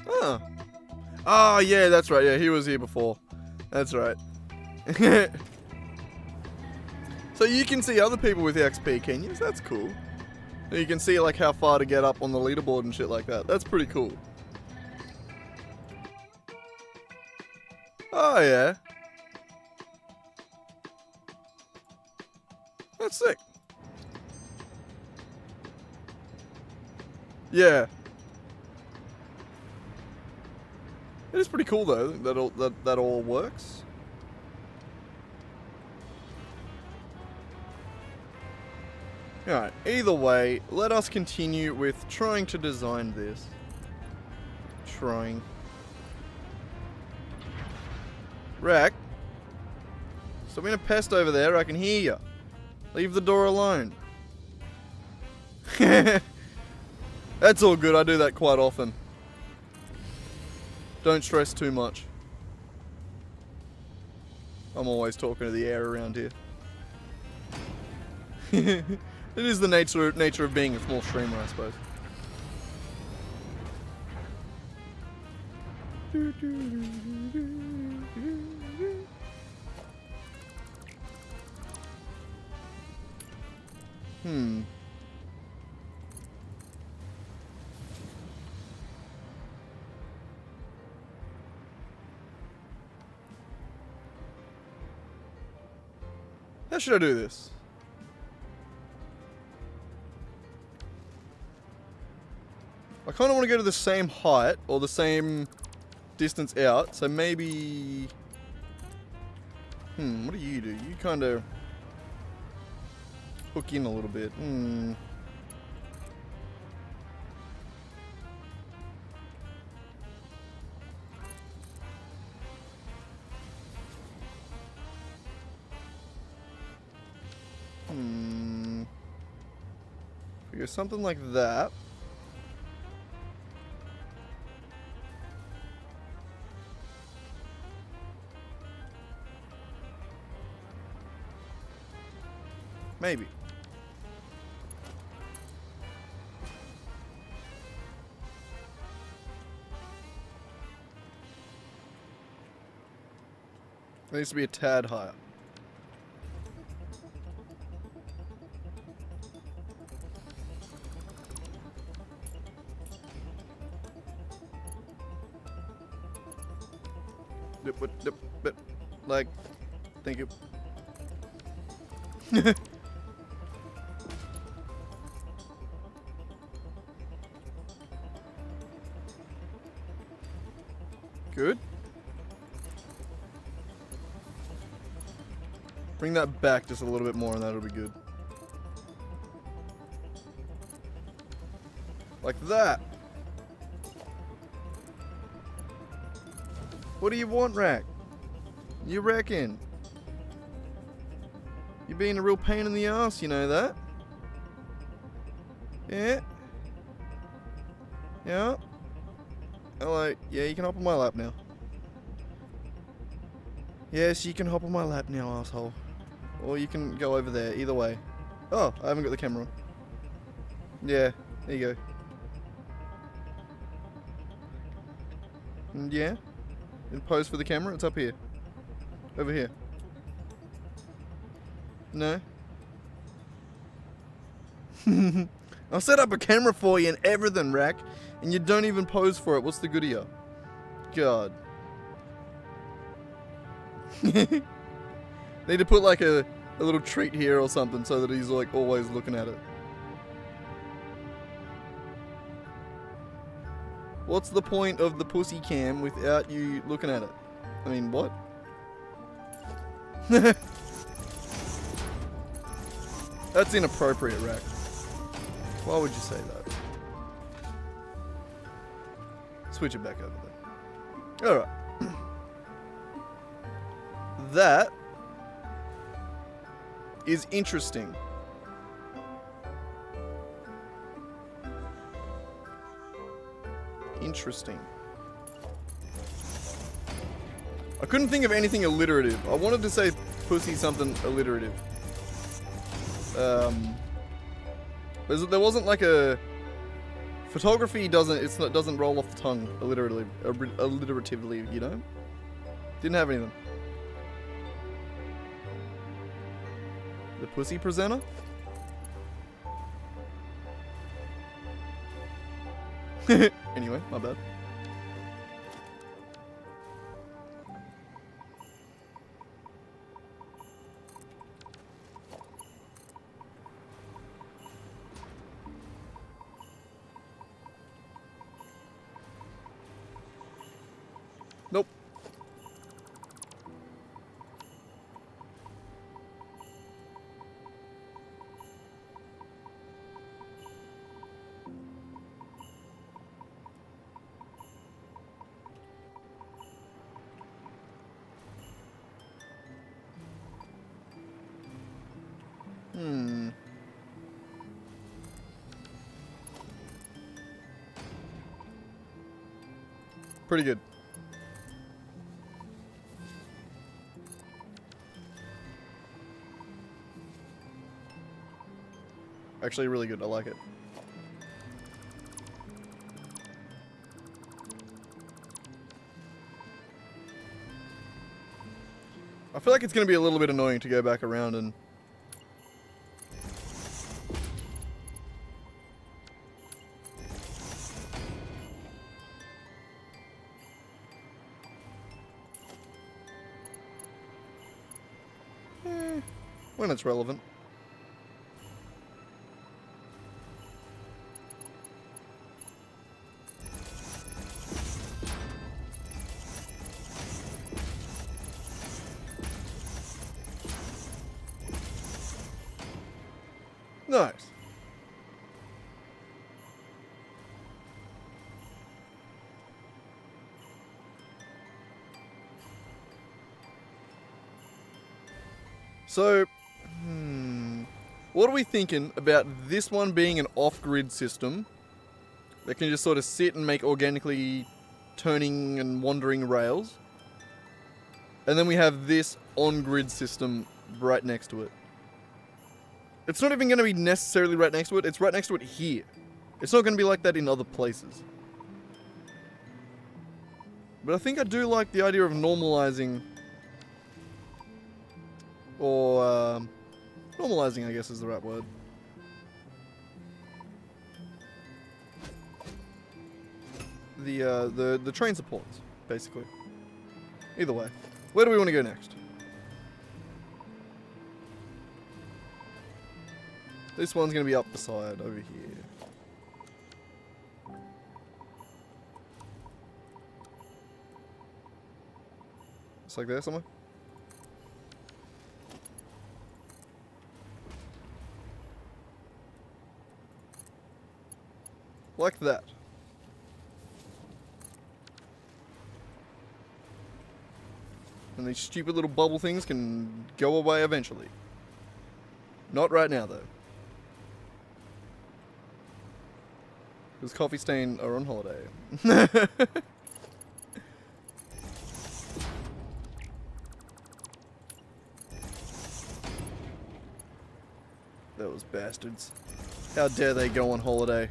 Oh. Oh, yeah, that's right. Yeah, he was here before. That's right. So you can see other people with XP, can you? That's cool. You can see like how far to get up on the leaderboard and shit like that. That's pretty cool. Oh, yeah. That's sick. Yeah. It is pretty cool though that all works. Alright, either way, let us continue with trying to design this. Trying. Rack. Stop being a pest over there, I can hear you. Leave the door alone. That's all good, I do that quite often. Don't stress too much. I'm always talking to the air around here. It is the nature of being a small streamer, I suppose. How should I do this? I kind of want to go to the same height or the same distance out, so maybe... what do? You kind of hook in a little bit. We go something like that. Maybe. It needs to be a tad higher. Like, thank you. Good. Bring that back just a little bit more and that'll be good. Like that. What do you want, Rack? You reckon? You're being a real pain in the ass, you know that? Yeah? Yeah? Hello. Yeah, you can hop on my lap now. Yes, you can hop on my lap now, asshole. Or you can go over there, either way. Oh, I haven't got the camera on. Yeah, there you go. And yeah? In pose for the camera, it's up here. Over here. No? I'll set up a camera for you and everything, Rack. And you don't even pose for it. What's the good of you? God. Need to put like a little treat here or something so that he's like always looking at it. What's the point of the pussy cam without you looking at it? I mean, what? That's inappropriate, Rack. Why would you say that? Switch it back over there. Alright. That is interesting. Interesting. I couldn't think of anything alliterative. I wanted to say pussy something alliterative. But there wasn't like a... Photography doesn't roll off the tongue alliteratively, you know? Didn't have anything. The pussy presenter? Anyway, my bad. Nope. Pretty good. Actually, really good. I like it. I feel like it's going to be a little bit annoying to go back around and... when it's relevant. Nice. So, what are we thinking about this one being an off-grid system that can just sort of sit and make organically turning and wandering rails? And then we have this on-grid system right next to it. It's not even going to be necessarily right next to it, it's right next to it here. It's not going to be like that in other places. But I think I do like the idea of normalizing... or, normalizing, I guess, is the right word. The train supports, basically. Either way. Where do we want to go next? This one's going to be up the side, over here. Just like there somewhere. Like that. And these stupid little bubble things can go away eventually. Not right now, though. Because Coffee Stain are on holiday. Those bastards. How dare they go on holiday?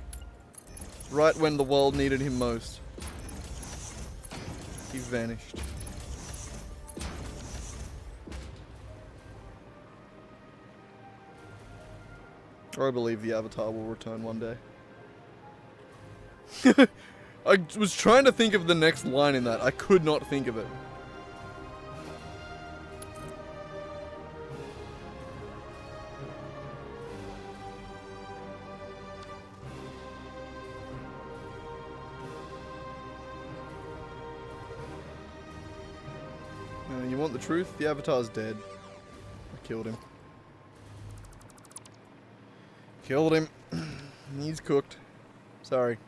Right when the world needed him most. He vanished. I believe the Avatar will return one day. I was trying to think of the next line in that. I could not think of it. You want the truth? The Avatar's dead. I killed him. Killed him. He's cooked. Sorry.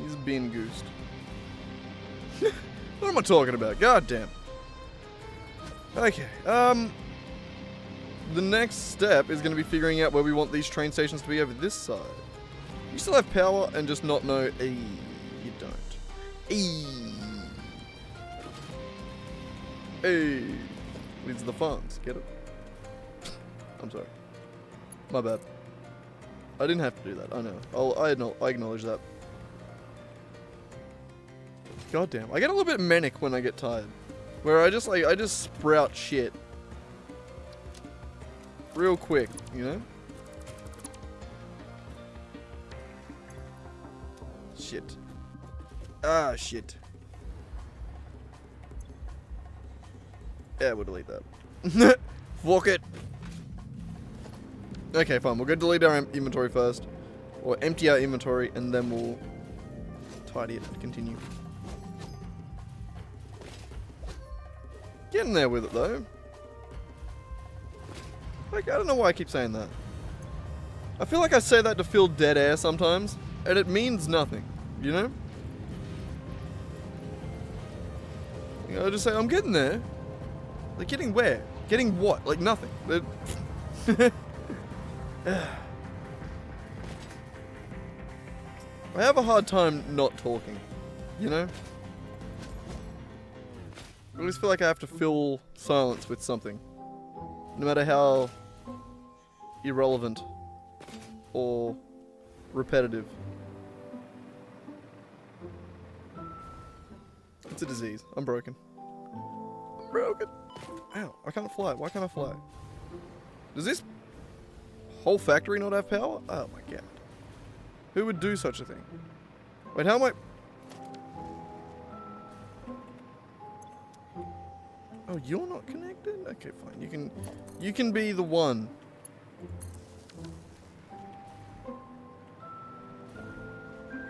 He's been goosed. What am I talking about? God damn. Okay. The next step is going to be figuring out where we want these train stations to be over this side. You still have power and just not know. You don't. Hey. Leads the funds. Get it? I'm sorry. My bad. I didn't have to do that. I know. I acknowledge that. God damn. I get a little bit manic when I get tired. Where I just sprout shit. Real quick, you know? Shit. Ah, shit. Yeah, we'll delete that. Fuck it. Okay, fine. We'll go delete our inventory first. Or empty our inventory, and then we'll tidy it and continue. Getting there with it, though. Like, I don't know why I keep saying that. I feel like I say that to fill dead air sometimes, and it means nothing, you know? You know, I just say, I'm getting there. Like, getting where? Getting what? Like, nothing. I have a hard time not talking, you know? I always feel like I have to fill silence with something. No matter how irrelevant or repetitive. It's a disease. I'm broken. I'm broken. Ow, I can't fly. Why can't I fly? Does this whole factory not have power? Oh my god. Who would do such a thing? Wait, how am I... Oh, you're not connected? Okay, fine. You can be the one.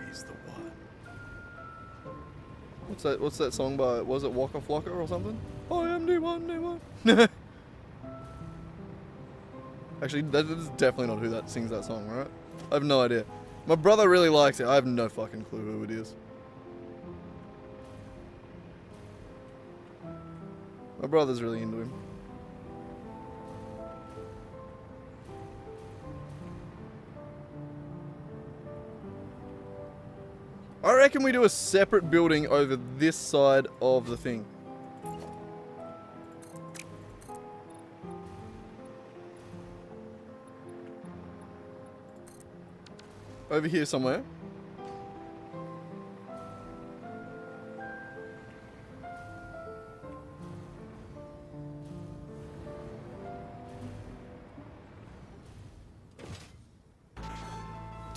He's the one. What's that song by, was it Waka Flocka or something? I am the one, the one. Actually, that is definitely not who that sings that song, right? I have no idea. My brother really likes it. I have no fucking clue who it is. My brother's really into him. I reckon we do a separate building over this side of the thing. Over here somewhere.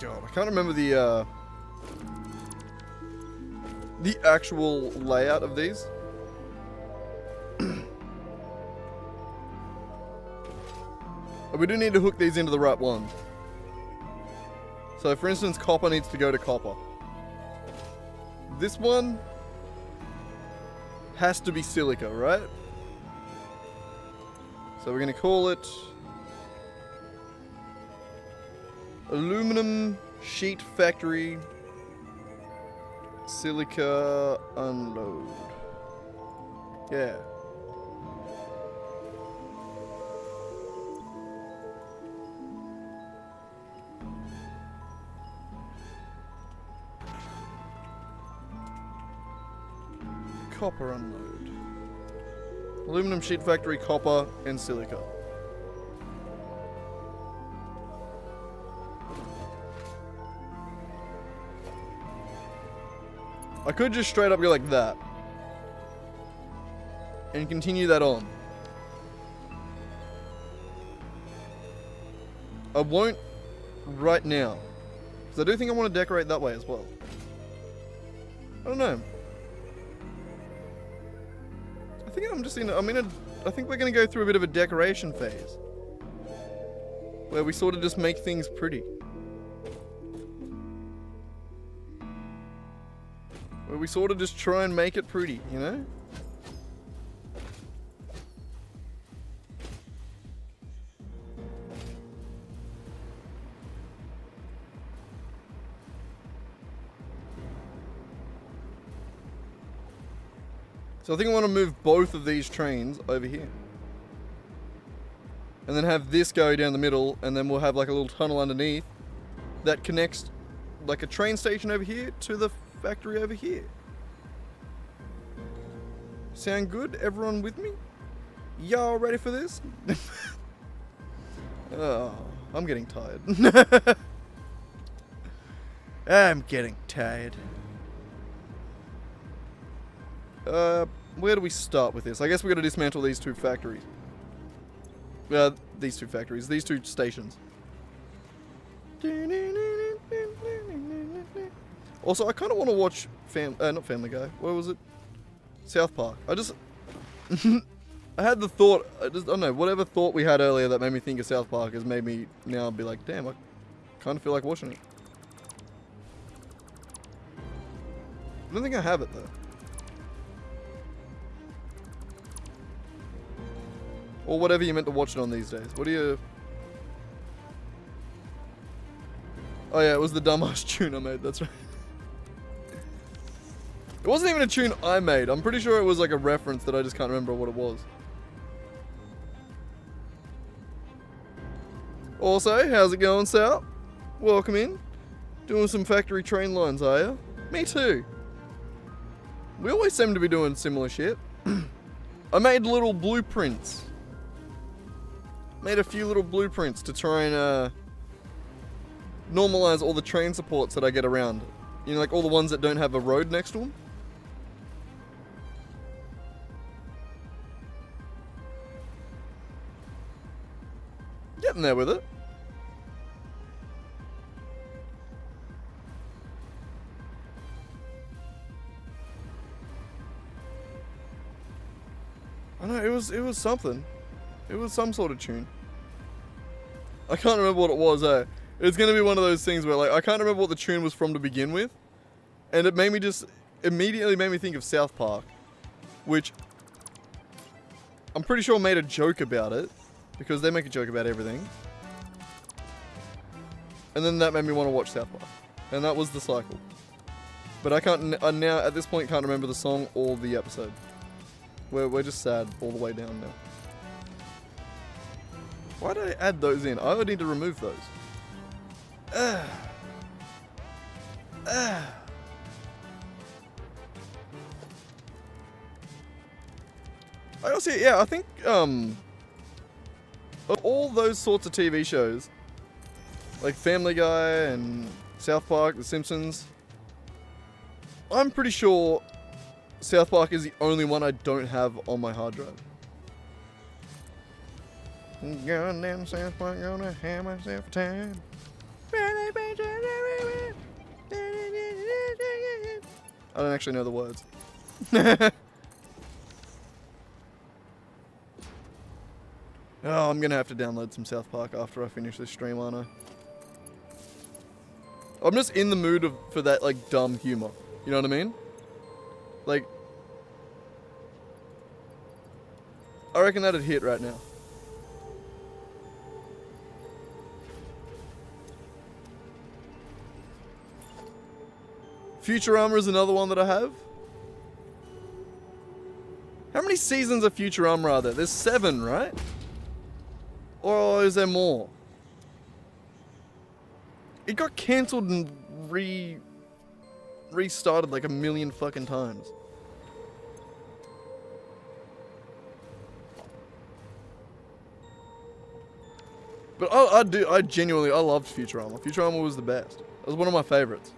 God, I can't remember the actual layout of these. But we do need to hook these into the right one. So, for instance, copper needs to go to copper. This one has to be silica, right? So we're going to call it Aluminum Sheet Factory Silica Unload. Yeah. Copper unload. Aluminum Sheet Factory, copper, and silica. I could just straight up go like that. And continue that on. I won't right now. Because I do think I want to decorate that way as well. I don't know. I think I think we're going to go through a bit of a decoration phase. Where we sort of just make things pretty. Where we sort of just try and make it pretty, you know? So I think I want to move both of these trains over here. And then have this go down the middle, and then we'll have like a little tunnel underneath that connects like a train station over here to the factory over here. Sound good? Everyone with me? Y'all ready for this? Oh, I'm getting tired. I'm getting tired. Where do we start with this? I guess we got to dismantle these two factories. These two stations. Also, I kind of want to watch not Family Guy. What was it? South Park. I had the thought, I don't know, whatever thought we had earlier that made me think of South Park has made me now be like, damn, I kind of feel like watching it. I don't think I have it though. Or whatever you meant to watch it on these days. What do you... Oh yeah, it was the dumbass tune I made, that's right. It wasn't even a tune I made. I'm pretty sure it was like a reference that I just can't remember what it was. Also, how's it going, Sal? Welcome in. Doing some factory train lines, are ya? Me too. We always seem to be doing similar shit. I made little blueprints. Made a few little blueprints to try and normalize all the train supports that I get around. You know, like all the ones that don't have a road next to them. Getting there with it. I know, it was something. It was some sort of tune. I can't remember what it was, It's gonna be one of those things where like I can't remember what the tune was from to begin with. And it made me just immediately made me think of South Park. Which I'm pretty sure made a joke about it. Because they make a joke about everything. And then that made me want to watch South Park. And that was the cycle. But I now at this point can't remember the song or the episode. We're just sad all the way down now. Why did I add those in? I would need to remove those. I also, yeah, I think, of all those sorts of TV shows, like Family Guy and South Park, The Simpsons, I'm pretty sure South Park is the only one I don't have on my hard drive. Going down South Park, gonna have myself a time. I don't actually know the words. Oh, I'm gonna have to download some South Park after I finish this stream, aren't I? I'm just in the mood for that, like, dumb humor. You know what I mean? Like, I reckon that'd hit right now. Futurama is another one that I have. How many seasons of Futurama are there? There's 7, right? Or is there more? It got cancelled and restarted like a million fucking times. But I genuinely loved Futurama. Futurama was the best. It was one of my favorites.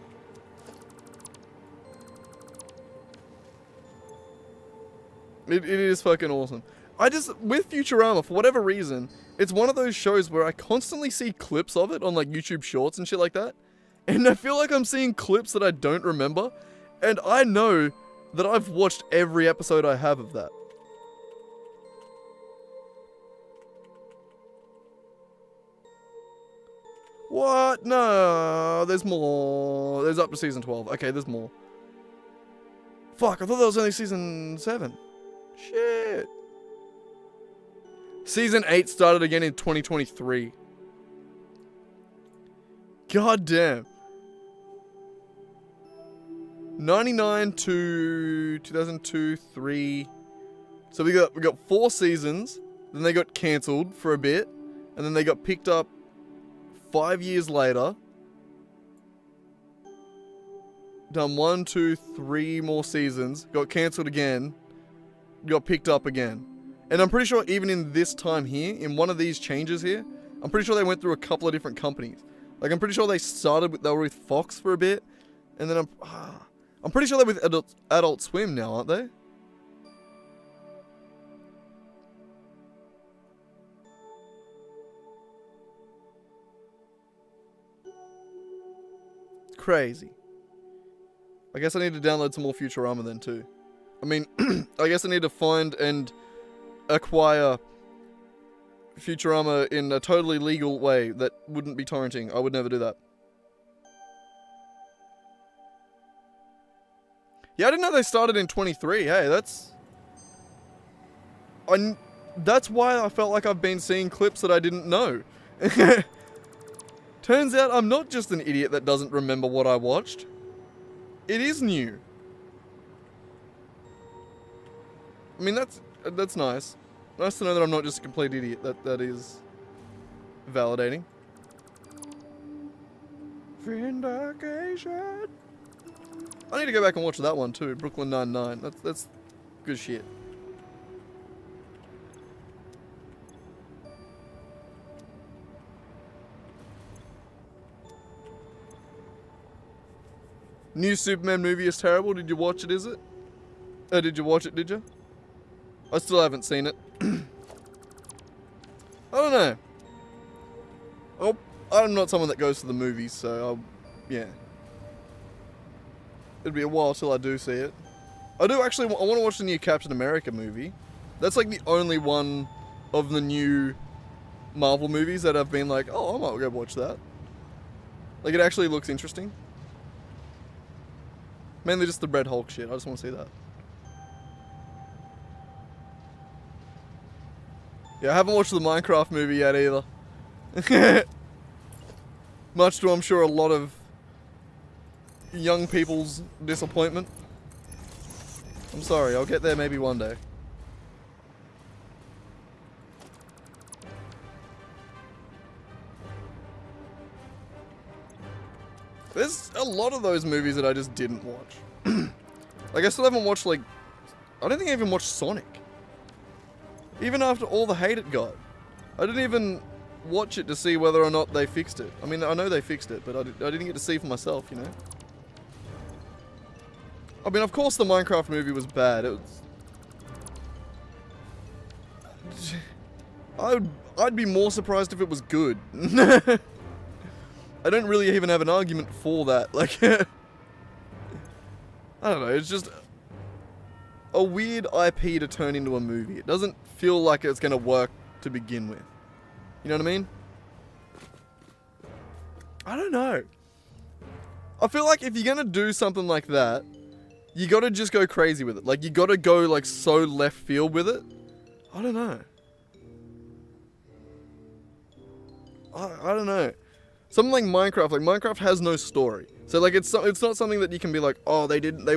It is fucking awesome. With Futurama, for whatever reason, it's one of those shows where I constantly see clips of it on like YouTube Shorts and shit like that. And I feel like I'm seeing clips that I don't remember. And I know that I've watched every episode I have of that. What? No, there's more. There's up to season 12. Okay, there's more. Fuck, I thought that was only season 7. Shit. Season 8 started again in 2023. God damn. 99 to 2002, 3. So we got 4 seasons. Then they got cancelled for a bit. And then they got picked up 5 years later. Done 1, 2, 3 more seasons. Got cancelled again. Got picked up again. And I'm pretty sure even in this time here, in one of these changes here, I'm pretty sure they went through a couple of different companies. Like, I'm pretty sure they were with Fox for a bit. And then I'm pretty sure they're with Adult Swim now, aren't they? Crazy. I guess I need to download some more Futurama then too. I mean, I guess I need to find and acquire Futurama in a totally legal way that wouldn't be torrenting. I would never do that. Yeah, I didn't know they started in 23. Hey, that's why I felt like I've been seeing clips that I didn't know. Turns out I'm not just an idiot that doesn't remember what I watched. It is new. I mean, that's nice. Nice to know that I'm not just a complete idiot. That is validating. Vindication. I need to go back and watch that one too. Brooklyn Nine-Nine. That's good shit. New Superman movie is terrible. Did you watch it, is it? Did you watch it, did you? I still haven't seen it. I don't know. Oh, I'm not someone that goes to the movies, so yeah. It'd be a while till I do see it. I want to watch the new Captain America movie. That's like the only one of the new Marvel movies that I've been like, oh, I might go watch that. Like, it actually looks interesting. Mainly just the Red Hulk shit. I just want to see that. Yeah, I haven't watched the Minecraft movie yet either. Much to, I'm sure, a lot of young people's disappointment. I'm sorry, I'll get there maybe one day. There's a lot of those movies that I just didn't watch. Like, I still haven't watched, like... I don't think I even watched Sonic. Even after all the hate it got. I didn't even watch it to see whether or not they fixed it. I mean, I know they fixed it, but I didn't get to see for myself, you know? I mean, of course the Minecraft movie was bad. It was... I'd be more surprised if it was good. I don't really even have an argument for that. Like, I don't know, it's just a weird IP to turn into a movie. It doesn't feel like it's going to work to begin with. You know what I mean? I don't know. I feel like if you're going to do something like that, you got to just go crazy with it. Like, you got to go, like, so left field with it. I don't know. I don't know. Something like Minecraft has no story. So like it's not something that you can be like, oh, they didn't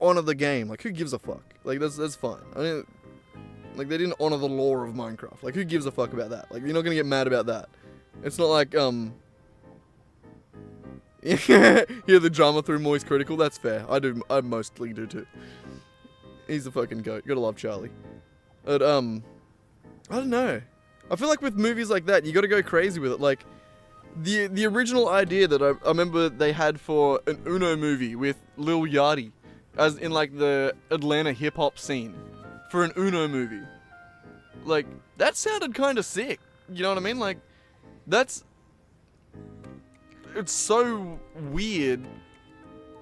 honor the game. Like, who gives a fuck? Like, that's fine. I mean, like, they didn't honor the lore of Minecraft. Like, who gives a fuck about that? Like, you're not gonna get mad about that. It's not like yeah, the drama through Moist Critical. That's fair. I mostly do too. He's the fucking goat. Gotta love Charlie. But I don't know. I feel like with movies like that, you gotta go crazy with it. Like, the original idea that I remember they had for an Uno movie with Lil Yachty, as in like the Atlanta hip hop scene, for an Uno movie. Like, that sounded kind of sick. You know what I mean? Like, it's so weird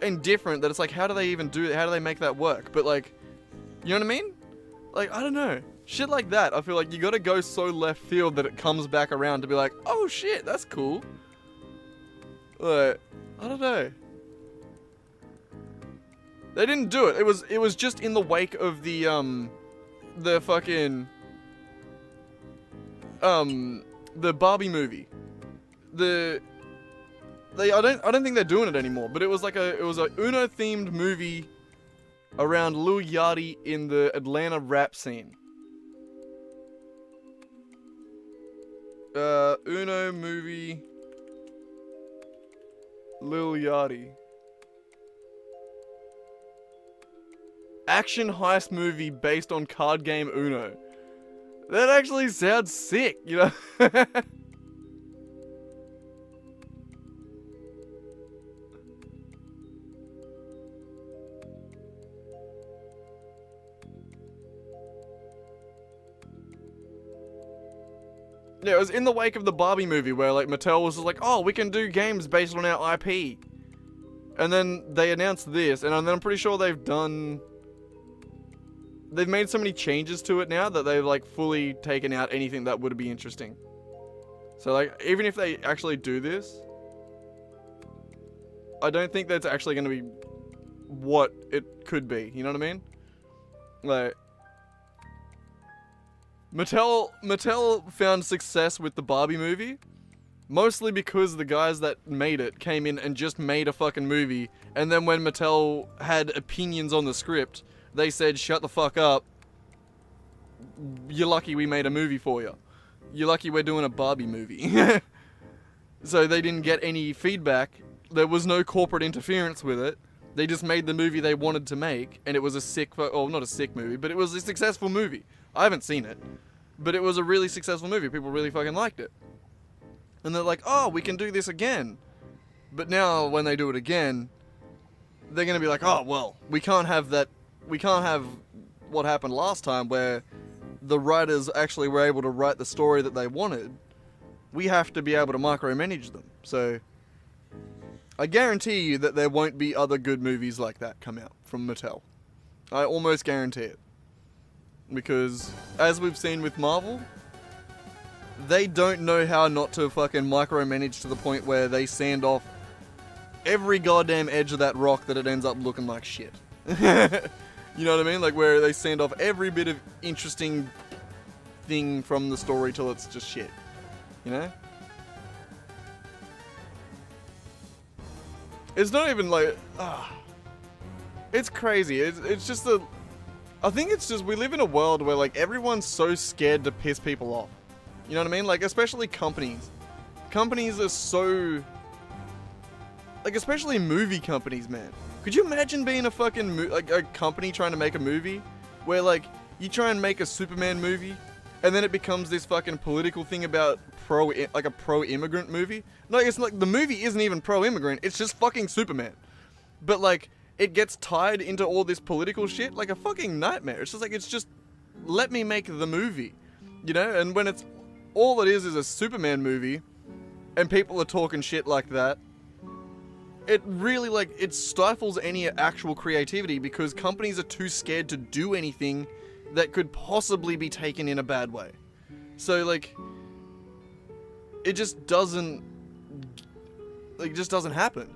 and different that it's like, how do they even do it? How do they make that work? But like, you know what I mean? Like, I don't know. Shit like that, I feel like you gotta go so left field that it comes back around to be like, oh shit, that's cool. Like, I don't know. They didn't do it. It was just in the wake of the fucking the Barbie movie. I don't think they're doing it anymore, but it was a Uno themed movie around Lil Yachty in the Atlanta rap scene. Uno movie, Lil Yachty. Action heist movie based on card game Uno. That actually sounds sick, you know? Yeah, it was in the wake of the Barbie movie where like Mattel was like, oh, we can do games based on our IP. And then they announced this, and then I'm pretty sure they've made so many changes to it now that they've like fully taken out anything that would be interesting. So like, even if they actually do this, I don't think that's actually going to be what it could be. You know what I mean? Like, Mattel found success with the Barbie movie, mostly because the guys that made it came in and just made a fucking movie, and then when Mattel had opinions on the script, they said, shut the fuck up. You're lucky we made a movie for you. You're lucky we're doing a Barbie movie. So they didn't get any feedback. There was no corporate interference with it. They just made the movie they wanted to make, and it was not a sick movie, but it was a successful movie. I haven't seen it, but it was a really successful movie. People really fucking liked it. And they're like, oh, we can do this again. But now, when they do it again, they're gonna be like, oh, well, we can't have what happened last time where the writers actually were able to write the story that they wanted. We have to be able to micromanage them. So, I guarantee you that there won't be other good movies like that come out from Mattel. I almost guarantee it. Because, as we've seen with Marvel, they don't know how not to fucking micromanage to the point where they sand off every goddamn edge of that rock that it ends up looking like shit. You know what I mean? Like, where they sand off every bit of interesting thing from the story till it's just shit. You know? It's not even like... It's crazy. It's just a... I think it's just, we live in a world where, like, everyone's so scared to piss people off. You know what I mean? Like, especially companies. Companies are so... Like, especially movie companies, man. Could you imagine being a fucking, a company trying to make a movie? Where, like, you try and make a Superman movie, and then it becomes this fucking political thing about a pro-immigrant movie? No, it's like, the movie isn't even pro-immigrant, it's just fucking Superman. But, like... it gets tied into all this political shit like a fucking nightmare. It's just let me make the movie, you know? And when it's, all it is a Superman movie, and people are talking shit like that, it really, like, it stifles any actual creativity because companies are too scared to do anything that could possibly be taken in a bad way. So, like, it just doesn't happen.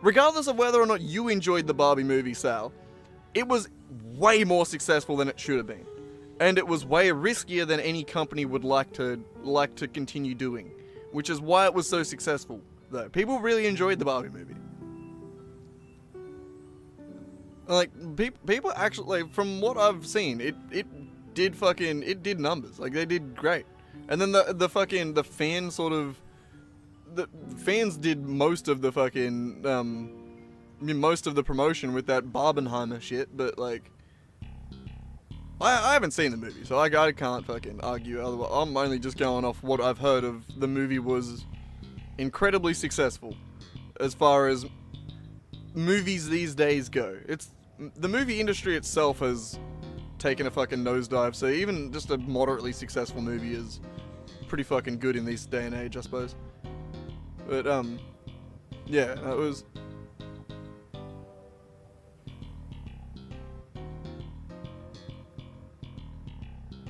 Regardless of whether or not you enjoyed the Barbie movie, Sal, it was way more successful than it should have been. And it was way riskier than any company would like to continue doing. Which is why it was so successful, though. People really enjoyed the Barbie movie. Like, people actually, like, from what I've seen, it did numbers. Like, they did great. And then the fan sort of, the fans did most of the fucking, most of the promotion with that Barbenheimer shit, but, like, I haven't seen the movie, so I can't fucking argue otherwise. I'm only just going off what I've heard of. The movie was incredibly successful as far as movies these days go. The movie industry itself has taken a fucking nosedive, so even just a moderately successful movie is pretty fucking good in this day and age, I suppose. But, yeah, it was...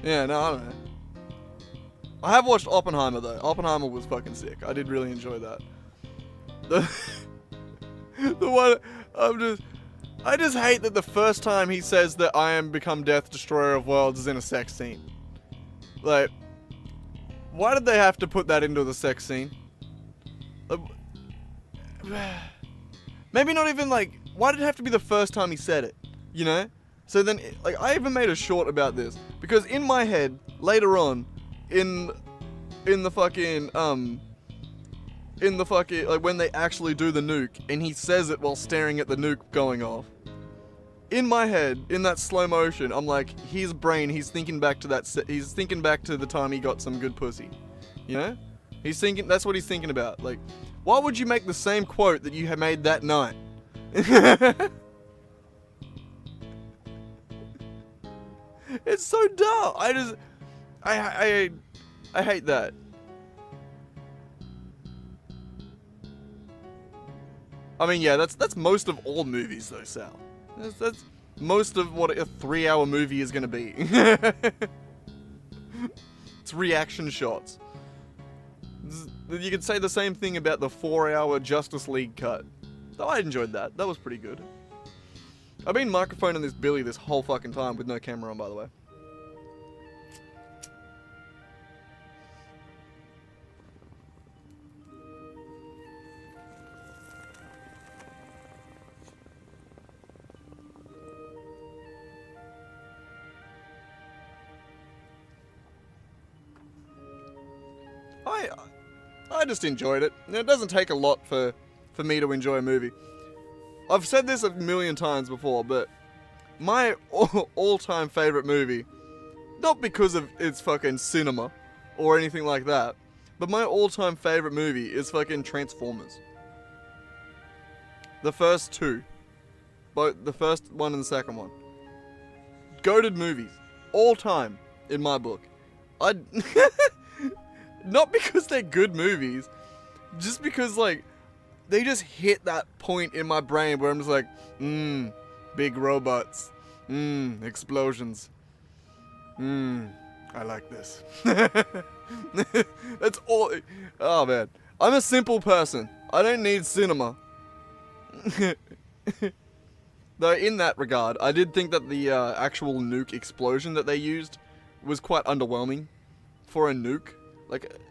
Yeah, no, I don't know. I have watched Oppenheimer, though. Oppenheimer was fucking sick. I did really enjoy that. The one... I just hate that the first time he says that I am become death destroyer of worlds is in a sex scene. Like, why did they have to put that into the sex scene? Maybe not even, like, why did it have to be the first time he said it? You know? So then, like, I even made a short about this. Because in my head, later on, in the fucking, like, when they actually do the nuke, and he says it while staring at the nuke going off. In my head, in that slow motion, I'm like, his brain, he's thinking back to the time he got some good pussy. You know? He's thinking, that's what he's thinking about. Like, why would you make the same quote that you had made that night? It's so dumb. I hate that. I mean, yeah, that's most of all movies, though, Sal. That's most of what a 3-hour movie is gonna be. It's reaction shots. You could say the same thing about the 4-hour Justice League cut. Though I enjoyed that. That was pretty good. I've been microphoning this Billy this whole fucking time with no camera on, by the way. I just enjoyed it. It doesn't take a lot for me to enjoy a movie. I've said this a million times before, but my all-time favorite movie, not because of its fucking cinema or anything like that, but my all-time favorite movie is fucking Transformers. The first two. Both the first one and the second one. Goated movies. All time, in my book. Not because they're good movies, just because, like, they just hit that point in my brain where I'm just like, big robots, explosions, I like this. That's all. Oh man, I'm a simple person. I don't need cinema. Though in that regard, I did think that the actual nuke explosion that they used was quite underwhelming for a nuke. Like, it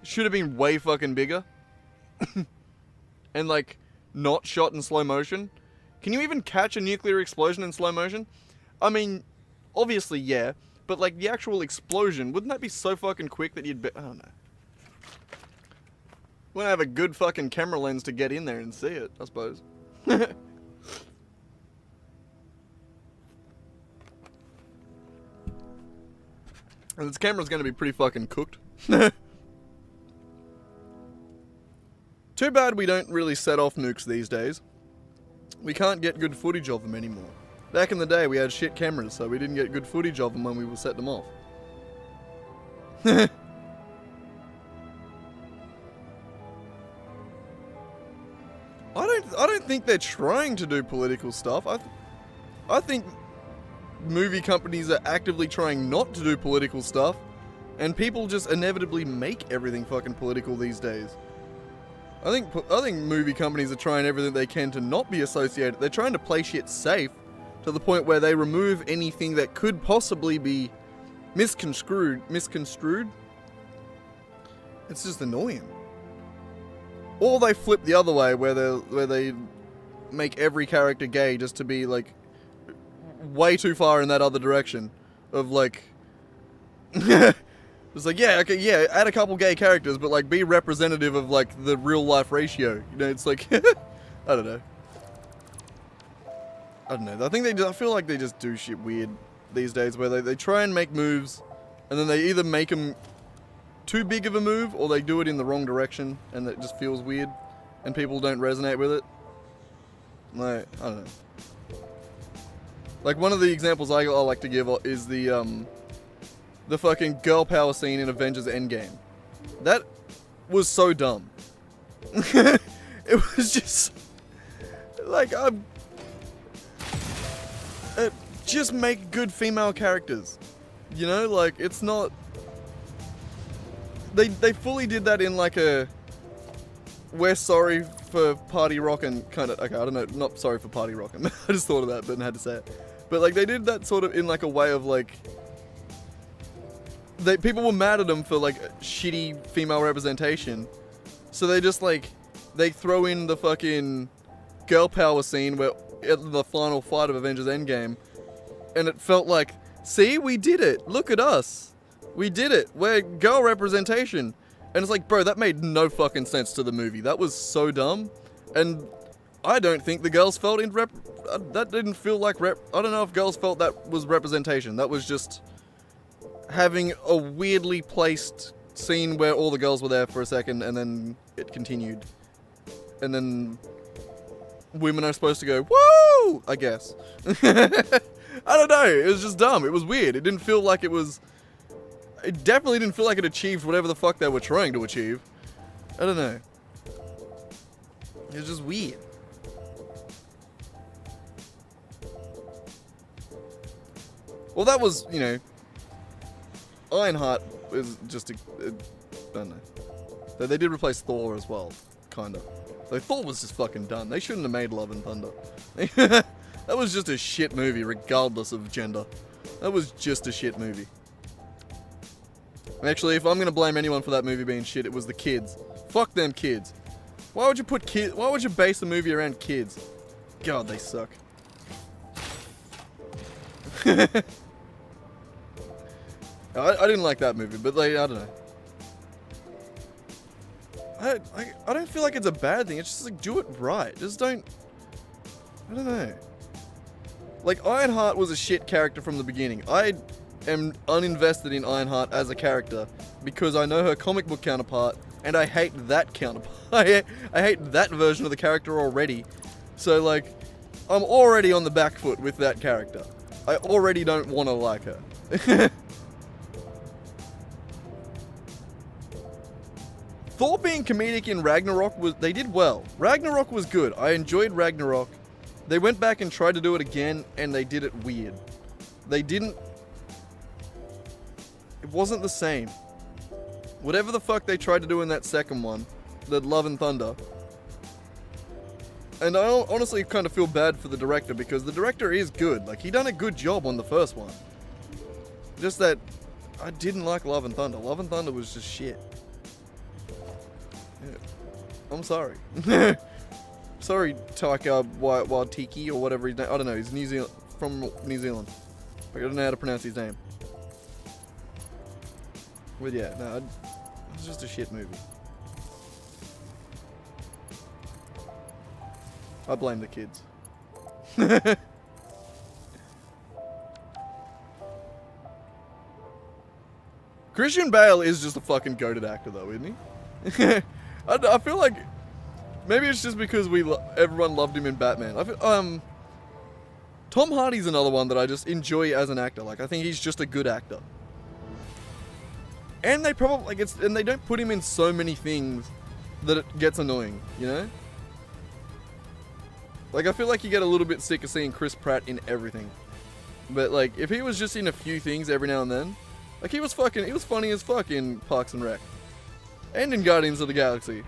should have been way fucking bigger. And, like, not shot in slow motion. Can you even catch a nuclear explosion in slow motion? I mean, obviously, yeah. But, like, the actual explosion, wouldn't that be so fucking quick that you'd be... I don't know. We're gonna have a good fucking camera lens to get in there and see it, I suppose. And this camera's gonna be pretty fucking cooked. Too bad we don't really set off nukes these days. We can't get good footage of them anymore. Back in the day, we had shit cameras, so we didn't get good footage of them when we would set them off. I don't think they're trying to do political stuff. I think movie companies are actively trying not to do political stuff, and people just inevitably make everything fucking political these days. I think movie companies are trying everything they can to not be associated. They're trying to play shit safe to the point where they remove anything that could possibly be misconstrued. It's just annoying. Or they flip the other way, where they make every character gay just to be like way too far in that other direction of like it's like, yeah, okay, yeah, add a couple gay characters, but like be representative of like the real life ratio. You know, it's like I don't know. I feel like they just do shit weird these days, where they try and make moves, and then they either make them too big of a move, or they do it in the wrong direction, and it just feels weird, and people don't resonate with it. Like, I don't know. Like, one of the examples I like to give is the fucking girl power scene in Avengers Endgame. That was so dumb. It was just like, just make good female characters. You know, like, it's not... They fully did that in like a... We're sorry for party rockin' kind of... Okay, I don't know, not sorry for party rockin'. I just thought of that, but had to say it. But like, they did that sort of in like a way of like... People were mad at them for like shitty female representation. So they just like... They throw in the fucking girl power scene where... in the final fight of Avengers Endgame. And it felt like, see, we did it. Look at us. We did it. We're girl representation. And it's like, bro, that made no fucking sense to the movie. That was so dumb. And I don't think the girls felt that didn't feel like I don't know if girls felt that was representation. That was just having a weirdly placed scene where all the girls were there for a second and then it continued. And then women are supposed to go, woo! I guess. I don't know. It was just dumb. It was weird. It didn't feel like it was... It definitely didn't feel like it achieved whatever the fuck they were trying to achieve. I don't know. It was just weird. Well, that was, you know... Ironheart was just I don't know. They did replace Thor as well. Kinda. So Thor was just fucking done. They shouldn't have made Love and Thunder. That was just a shit movie, regardless of gender. That was just a shit movie. Actually, if I'm gonna blame anyone for that movie being shit, it was the kids. Fuck them kids. Why would you base the movie around kids? God, they suck. I didn't like that movie, but like, I don't know. I don't feel like it's a bad thing. It's just like, do it right. Just don't... I don't know. Like, Ironheart was a shit character from the beginning. I am uninvested in Ironheart as a character because I know her comic book counterpart, and I hate that counterpart. I hate that version of the character already. So, like, I'm already on the back foot with that character. I already don't want to like her. Thor being comedic in Ragnarok they did well. Ragnarok was good. I enjoyed Ragnarok. They went back and tried to do it again, and they did it weird. It wasn't the same. Whatever the fuck they tried to do in that second one, the Love and Thunder. And I honestly kind of feel bad for the director, because the director is good. Like, he done a good job on the first one. Just that, I didn't like Love and Thunder. Love and Thunder was just shit. Yeah. I'm sorry. Sorry, Taika Waititi or whatever his name. I don't know. He's from New Zealand. I don't know how to pronounce his name. But yeah, no, it's just a shit movie. I blame the kids. Christian Bale is just a fucking goated actor, though, isn't he? I feel like maybe it's just because everyone loved him in Batman. Tom Hardy's another one that I just enjoy as an actor. Like, I think he's just a good actor. And they probably and they don't put him in so many things that it gets annoying, you know? Like, I feel like you get a little bit sick of seeing Chris Pratt in everything. But like, if he was just in a few things every now and then, like, he was funny as fuck in Parks and Rec. And in Guardians of the Galaxy.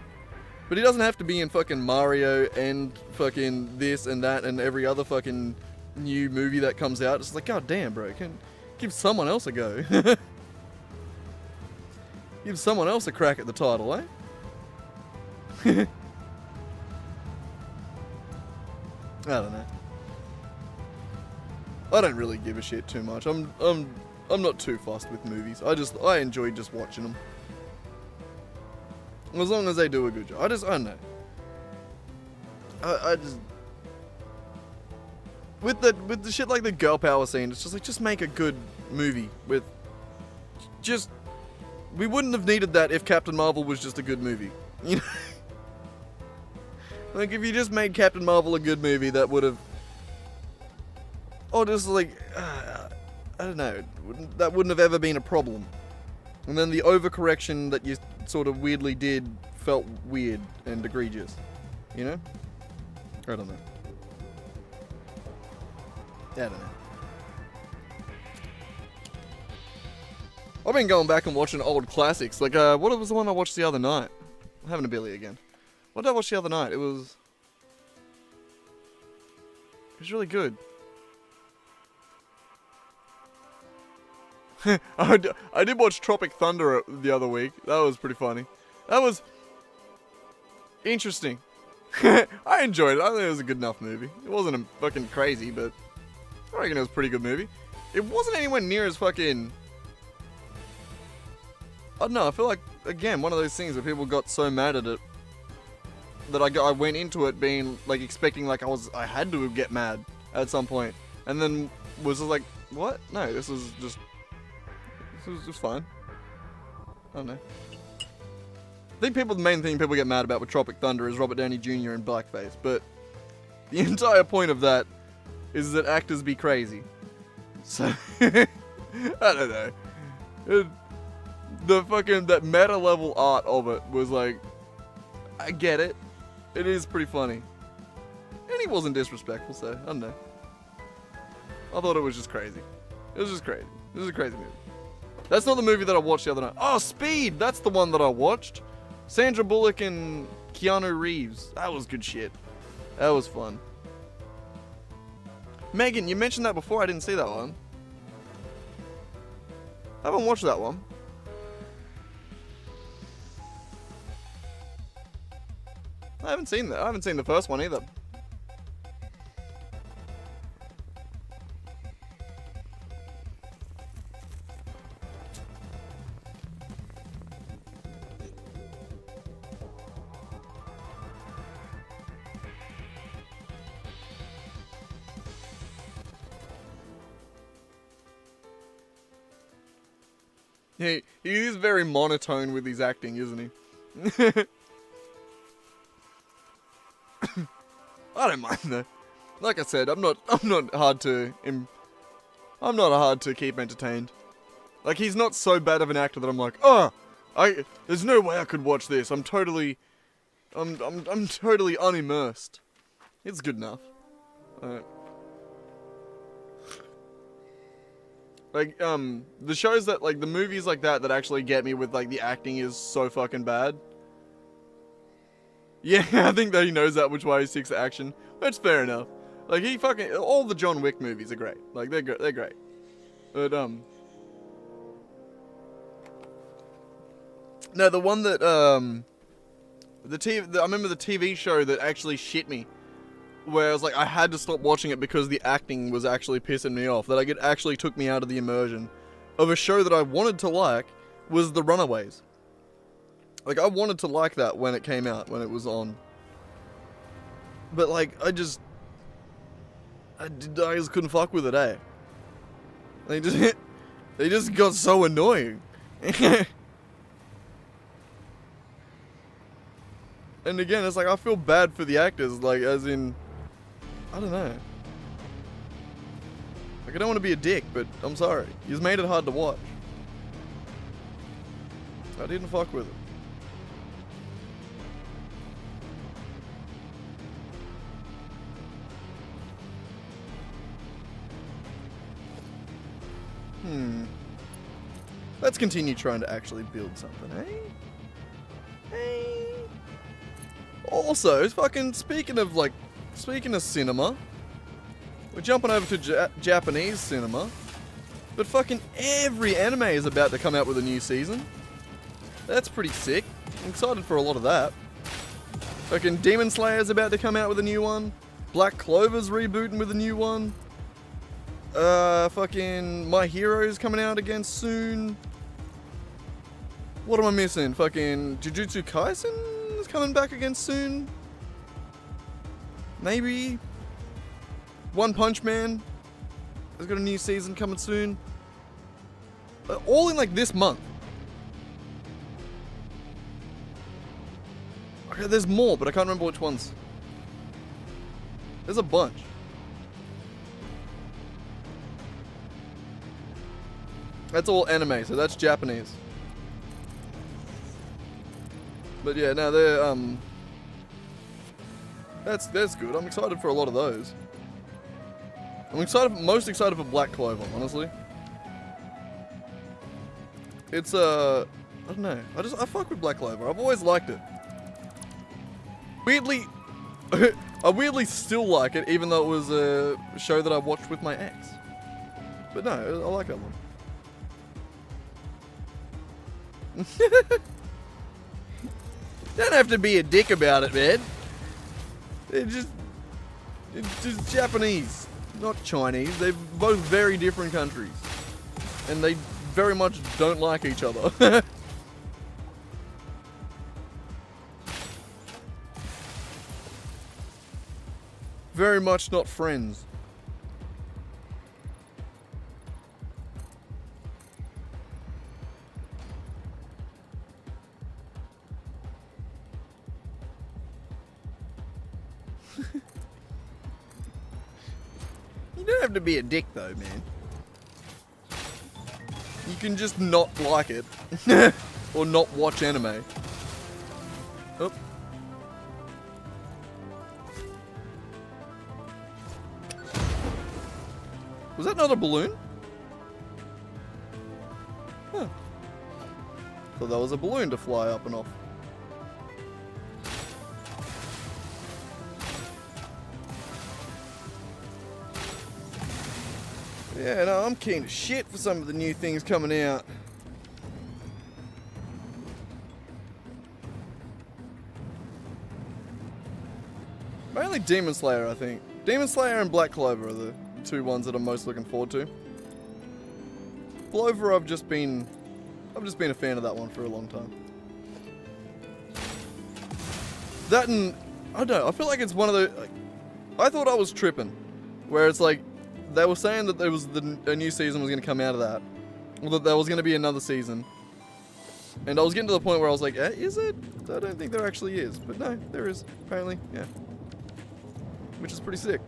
But he doesn't have to be in fucking Mario and fucking this and that and every other fucking new movie that comes out, it's like, God damn, bro, can give someone else a go. Give someone else a crack at the title, eh? I don't know. I don't really give a shit too much. I'm not too fussed with movies. I enjoy just watching them. As long as they do a good job. I don't know. I just with the shit like the girl power scene, it's just like, just make a good movie with just. We wouldn't have needed that if Captain Marvel was just a good movie. You know? Like, if you just made Captain Marvel a good movie, that would have... Or just, like... I don't know. That wouldn't have ever been a problem. And then the overcorrection that you sort of weirdly did felt weird and egregious. You know? I don't know. I don't know. I've been going back and watching old classics. Like, what was the one I watched the other night? I'm having a Billy again. What did I watch the other night? It was really good. I did watch Tropic Thunder the other week. That was pretty funny. That was interesting. I enjoyed it. I think it was a good enough movie. It wasn't a fucking crazy, but I reckon it was a pretty good movie. It wasn't anywhere near as fucking... I don't know, I feel like, again, one of those things where people got so mad at it that I went into it being, like, expecting, like, I had to get mad at some point. And then was just like, what? No, this was just fine. I don't know. I think the main thing people get mad about with Tropic Thunder is Robert Downey Jr. in blackface, but the entire point of that is that actors be crazy. So, I don't know. That meta level art of it was like, I get it. It is pretty funny. And he wasn't disrespectful, so, I don't know. I thought it was just crazy. It was just crazy. It was a crazy movie. That's not the movie that I watched the other night. Oh, Speed! That's the one that I watched. Sandra Bullock and Keanu Reeves. That was good shit. That was fun. Megan, you mentioned that before. I didn't see that one. I haven't watched that one. I haven't seen that. I haven't seen the first one either. He is very monotone with his acting, isn't he? I don't mind though. Like I said, I'm not hard to keep entertained. Like, he's not so bad of an actor that I'm like, there's no way I could watch this. I'm totally unimmersed. It's good enough. Like, the shows that, like, the movies like that actually get me with, like, the acting is so fucking bad. Yeah, I think that he knows that, which way he sticks to action. That's fair enough. Like, all the John Wick movies are great. Like, they're great. But, no, the one that, I remember the TV show that actually shit me. Where I was like, I had to stop watching it because the acting was actually pissing me off. That, like, it actually took me out of the immersion of a show that I wanted to like, was The Runaways. Like, I wanted to like that when it came out, when it was on. But, like, I just couldn't fuck with it, eh? They just got so annoying. And again, it's like, I feel bad for the actors, like, as in, I don't know. Like, I don't want to be a dick, but I'm sorry. You've made it hard to watch. I didn't fuck with it. Let's continue trying to actually build something, eh? Hey. Also, speaking of cinema, We're jumping over to Japanese cinema. But fucking every anime is about to come out with a new season. That's pretty sick. I'm excited for a lot of that. Fucking Demon Slayer's about to come out with a new one. Black Clover's rebooting with a new one. Fucking My Hero's coming out again soon. What am I missing? Fucking Jujutsu Kaisen is coming back again soon. Maybe. One Punch Man has got a new season coming soon. All in like this month. Okay, there's more, but I can't remember which ones. There's a bunch. That's all anime, so that's Japanese. But yeah, no, they're that's good. I'm excited for a lot of those. I'm most excited for Black Clover, honestly. It's I don't know. I fuck with Black Clover. I've always liked it. Weirdly, I weirdly still like it, even though it was a show that I watched with my ex. But no, I like that one. Don't have to be a dick about it, man. It's just Japanese, not Chinese. They're both very different countries, and they very much don't like each other. Very much not friends. You don't have to be a dick though, man. You can just not like it. Or not watch anime. Oh. Was that not a balloon? Huh. Thought that was a balloon to fly up and off. Yeah, no, I'm keen as shit for some of the new things coming out. Mainly Demon Slayer, I think. Demon Slayer and Black Clover are the two ones that I'm most looking forward to. Clover, I've just been a fan of that one for a long time. That and I don't know, I feel like it's one of the like, I thought I was tripping, where it's like they were saying that there was a new season was going to come out of that, or that there was going to be another season, and I was getting to the point where I was like, is it? I don't think there actually is, but no, there is apparently, yeah, which is pretty sick.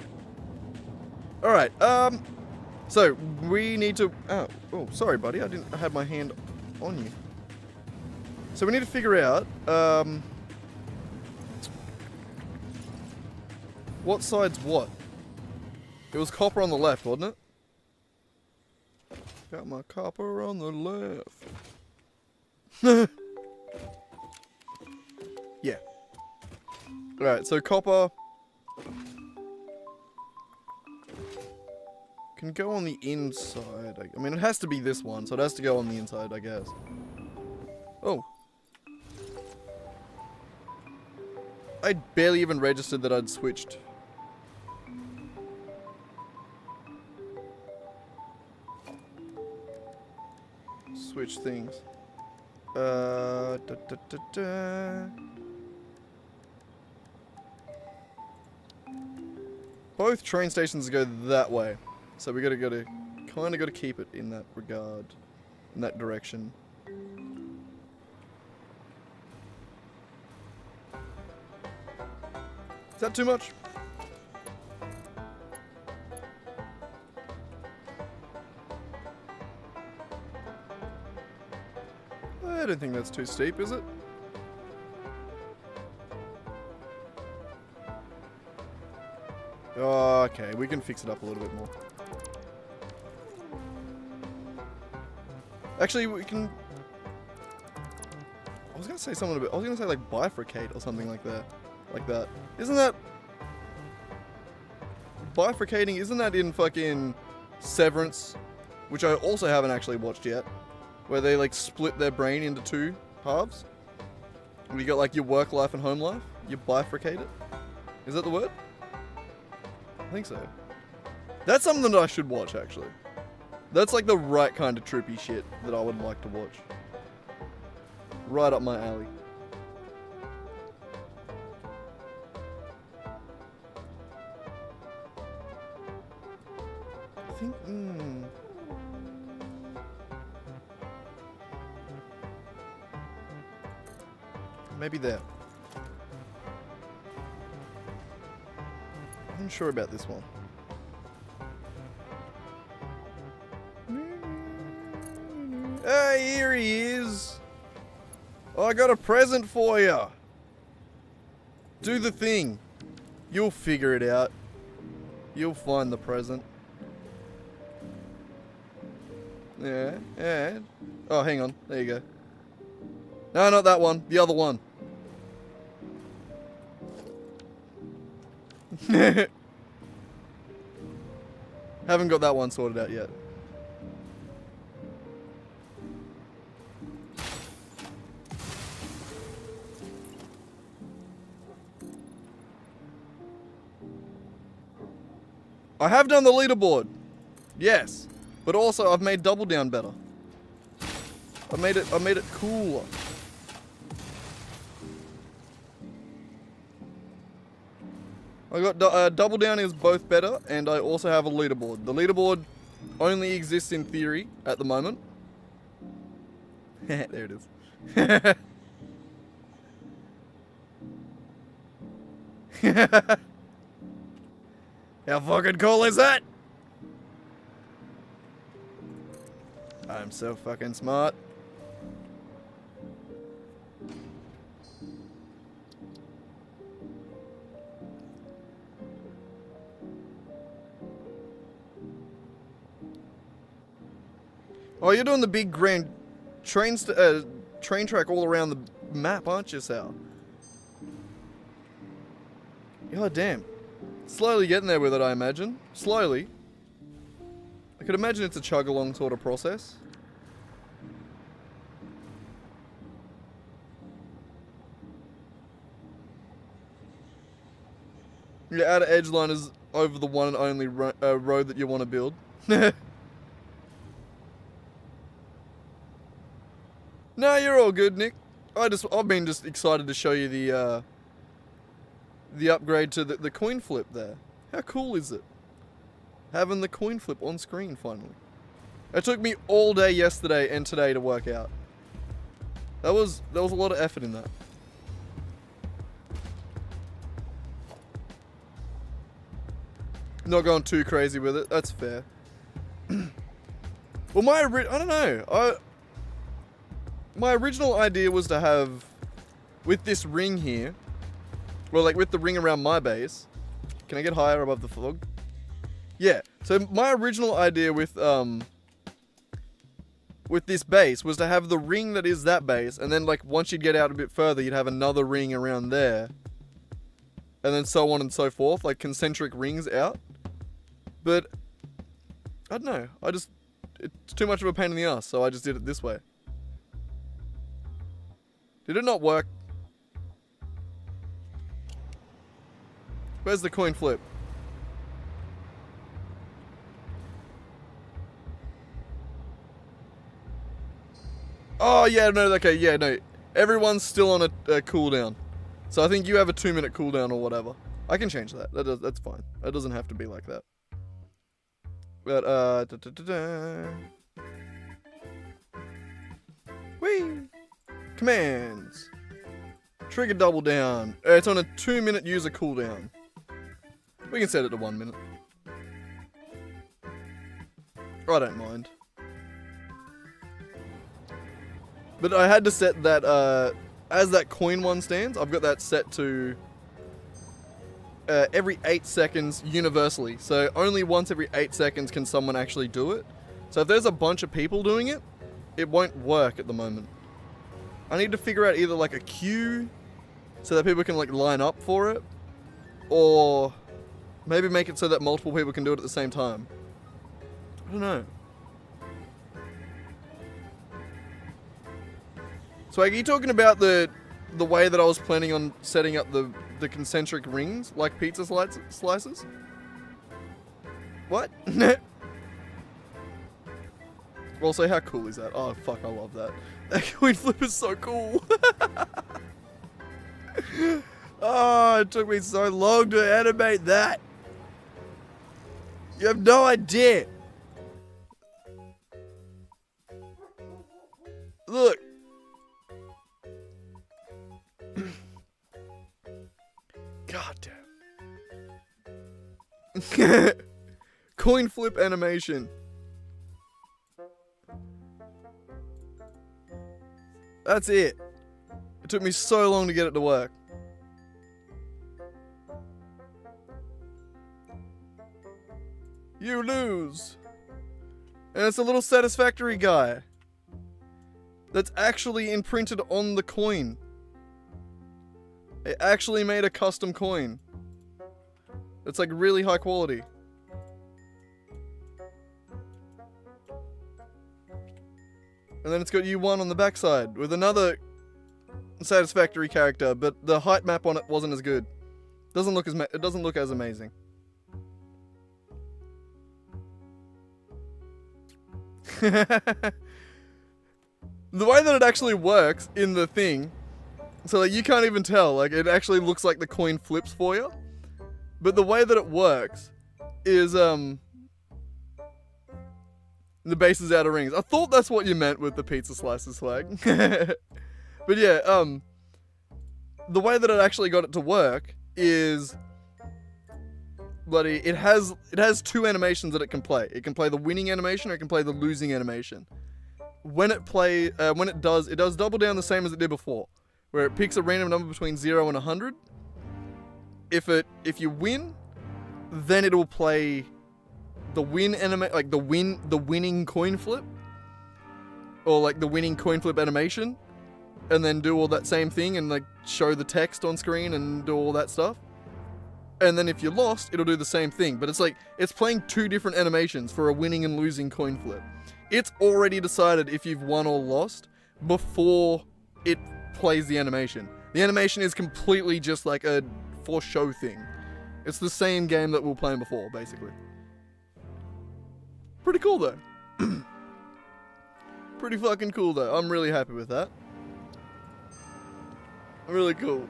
All right, so we need to. Oh, sorry, buddy. I had my hand on you. So we need to figure out what side's what. It was copper on the left, wasn't it? Got my copper on the left. Yeah. All right, so copper. Can go on the inside. I mean, it has to be this one, so it has to go on the inside, I guess. Oh. I barely even registered that I'd switched. Switch things. Both train stations go that way. So we kind of gotta keep it in that regard, in that direction. Is that too much? I don't think that's too steep, is it? Oh, okay, we can fix it up a little bit more. Actually, we can. I was gonna say something a bit. I was gonna say like bifurcate or something like that. Like that. Isn't that? bifurcating, isn't that in fucking Severance, which I also haven't actually watched yet, where they like split their brain into two halves? You got like your work life and home life. You bifurcate it. Is that the word? I think so. That's something that I should watch, actually. That's like the right kind of trippy shit that I would like to watch. Right up my alley. I think, maybe there. I'm unsure about this one. Hey, here he is. I got a present for you. Do the thing. You'll figure it out. You'll find the present. Yeah, yeah. Oh, hang on. There you go. No, not that one. The other one. Haven't got that one sorted out yet. I have done the leaderboard. Yes. But also I've made Double Down better. I made it cooler. I got Double Down is both better, and I also have a leaderboard. The leaderboard only exists in theory at the moment. There it is. How fucking cool is that? I'm so fucking smart. Oh, you're doing the big grand train track all around the map, aren't you, Sal? God damn. Slowly getting there with it, I imagine. Slowly. I could imagine it's a chug-along sort of process. Your outer edge line is over the one and only road that you want to build. No, you're all good, Nick. I've been just excited to show you the upgrade to the coin flip there. How cool is it? Having the coin flip on screen finally. It took me all day yesterday and today to work out. There was a lot of effort in that. Not going too crazy with it. That's fair. Well, I don't know. My original idea was to have, with this ring here, well, like with the ring around my base. Can I get higher above the fog? Yeah. So my original idea with this base was to have the ring that is that base, and then like once you'd get out a bit further, you'd have another ring around there, and then so on and so forth, like concentric rings out. But I don't know. It's too much of a pain in the ass, so I just did it this way. Did it not work? Where's the coin flip? Oh, yeah, no, okay, yeah, no. Everyone's still on a cooldown. So I think you have a 2-minute cooldown or whatever. I can change that. That's fine. It doesn't have to be like that. But, Whee! Commands. Trigger Double Down. It's on a 2-minute user cooldown. We can set it to 1 minute. I don't mind. But I had to set that, as that coin one stands, I've got that set to every 8 seconds universally. So only once every 8 seconds can someone actually do it. So if there's a bunch of people doing it, it won't work at the moment. I need to figure out either like a queue so that people can like line up for it, or Maybe make it so that multiple people can do it at the same time. I don't know. So, are you talking about the way that I was planning on setting up the concentric rings like pizza slices? What? Also, how cool is that? Oh, fuck, I love that. That coin flip is so cool. Oh, it took me so long to animate that. You have no idea. Look. God damn. Coin flip animation. That's it. It took me so long to get it to work. You lose. And it's a little Satisfactory guy that's actually imprinted on the coin. It actually made a custom coin. It's like really high quality. And then it's got U1 on the backside with another Satisfactory character, but the height map on it wasn't as good. It doesn't look as amazing. The way that it actually works in the thing, so like you can't even tell, like it actually looks like the coin flips for you. But the way that it works is the base is out of rings. I thought that's what you meant with the pizza slices flag. But yeah, the way that it actually got it to work is it has two animations that it can play. It can play the winning animation or it can play the losing animation. When it does double down the same as it did before, where it picks a random number between 0 and 100. If you win, then it'll play the win like the winning coin flip, or like the winning coin flip animation, and then do all that same thing and like show the text on screen and do all that stuff. And then if you lost, it'll do the same thing. But it's like, it's playing two different animations for a winning and losing coin flip. It's already decided if you've won or lost before it plays the animation. The animation is completely just like a for show thing. It's the same game that we were playing before, basically. Pretty cool though. Pretty fucking cool though. I'm really happy with that. Really cool.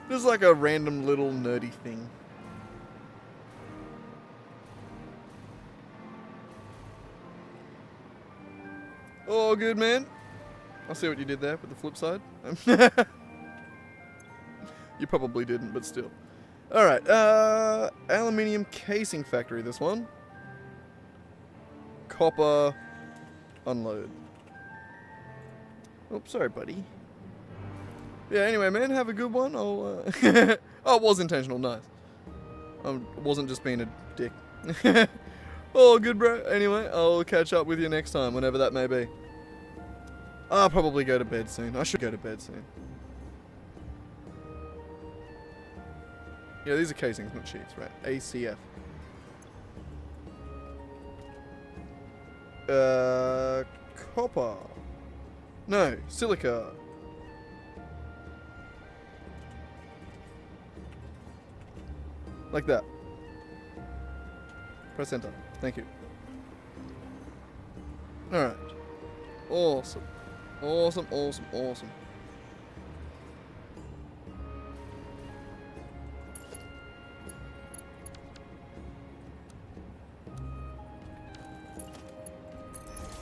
Just like a random little nerdy thing. Oh, good man. I see what you did there with the flip side. You probably didn't, but still. Alright, aluminium casing factory, this one. Copper unload. Oh, sorry, buddy. Yeah, anyway, man, have a good one. I'll, oh, it was intentional, nice. I wasn't just being a dick. Oh, good, bro. Anyway, I'll catch up with you next time, whenever that may be. I'll probably go to bed soon. I should go to bed soon. Yeah, these are casings, not sheets, right? ACF. Copper. No, silica. Like that. Press enter. Thank you. Alright. Awesome. Awesome, awesome, awesome.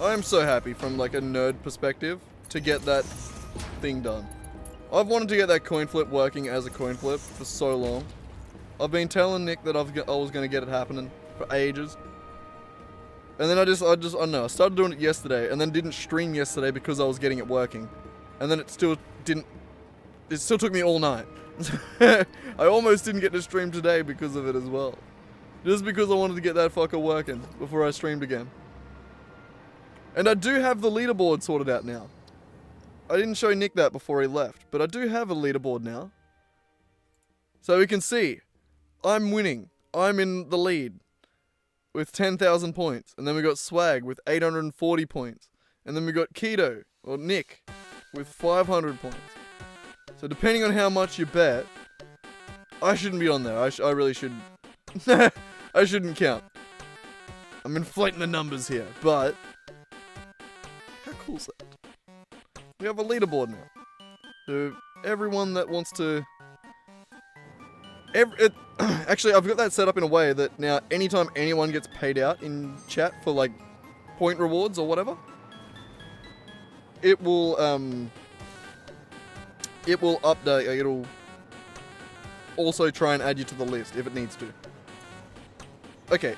I'm so happy from like a nerd perspective to get that thing done. I've wanted to get that coin flip working as a coin flip for so long. I've been telling Nick that I was going to get it happening for ages. And then I don't know, I started doing it yesterday and then didn't stream yesterday because I was getting it working. And then it still took me all night. I almost didn't get to stream today because of it as well. Just because I wanted to get that fucker working before I streamed again. And I do have the leaderboard sorted out now. I didn't show Nick that before he left, but I do have a leaderboard now. So we can see, I'm winning. I'm in the lead with 10,000 points. And then we got Swag with 840 points. And then we got Keto, or Nick, with 500 points. So depending on how much you bet, I shouldn't be on there. I really should. I shouldn't count. I'm inflating the numbers here, but how cool is that? We have a leaderboard now. So everyone that wants to... Actually, I've got that set up in a way that now anytime anyone gets paid out in chat for like point rewards or whatever, it will update, it'll also try and add you to the list if it needs to. Okay,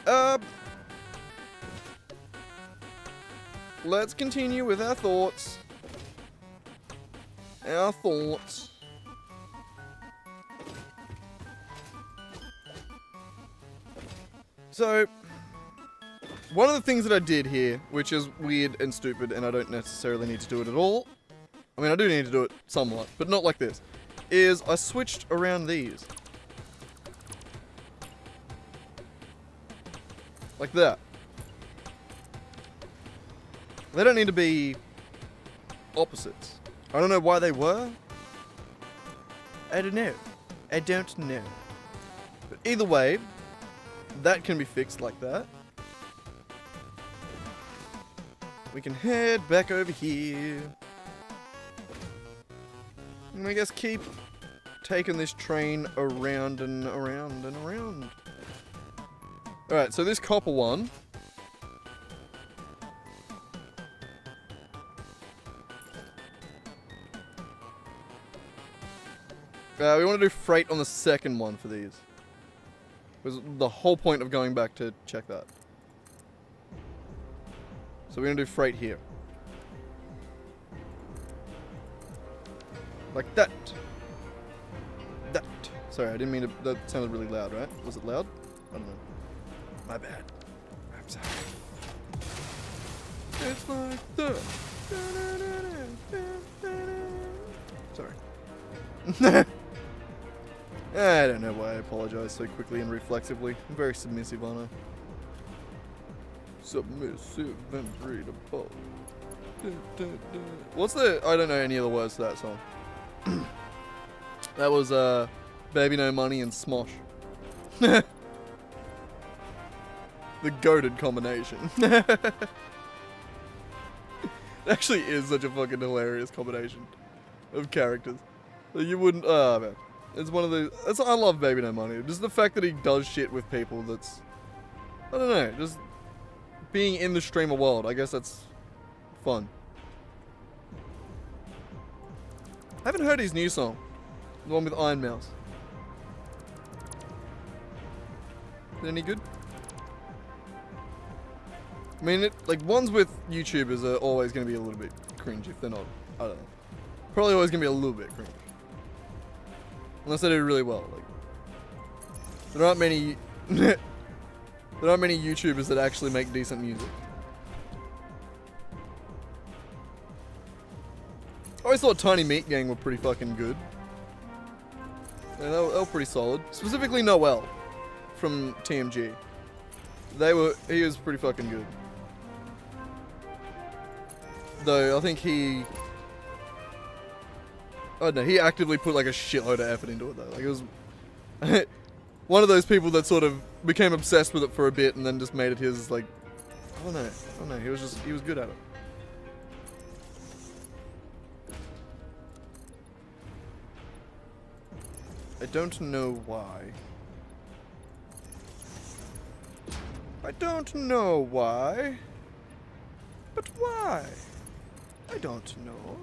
let's continue with our thoughts. So, one of the things that I did here, which is weird and stupid, and I don't necessarily need to do it at all. I mean, I do need to do it somewhat, but not like this, is I switched around these. Like that. They don't need to be opposites. I don't know why they were. I don't know. But either way, that can be fixed like that. We can head back over here. And I guess keep taking this train around and around and around. Alright, so this copper one. We want to do freight on the second one for these. Was the whole point of going back to check that. So we're going to do freight here. Like that. That. Sorry, I didn't mean to... That sounded really loud, right? Was it loud? I don't know. My bad. I'm sorry. It's like that. Sorry. I don't know why I apologize so quickly and reflexively. I'm very submissive, aren't I? Submissive and readable. What's the... I don't know any of the words to that song. That was, Baby No Money and Smosh. The goated combination. It actually is such a fucking hilarious combination of characters. You wouldn't... Oh, man. It's one of the... I love Baby No Money. Just the fact that he does shit with people that's... I don't know. Just being in the streamer world. I guess that's fun. I haven't heard his new song. The one with Iron Mouse. Is it any good? I mean, ones with YouTubers are always going to be a little bit cringe if they're not. I don't know. Probably always going to be a little bit cringe. Unless they do really well. Like, there aren't many YouTubers that actually make decent music. I always thought Tiny Meat Gang were pretty fucking good. Yeah, they were pretty solid. Specifically Noel from TMG. He was pretty fucking good. Though I think I don't know, he actively put like a shitload of effort into it though. Like it was one of those people that sort of became obsessed with it for a bit and then just made it his, like, I don't know, he was good at it. I don't know why. But why? I don't know.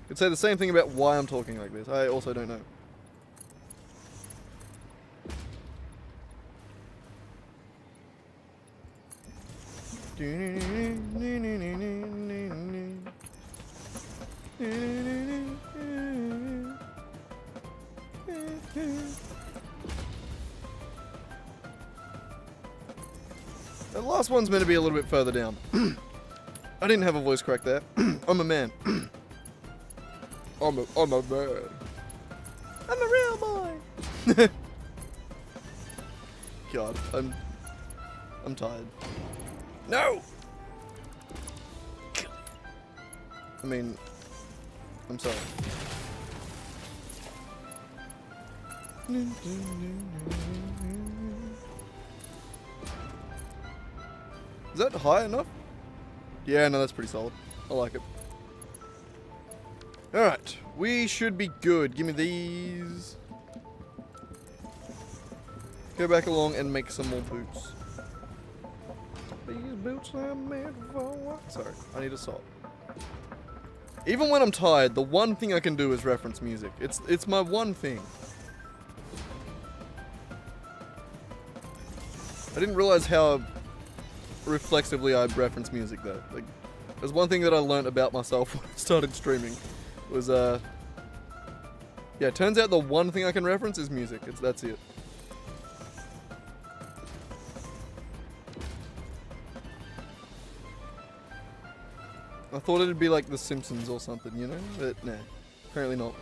Could say the same thing about why I'm talking like this. I also don't know. The last one's meant to be a little bit further down. I didn't have a voice crack there. I'm a man. I'm a man. I'm a real boy. God, I'm tired. No! I mean, I'm sorry. Is that high enough? Yeah, no, that's pretty solid. I like it. Alright, we should be good. Give me these. Go back along and make some more boots. These boots are made for what? Sorry, I need a salt. Even when I'm tired, the one thing I can do is reference music. It's my one thing. I didn't realize how reflexively I reference music though. Like, there's one thing that I learned about myself when I started streaming. Was yeah, it turns out the one thing I can reference is music. That's it. I thought it'd be like The Simpsons or something, you know? But nah, apparently not.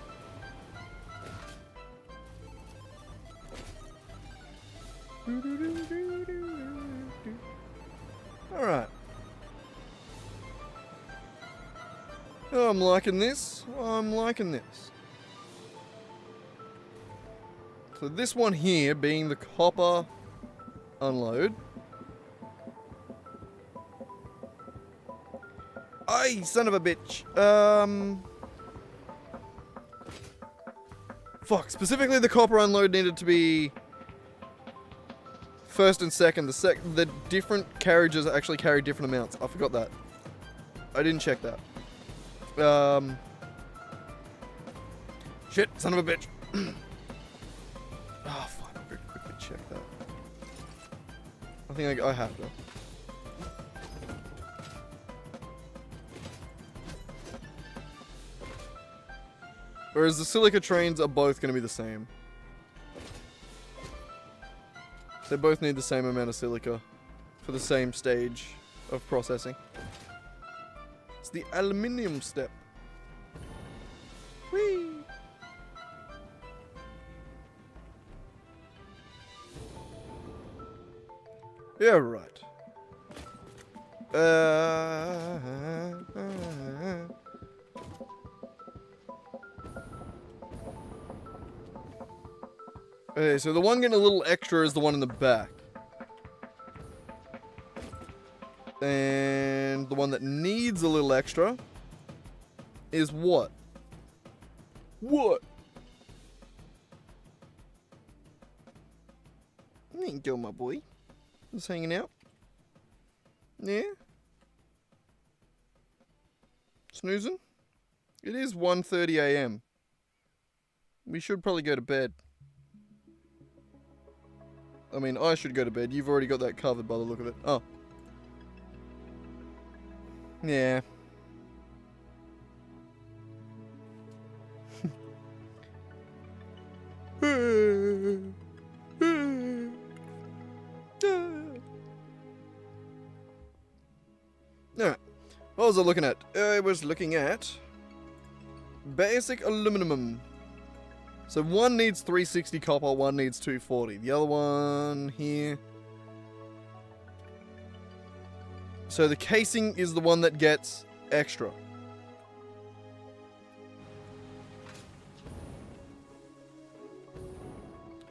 Alright. Oh, I'm liking this. I'm liking this. So this one here being the copper unload. Ay, son of a bitch. Fuck, specifically the copper unload needed to be first and second. The different carriages actually carry different amounts. I forgot that. I didn't check that. Shit, son of a bitch. Oh, fuck, I better quickly check that. I think I have to. Whereas the silica trains are both going to be the same. They both need the same amount of silica for the same stage of processing. It's the aluminium step. Whee! Yeah, right. Okay, so the one getting a little extra is the one in the back. And the one that needs a little extra is what? What? There you go, my boy. Just hanging out. Yeah? Snoozing? It is 1:30 a.m. We should probably go to bed. I mean, I should go to bed. You've already got that covered by the look of it. Oh. Yeah. Alright. What was I looking at? I was looking at basic aluminum. So one needs 360 copper, one needs 240. The other one here. So the casing is the one that gets extra.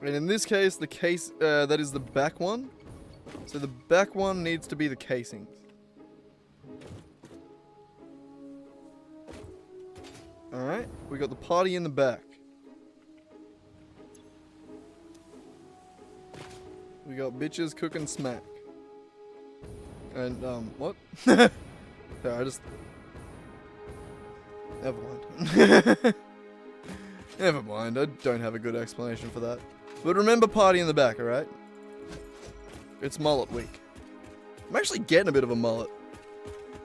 And in this case, the case, that is the back one. So the back one needs to be the casings. Alright, we got the party in the back. We got bitches cooking smack. And, what? Yeah, I just... Never mind. Never mind, I don't have a good explanation for that. But remember party in the back, alright? It's mullet week. I'm actually getting a bit of a mullet.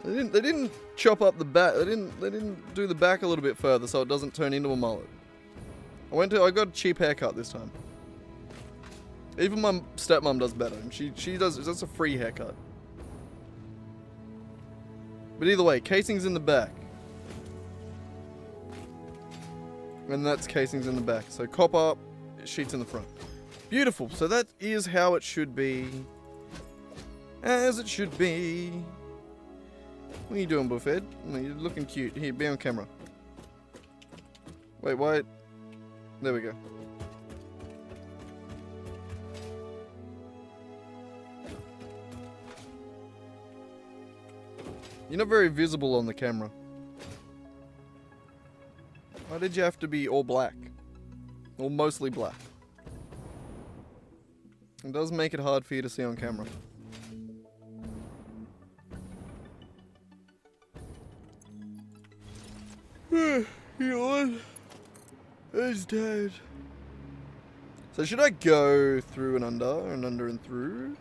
They didn't chop up the back. They didn't do the back a little bit further so it doesn't turn into a mullet. I got a cheap haircut this time. Even my stepmom does better. She does. That's a free haircut. But either way, casing's in the back. And that's casings in the back. So copper, sheets in the front. Beautiful. So that is how it should be. As it should be. What are you doing, Buffhead? No, you're looking cute. Here, be on camera. Wait, why? There we go. You're not very visible on the camera. Why did you have to be all black? Or mostly black? It does make it hard for you to see on camera. Yawn. He's dead. So should I go through and under and through?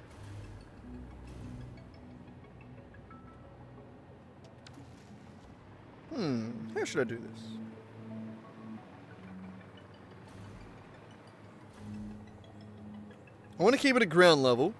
How should I do this? I want to keep it at ground level.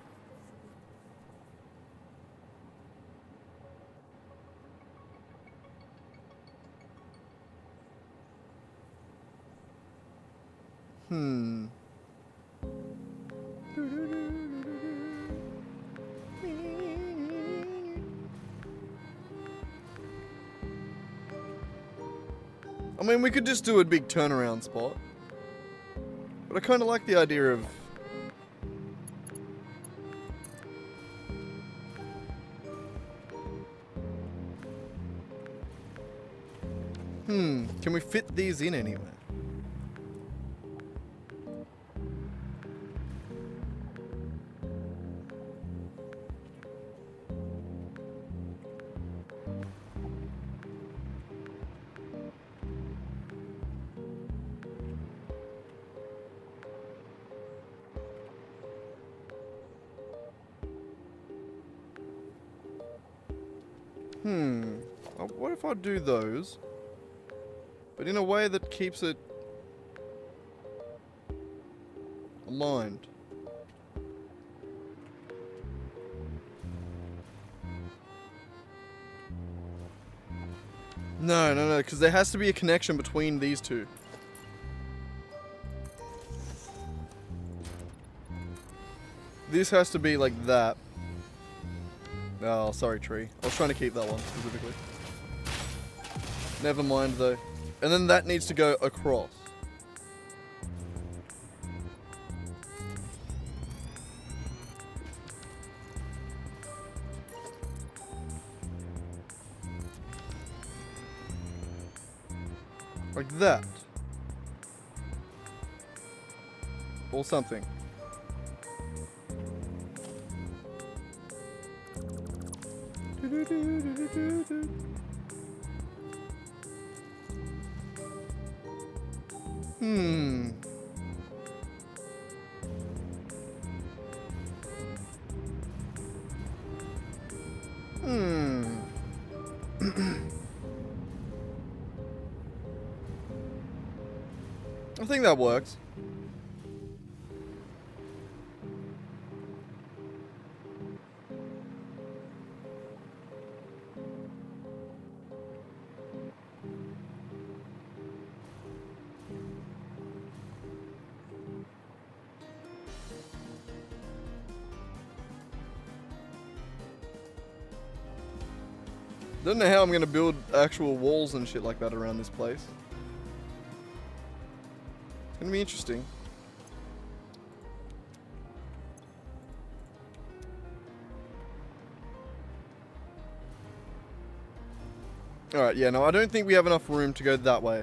I mean, we could just do a big turnaround spot. But I kind of like the idea of... Can we fit these in anywhere? What if I do those, but in a way that keeps it aligned? No, because there has to be a connection between these two. This has to be like that. Oh, sorry, tree. I was trying to keep that one specifically. Never mind, though. And then that needs to go across. Like that. Or something. I think that works. Don't know how I'm gonna build actual walls and shit like that around this place. It's gonna be interesting. Alright, yeah, no, I don't think we have enough room to go that way.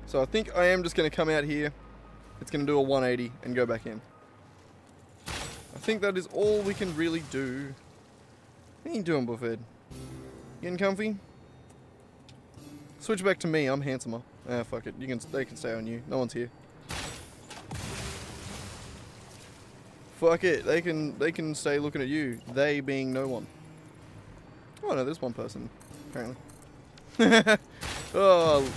So I think I am just gonna come out here. It's gonna do a 180 and go back in. I think that is all we can really do. What are you doing, Buffhead? Getting comfy? Switch back to me, I'm handsomer. Ah, fuck it. They can stay on you. No one's here. Fuck it. They can stay looking at you. They being no one. Oh no, there's one person, apparently. Oh,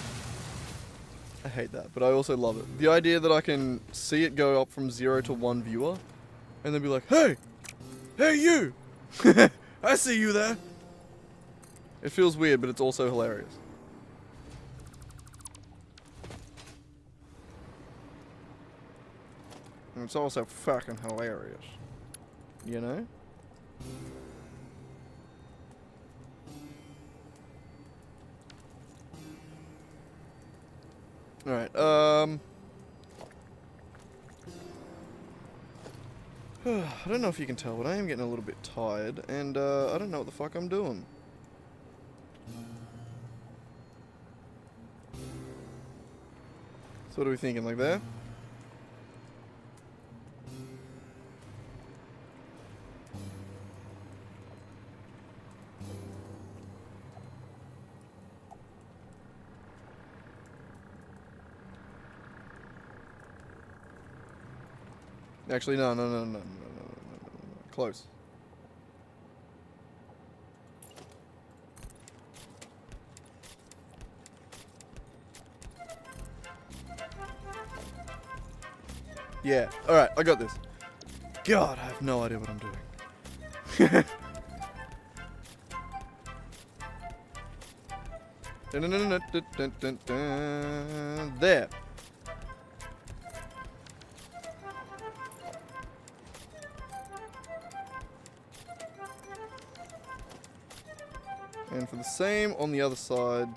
I hate that, but I also love it. The idea that I can see it go up from 0 to 1 viewer. And then be like, hey! Hey, you! I see you there! It feels weird, but it's also hilarious. And it's also fucking hilarious. You know? Alright, I don't know if you can tell, but I am getting a little bit tired, and I don't know what the fuck I'm doing. So what are we thinking, like there? Actually, no. Close. Yeah. Alright, I got this. God, I have no idea what I'm doing. There. And for the same on the other side.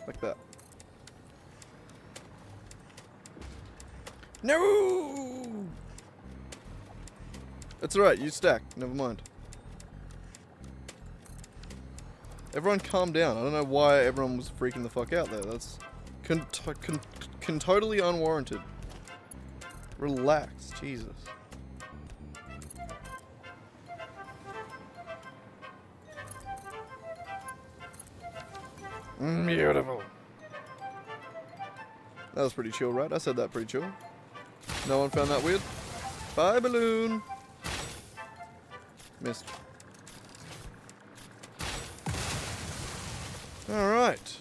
Like that. No! That's alright, you stack. Never mind. Everyone calm down. I don't know why everyone was freaking the fuck out there. That's totally unwarranted. Relax. Jesus. Beautiful. That was pretty chill, right? I said that pretty chill. No one found that weird? Bye, balloon. Missed. Alright.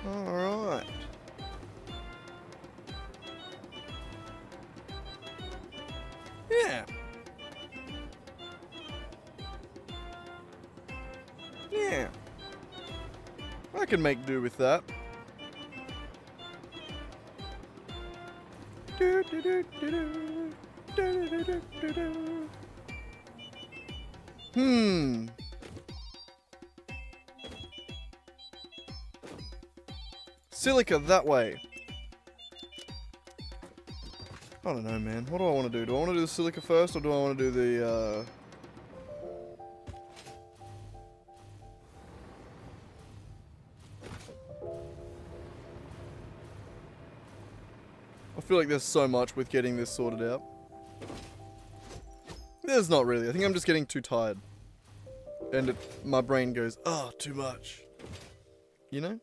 Alright. Yeah. Yeah. I can make do with that. Silica that way. I don't know, man. What do I want to do? Do I want to do the silica first, or do I want to do the, I feel like there's so much with getting this sorted out. There's not really. I think I'm just getting too tired. And my brain goes, oh, too much. You know?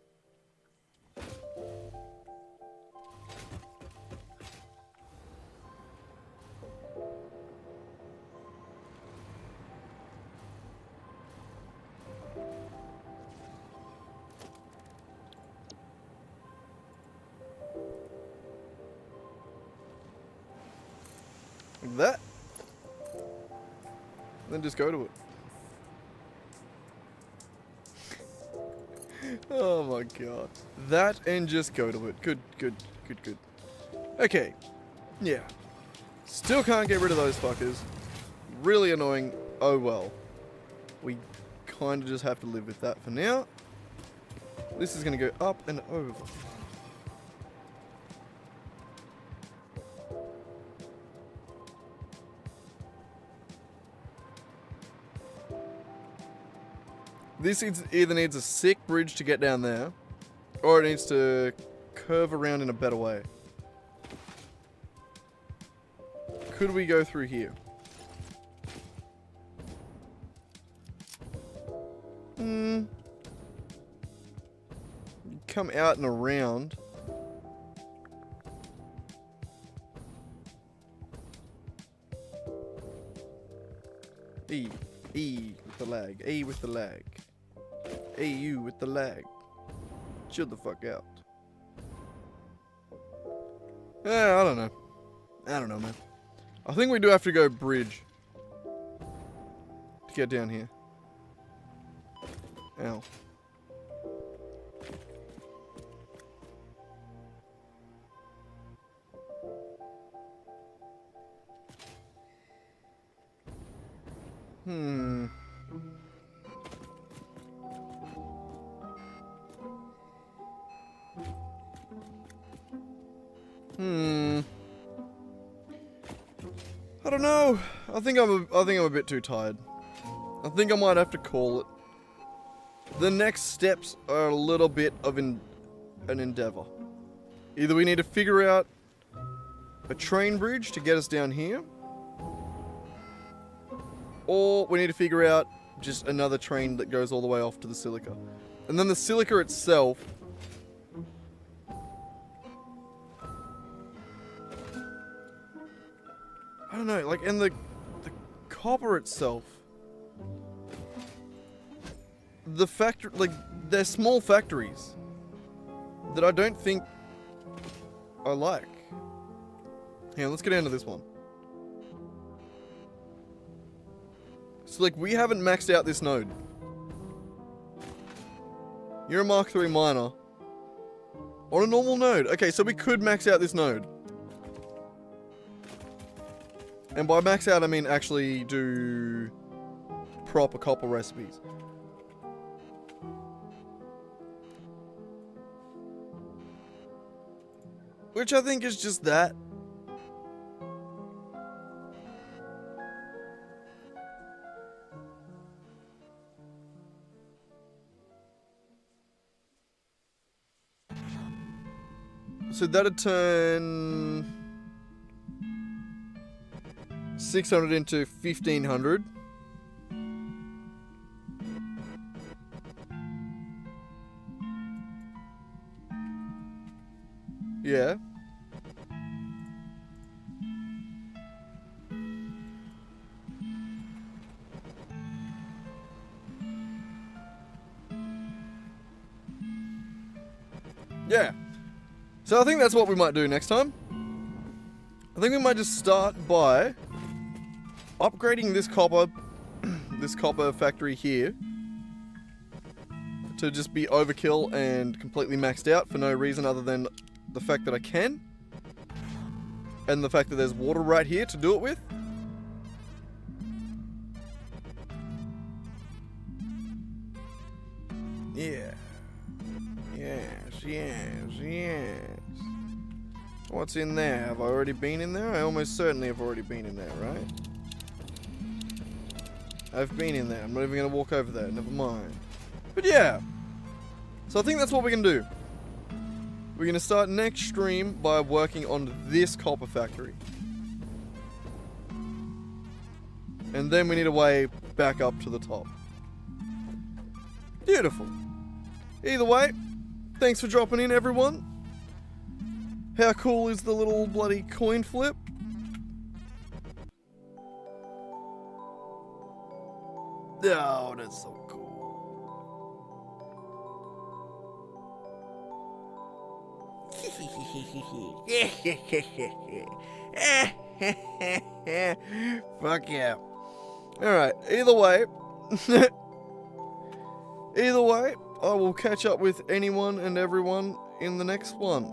Like that. Then just go to it. Oh my god. That and just go to it. Good. Okay. Yeah. Still can't get rid of those fuckers. Really annoying. Oh well. We kind of just have to live with that for now. This is going to go up and over. This either needs a sick bridge to get down there, or it needs to curve around in a better way. Could we go through here? Come out and around. E. E with the lag. E with the lag. AU with the lag. Chill the fuck out. I don't know. I don't know, man. I think we do have to go bridge to get down here. Ow. I don't know. I think I'm a bit too tired. I think I might have to call it. The next steps are a little bit of an endeavor. Either we need to figure out a train bridge to get us down here, or we need to figure out just another train that goes all the way off to the silica. And then the silica itself, I don't know, like, and the copper itself, the factory, like, they're small factories that I don't think I like. Hang on, let's get down to this one. So, like, we haven't maxed out this node. You're a Mark III miner on a normal node. Okay, so we could max out this node. And by max out, I mean actually do proper copper recipes. Which I think is just that. So that'd turn 600 into 1500. Yeah. Yeah. So I think that's what we might do next time. I think we might just start by upgrading this copper factory here to just be overkill and completely maxed out for no reason other than the fact that I can, and the fact that there's water right here to do it with. Yeah. Yes. What's in there? Have I already been in there? I almost certainly have already been in there, right? I've been in there. I'm not even going to walk over there. Never mind. But yeah. So I think that's what we can do. We're going to start next stream by working on this copper factory. And then we need a way back up to the top. Beautiful. Either way, thanks for dropping in, everyone. How cool is the little bloody coin flip? Oh, that's so cool. Fuck yeah. Alright, either way, I will catch up with anyone and everyone in the next one.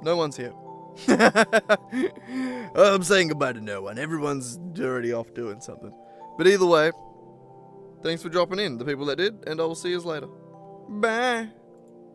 No one's here. I'm saying goodbye to no one. Everyone's already off doing something. But either way, thanks for dropping in, the people that did, and I will see you later. Bye.